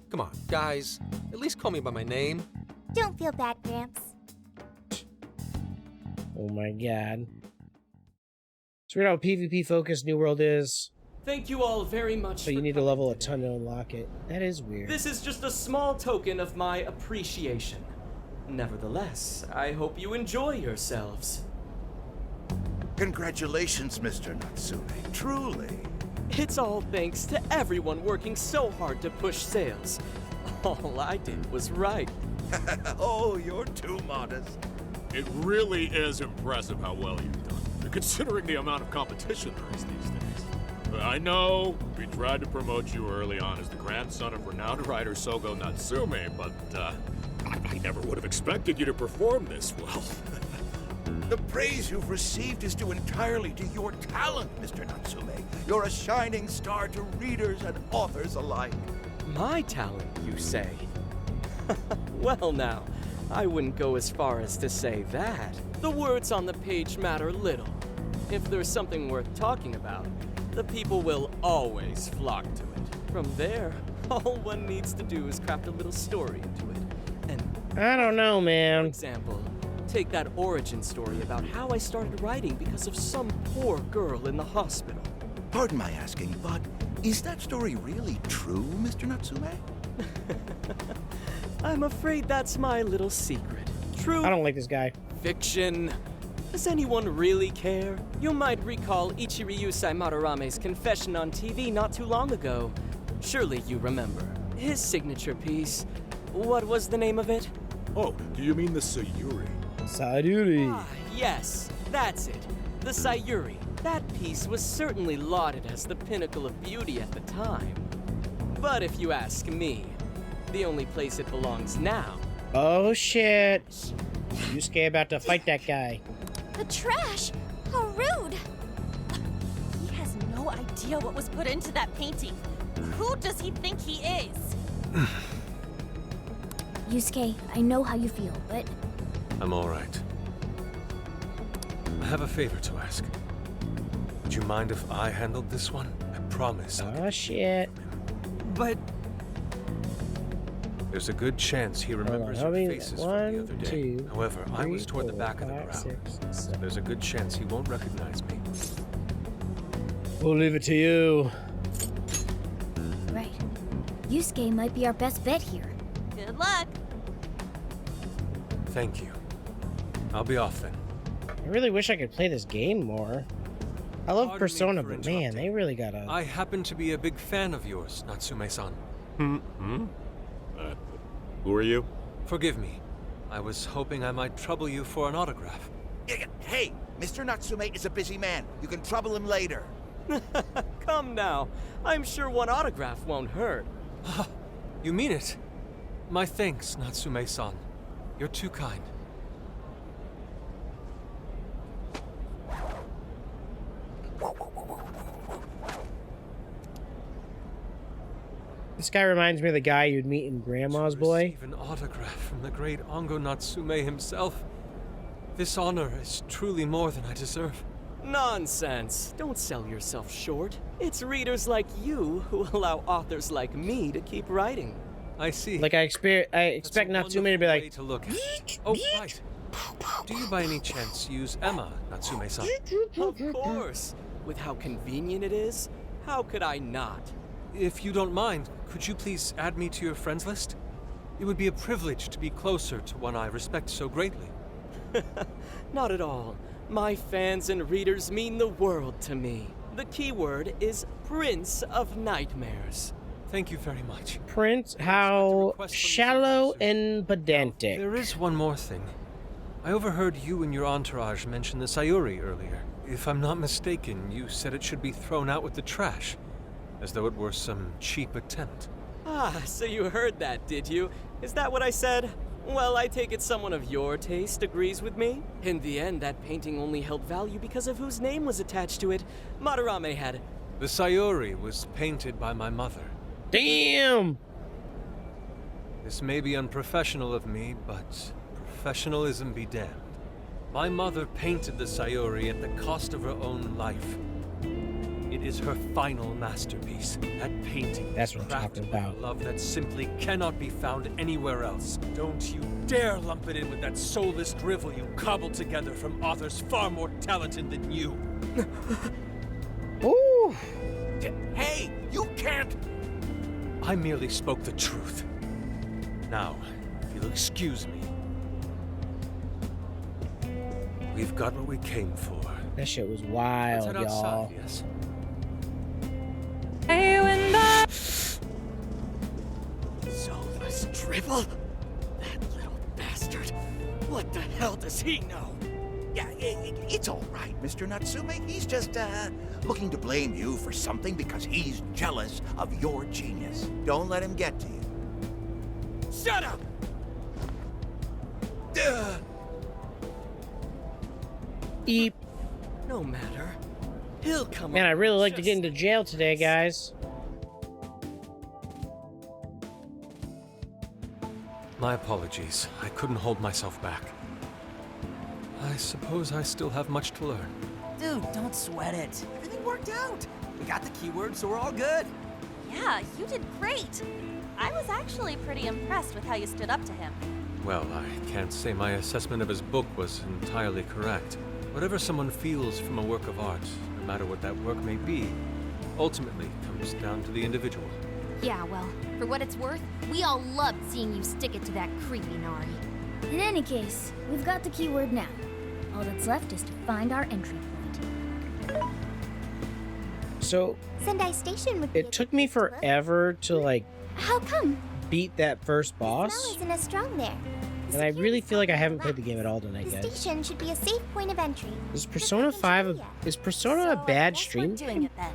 Come on, guys. At least call me by my name. Don't feel bad, Gramps. Oh my god. So we know how PvP focused New World is. Thank you all very much. So you need to level a ton to unlock it. That is weird. This is just a small token of my appreciation. Nevertheless, I hope you enjoy yourselves. Congratulations, Mr. Natsume. Truly. It's all thanks to everyone working so hard to push sales. All I did was write. Oh, you're too modest. It really is impressive how well you've done, considering the amount of competition there is these days. I know we tried to promote you early on as the grandson of renowned writer Sogo Natsume, but I never would have expected you to perform this well. The praise you've received is due entirely to your talent, Mr. Natsume. You're a shining star to readers and authors alike. My talent, you say? Well now, I wouldn't go as far as to say that. The words on the page matter little. If there's something worth talking about, the people will always flock to it. From there, all one needs to do is craft a little story into it. And I don't know, man. For example, take that origin story about how I started writing because of some poor girl in the hospital. Pardon my asking, but is that story really true, Mr. Natsume? I'm afraid that's my little secret. True. I don't like this guy. Fiction. Does anyone really care? You might recall Ichiryusai Madarame's confession on TV not too long ago. Surely you remember. His signature piece. What was the name of it? Oh, do you mean the Sayuri? Sayuri. Ah, yes, that's it. The Sayuri. That piece was certainly lauded as the pinnacle of beauty at the time. But if you ask me, the only place it belongs now. Oh shit. Yusuke about to fight that guy. The trash! How rude! He has no idea what was put into that painting. Who does he think he is? Yusuke, I know how you feel, but... I'm all right. I have a favor to ask. Would you mind if I handled this one? I promise. Oh shit. But... There's a good chance he remembers your faces from the other day. However, I was toward the back of the crowd. So there's a good chance he won't recognize me. We'll leave it to you. Right. Yusuke might be our best bet here. Good luck. Thank you. I'll be off then. I really wish I could play this game more. I love Persona, but man, they really gotta... I happen to be a big fan of yours, Natsume-san. Who are you? Forgive me. I was hoping I might trouble you for an autograph. Hey, Mr. Natsume is a busy man. You can trouble him later. Come now. I'm sure one autograph won't hurt. You mean it? My thanks, Natsume-san. You're too kind. This guy reminds me of the guy you'd meet in Grandma's Boy. An autograph from the great Ongo Natsume himself. This honor is truly more than I deserve. Nonsense. Don't sell yourself short. It's readers like you who allow authors like me to keep writing. I see. Like I expect Natsume to be like... To look at. Oh, right. Do you by any chance use Emma, Natsume-san? Of course. With how convenient it is, how could I not? If you don't mind, could you please add me to your friends list? It would be a privilege to be closer to one I respect so greatly. Not at all. My fans and readers mean the world to me. The keyword is Prince of Nightmares. Thank you very much. Prince, how shallow and pedantic. There is one more thing. I overheard you and your entourage mention the Sayuri earlier. If I'm not mistaken, you said it should be thrown out with the trash. As though it were some cheap attempt. Ah, so you heard that, did you? Is that what I said? Well, I take it someone of your taste agrees with me. In the end, that painting only held value because of whose name was attached to it. Madarame had... The Sayuri was painted by my mother. Damn! This may be unprofessional of me, but professionalism be damned. My mother painted the Sayuri at the cost of her own life. It is her final masterpiece. That painting That's what I'm talking about. love that simply cannot be found anywhere else. Don't you dare lump it in with that soulless drivel you cobbled together from authors far more talented than you. Ooh. Hey, you can't. I merely spoke the truth. Now, if you'll excuse me, we've got what we came for. That shit was wild, Let's head y'all. outside, yes. Soulless drivel? That little bastard. What the hell does he know? Yeah, it's all right, Mr. Natsume. He's just, looking to blame you for something because he's jealous of your genius. Don't let him get to you. Shut up! Eep. No matter. He'll come Man, up I really like to just- get into jail today, guys. My apologies. I couldn't hold myself back. I suppose I still have much to learn. Dude, don't sweat it. Everything worked out. We got the keyword, so we're all good. Yeah, you did great. I was actually pretty impressed with how you stood up to him. Well, I can't say my assessment of his book was entirely correct. Whatever someone feels from a work of art, no matter what that work may be, ultimately comes down to the individual. Yeah, well, for what it's worth, we all loved seeing you stick it to that creepy Nari. In any case, we've got the keyword now. All that's left is to find our entry point. So, Sendai Station would be it took me forever to, like, How come? beat that first The smell boss. isn't as strong there. And I really feel like I haven't played the game at all tonight, The guys. station should be a safe point of entry. Is Persona 5 is Persona a bad stream? Doing it then.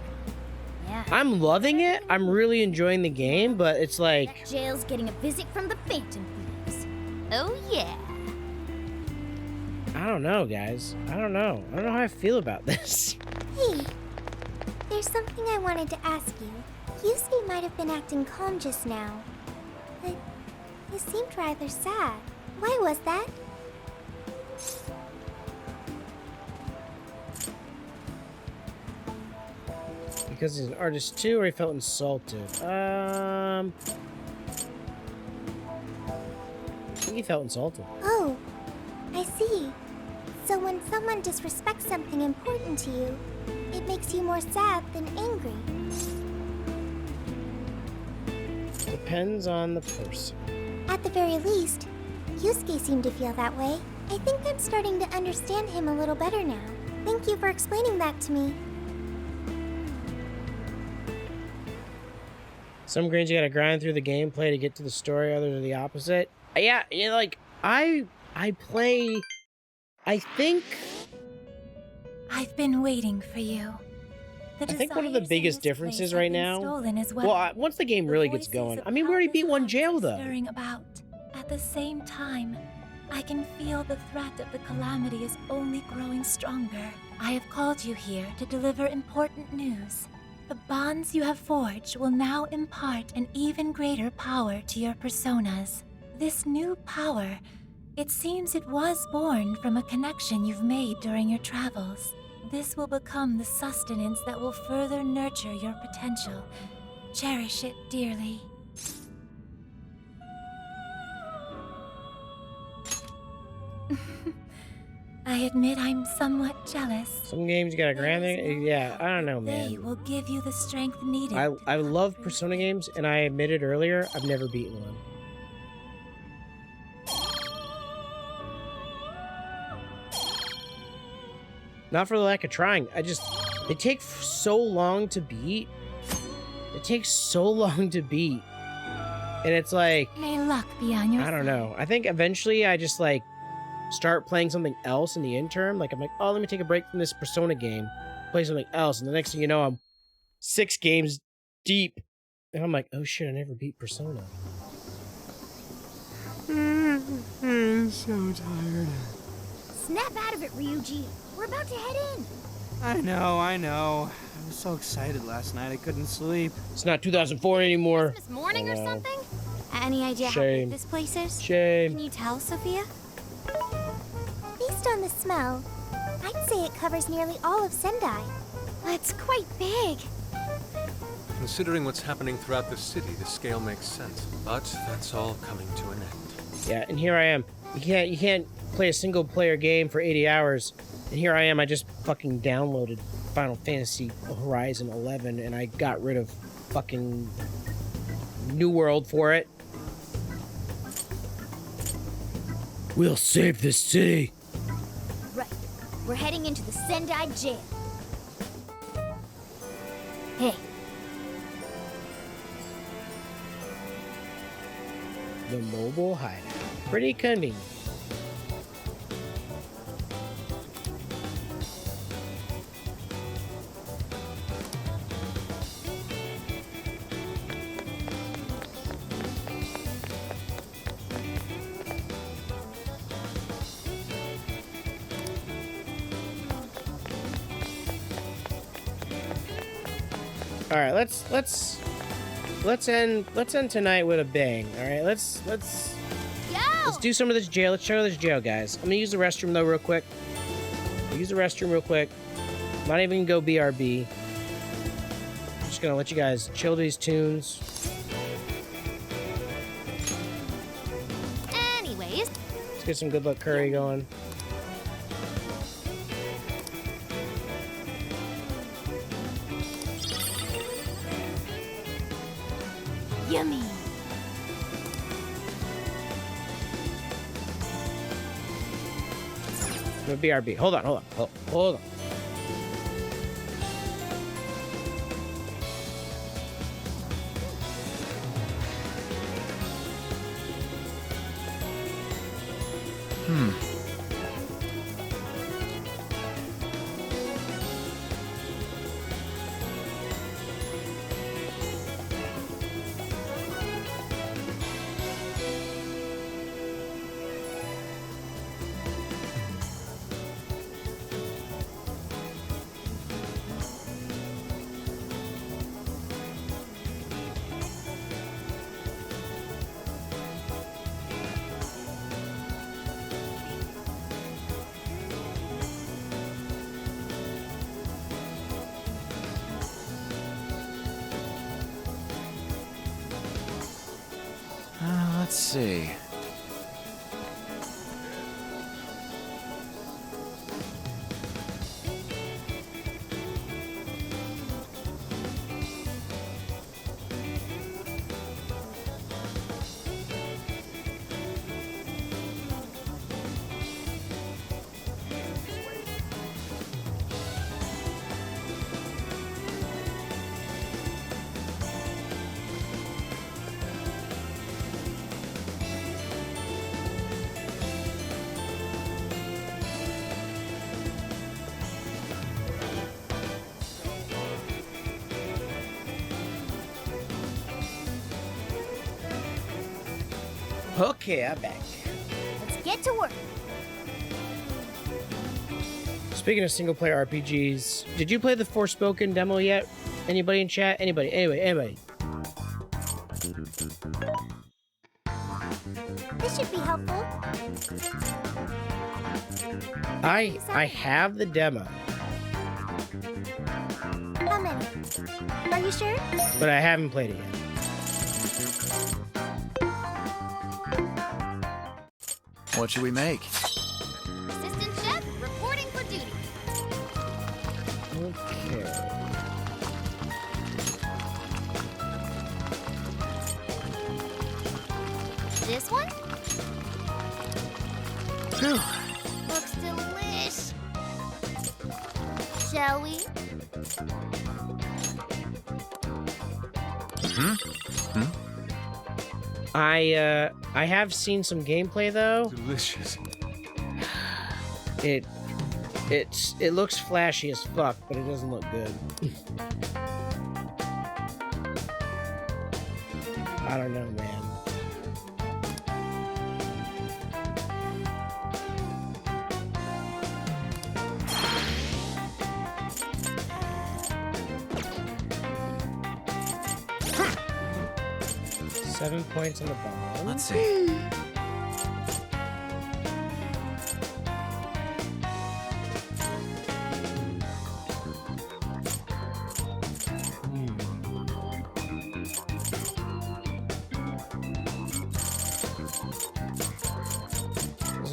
Yeah. I'm loving it. I'm really enjoying the game, but it's like, Jail's getting a visit from the Phantom Thieves. Oh yeah. I don't know, guys. I don't know. I don't know how I feel about this. Hey, there's something I wanted to ask you. Yusuke might have been acting calm just now, but he seemed rather sad. Why was that? Because he's an artist too, or he felt insulted? I think he felt insulted. Oh, I see. So when someone disrespects something important to you, it makes you more sad than angry. Depends on the person. At the very least, Yusuke seemed to feel that way. I think I'm starting to understand him a little better now. Thank you for explaining that to me. Some grains you gotta grind through the gameplay to get to the story, others are the opposite. Yeah, like, I play... I think... I've been waiting for you. I think one of the biggest differences right now... Well, once the game really gets going... I mean, we already beat one jail, though. Stirring about. At the same time, I can feel the threat of the calamity is only growing stronger. I have called you here to deliver important news. The bonds you have forged will now impart an even greater power to your personas. This new power, it seems it was born from a connection you've made during your travels. This will become the sustenance that will further nurture your potential. Cherish it dearly. I admit I'm somewhat jealous. Some games you gotta grind it. Yeah, I don't know, They man. will give you the strength needed. I love Persona games, and I admitted earlier, I've never beaten one. Not for the lack of trying. They take so long to beat. It takes so long to beat. And it's like, May luck be on your I don't know. I think eventually I just like start playing something else in the interim. Like I'm like, oh, let me take a break from this Persona game, play something else. And the next thing you know, I'm 6 games deep. And I'm like, oh shit, I never beat Persona. I'm so tired. Snap out of it, Ryuji. We're about to head in. I know. I was so excited last night I couldn't sleep. It's not 2004 anymore. Christmas morning or I know. something? Any idea how Shame. big this place is? Shame. Can you tell, Sophia? Based on the smell. I'd say it covers nearly all of Sendai. That's quite big. Considering what's happening throughout the city, the scale makes sense. But that's all coming to an end. Yeah, and here I am. You can't play a single player game for 80 hours. And here I am, I just fucking downloaded Final Fantasy Horizon 11 and I got rid of fucking New World for it. We'll save this city. Right. We're heading into the Sendai jail. Hey. The mobile hideout. Pretty convenient. All right, let's end tonight with a bang. All right, let's do some of this jail. Let's show this jail, guys. I'm gonna use the restroom though, real quick. Use the restroom real quick. Not even gonna go BRB. Just gonna let you guys chill to these tunes. Anyways, Let's get some good luck curry going. yummy. No BRB. Hold on. Hold on. Let's see. Okay, I'm back. Let's get to work. Speaking of single player RPGs, did you play the Forspoken demo yet? Anybody in chat? Anybody? Anybody? This should be helpful. I have the demo, How many? Are you sure? but I haven't played it yet. What should we make? Assistant chef reporting for duty. Okay. This one? Phew. Looks delish. Shall we? I have seen some gameplay though. Delicious. It looks flashy as fuck, but it doesn't look good. I don't know, man. Seven points on the bottom. Let's see.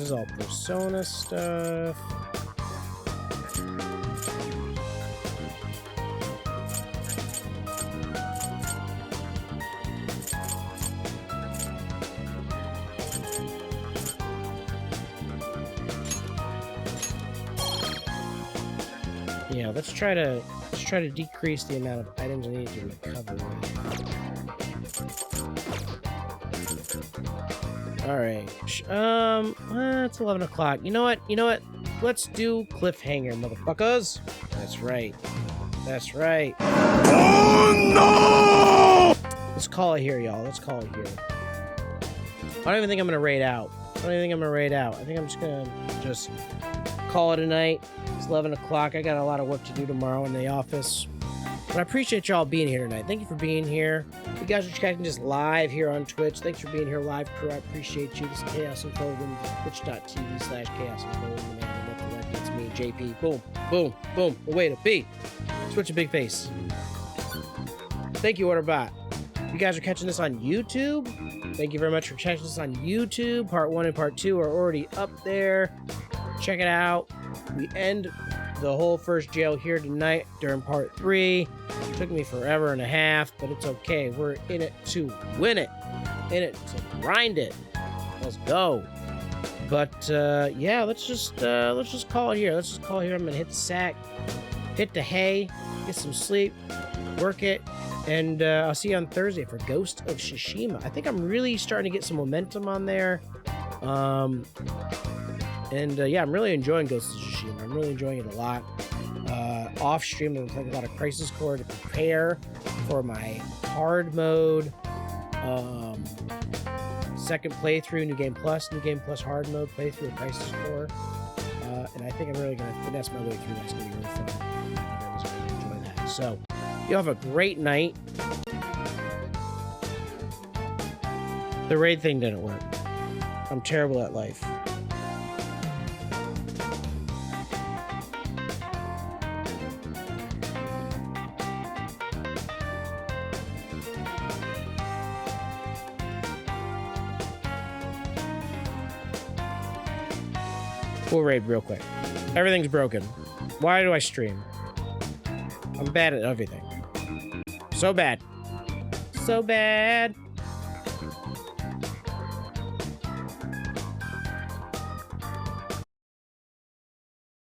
is all Persona stuff. Yeah, let's try to decrease the amount of items I need to recover. All right. It's 11 o'clock. You know what? Let's do cliffhanger, motherfuckers. That's right. That's right. Oh no! Let's call it here, y'all. Let's call it here. I don't even think I'm gonna raid out. I think I'm just gonna call it a night. It's 11 o'clock. I got a lot of work to do tomorrow in the office. But I appreciate y'all being here tonight. Thank you for being here. You guys are catching this live here on Twitch. Thanks for being here live, crew. I appreciate you. This is Chaos Unfolding, twitch.tv/ChaosUnfolding. It's me, JP. Boom, boom, boom. The way to be. Switch a big face. Thank you, Orderbot. You guys are catching this on YouTube. Thank you very much for catching this on YouTube. Part 1 and Part 2 are already up there. Check it out. We end the whole first jail here tonight during Part 3. Took me forever and a half, but it's okay. We're in it to win it. In it to grind it. Let's go. But yeah, let's just call it here. I'm gonna hit the sack, hit the hay, get some sleep, work it, and I'll see you on Thursday for Ghost of Tsushima. I think I'm really starting to get some momentum on there. Yeah, I'm really enjoying Ghost of Tsushima. I'm really enjoying it a lot. Off stream, I'm playing a lot of Crisis Core to prepare for my hard mode. Second playthrough, New Game Plus hard mode playthrough of Crisis Core. And I think I'm really going to finesse my way through that. It's going to be really fun. I was going to enjoy that. So, you have a great night. The raid thing didn't work. I'm terrible at life. We'll raid real quick. Everything's broken. Why do I stream? I'm bad at everything. So bad. So bad.